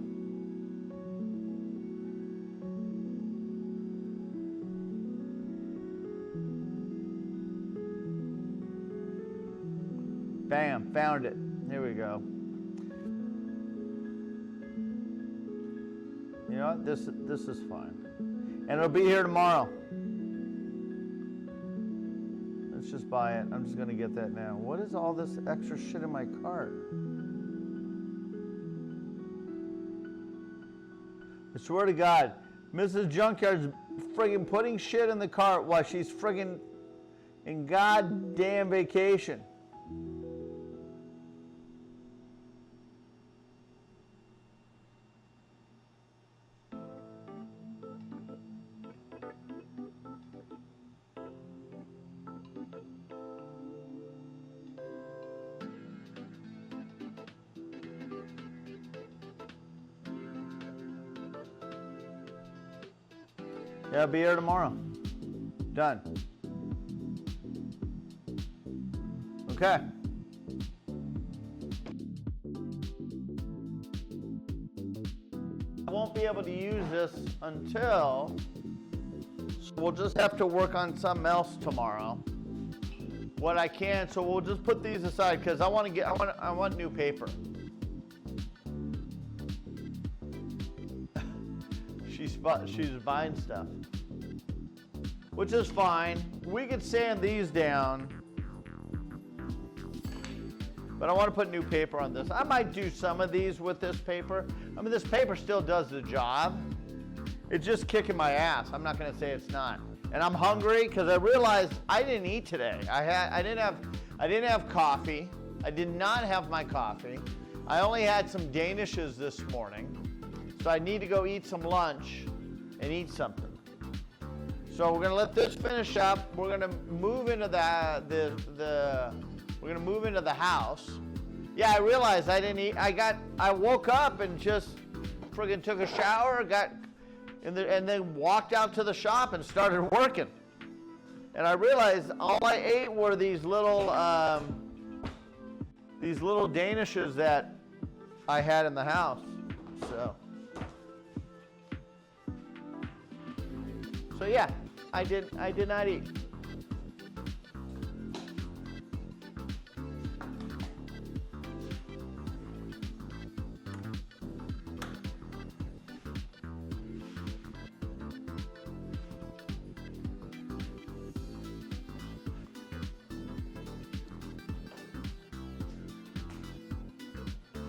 Bam, found it. Here we go. You know what? This is fine. And it'll be here tomorrow. Let's just buy it. I'm just going to get that now. What is all this extra shit in my cart? I swear to God, Mrs. Junkyard's friggin' putting shit in the cart while she's friggin' in goddamn vacation. Yeah, I'll be here tomorrow. Done. Okay. I won't be able to use this until, so we'll just have to work on something else tomorrow. What I can, so we'll just put these aside because I want new paper. She's buying stuff, which is fine. We could sand these down, but I want to put new paper on this. I might do some of these with this paper. I mean, this paper still does the job. It's just kicking my ass. I'm not going to say it's not. And I'm hungry because I realized I didn't eat today. I didn't have coffee. I did not have my coffee. I only had some Danishes this morning. So I need to go eat some lunch and eat something. So we're gonna let this finish up. We're gonna move into we're gonna move into the house. Yeah, I realized I didn't eat. I woke up and just friggin' took a shower, and then walked out to the shop and started working. And I realized all I ate were these little Danishes that I had in the house. So yeah, I did not eat.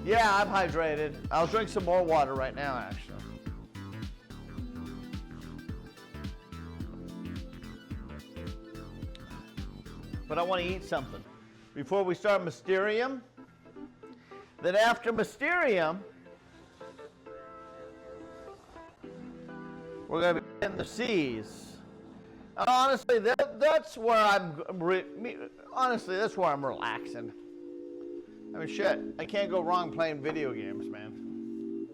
Yeah, I'm hydrated. I'll drink some more water right now, actually. But I want to eat something before we start Mysterium. Then after Mysterium, we're going to be in the seas. Honestly, that's where honestly, that's where I'm relaxing. I mean, shit, I can't go wrong playing video games, man.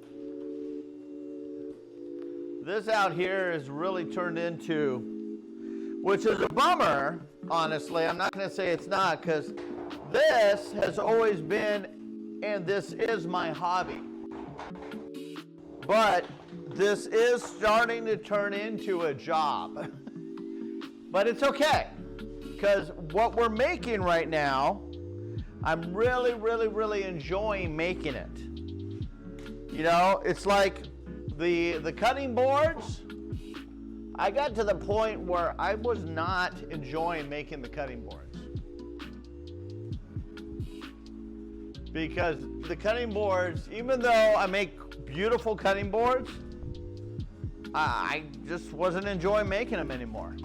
This out here is really turned into, which is a bummer, honestly. I'm not going to say it's not, because this has always been, and this is my hobby. But this is starting to turn into a job. But it's okay, because what we're making right now, I'm really, really, really enjoying making it. You know, it's like the cutting boards. I got to the point where I was not enjoying making the cutting boards. Because the cutting boards, even though I make beautiful cutting boards, I just wasn't enjoying making them anymore.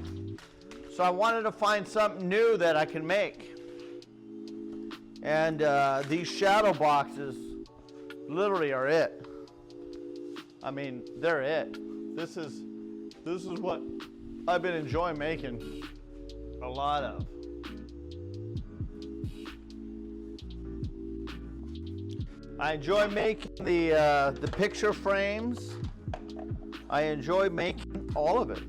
So I wanted to find something new that I can make. And these shadow boxes literally are it. I mean, they're it. This is what I've been enjoying making a lot of. I enjoy making the picture frames. I enjoy making all of it.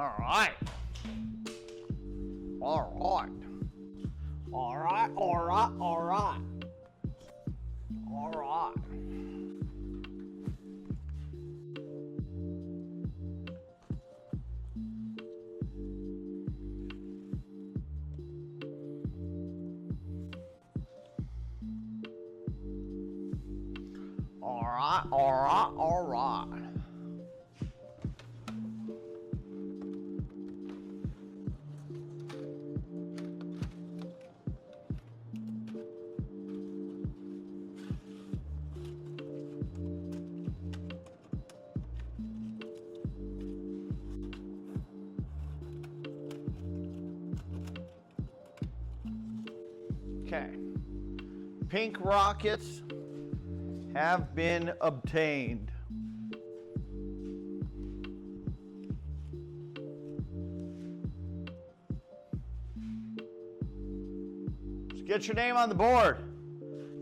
All right. All right. All right, all right, all right. All right. All right, all right, all right. Okay. Pink rockets have been obtained. Let's get your name on the board.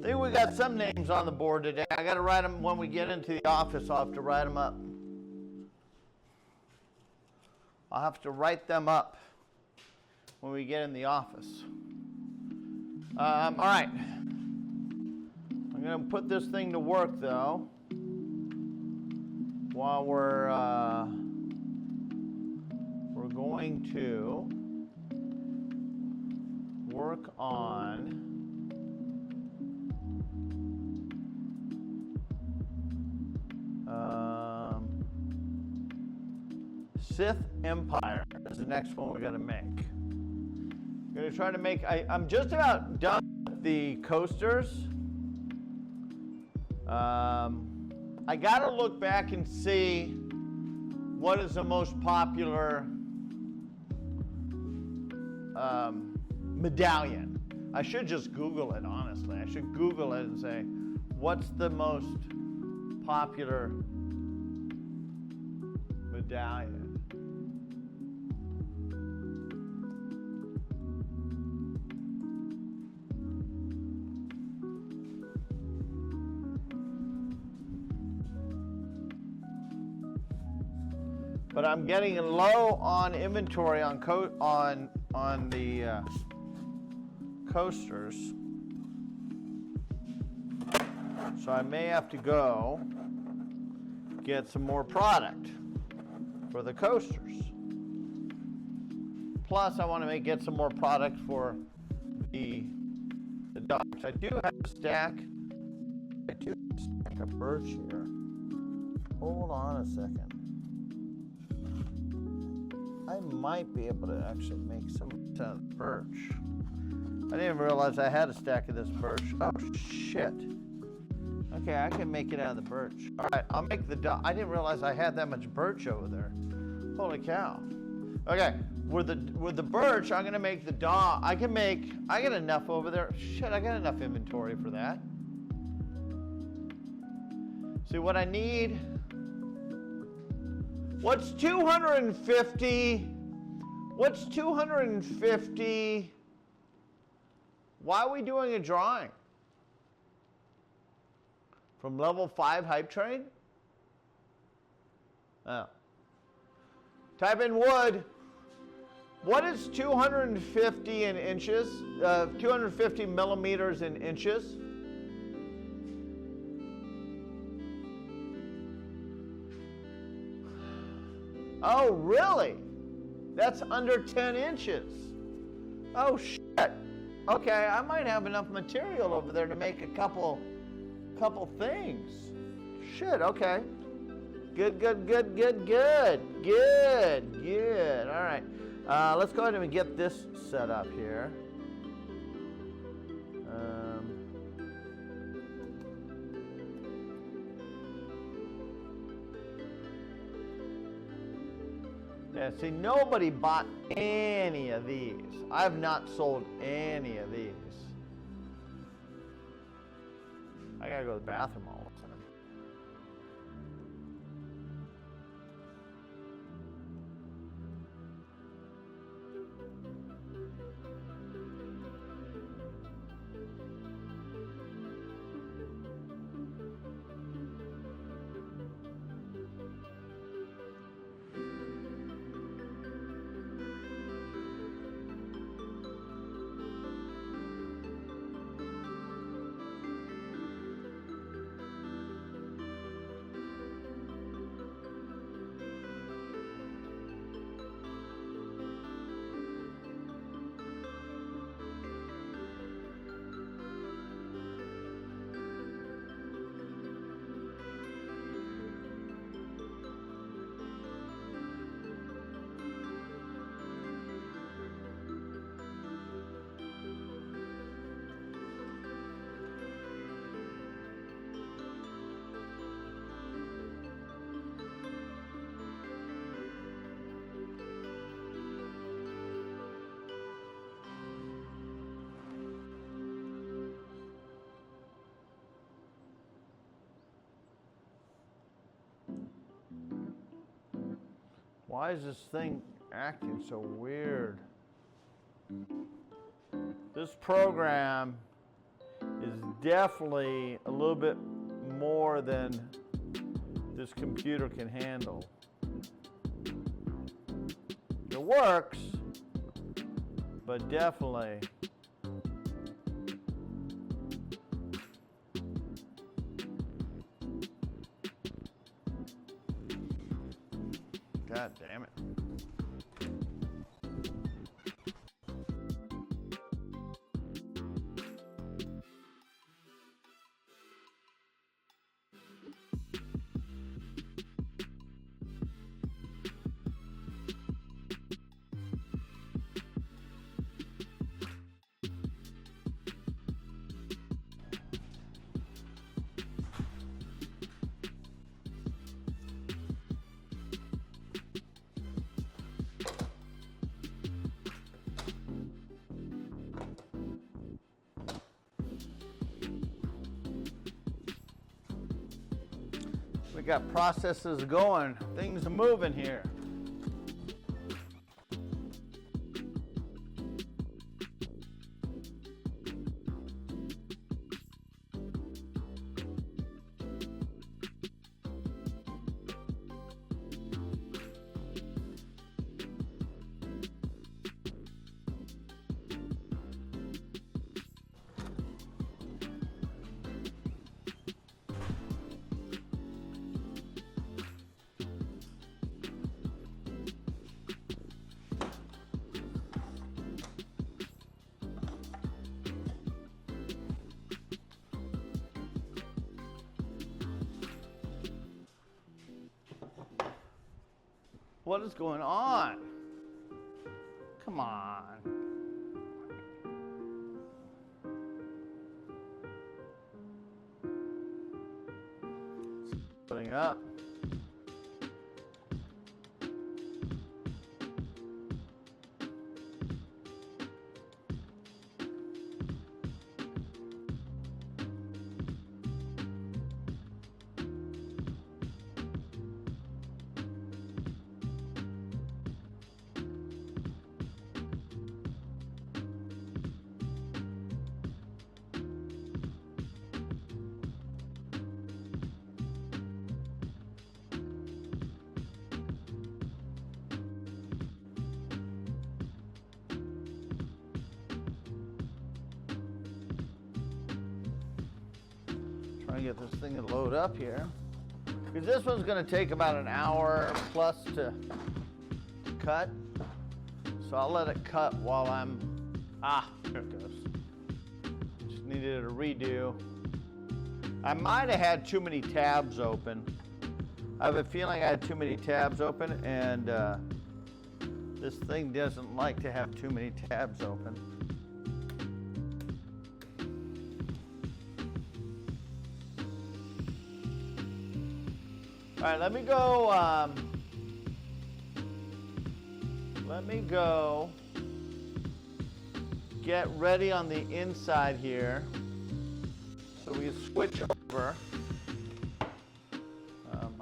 I think we got some names on the board today. I got to write them when we get into the office. I'll have to write them up. I'll have to write them up when we get in the office. All right. I'm going to put this thing to work, though, while we're going to work on Sith Empire is the next one we're going to make. I'm going to try to make, I'm just about done with the coasters. I got to look back and see what is the most popular medallion. I should just Google it, honestly. I should Google it and say, what's the most popular medallion? But I'm getting low on inventory on the coasters, so I may have to go get some more product for the coasters. Plus, I want to get some more product for the docks. I do have a stack. I do have a stack of birch here. Hold on a second. I might be able to actually make some out of the birch. I didn't realize I had a stack of this birch. Oh, shit. Okay, I can make it out of the birch. All right, I'll make the I didn't realize I had that much birch over there. Holy cow. Okay, with the birch, I'm gonna make the dock. I got enough over there. Shit, I got enough inventory for that. See what I need? What's 250? What's 250? Why are we doing a drawing? From level 5 hype train? Oh. Type in wood. What is 250 in inches? 250 millimeters in inches? Oh, really? That's under 10 inches. Oh, shit. Okay, I might have enough material over there to make a couple things. Shit, okay. Good. All right. Let's go ahead and get this set up here. Yeah, see, nobody bought any of these. I've not sold any of these. I gotta go to the bathroom all the time. Why is this thing acting so weird? This program is definitely a little bit more than this computer can handle. It works, but definitely. God damn it. We got processes going. Things are moving here. What is going on? Come on. Putting up. Trying to get this thing to load up here. Because this one's going to take about an hour plus to cut. So I'll let it cut while I'm... There it goes. Just needed a redo. I might have had too many tabs open. I have a feeling I had too many tabs open, and this thing doesn't like to have too many tabs open. All right, let me go get ready on the inside here. So we switch over.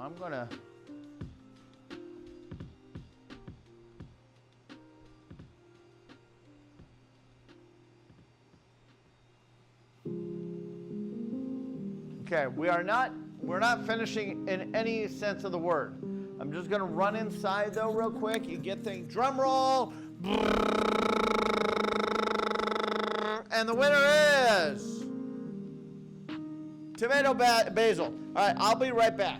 I'm gonna okay, we're not finishing in any sense of the word. I'm just gonna run inside though real quick. You get things, drum roll. And the winner is tomato basil. All right, I'll be right back.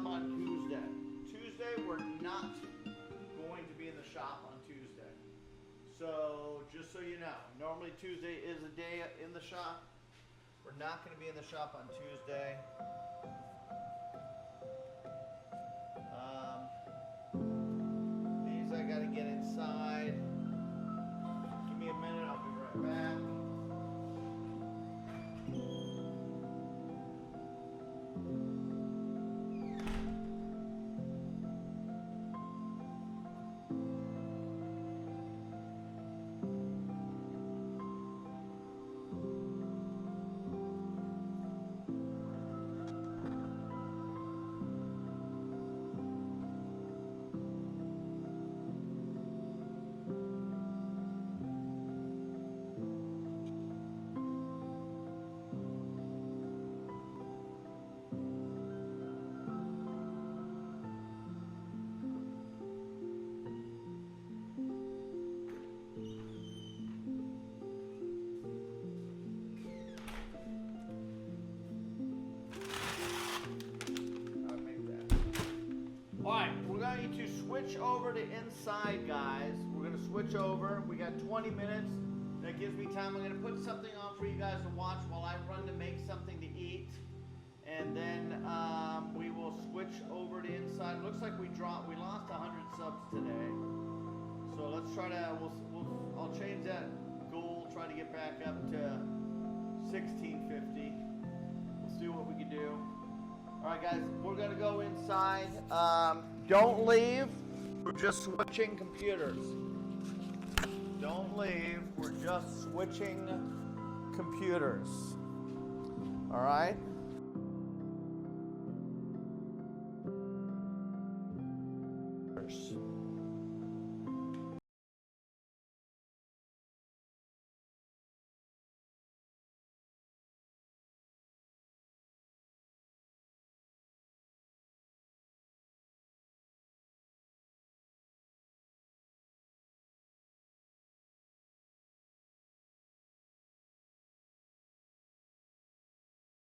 shop on Tuesday. Tuesday, we're not going to be in the shop on Tuesday. So, just so you know, normally Tuesday is a day in the shop. We're not going to be in the shop on Tuesday. These I got to get inside. Give me a minute, I'll be right back. Alright, we're going to switch over to inside, guys. We're going to switch over. We got 20 minutes. That gives me time. I'm going to put something on for you guys to watch while I run to make something to eat. And then we will switch over to inside. Looks like we lost 100 subs today. So let's try to, I'll change that goal, try to get back up to 1650. We'll see what we can do. Alright guys, we're gonna go inside. Don't leave. We're just switching computers. Don't leave. We're just switching computers. Alright?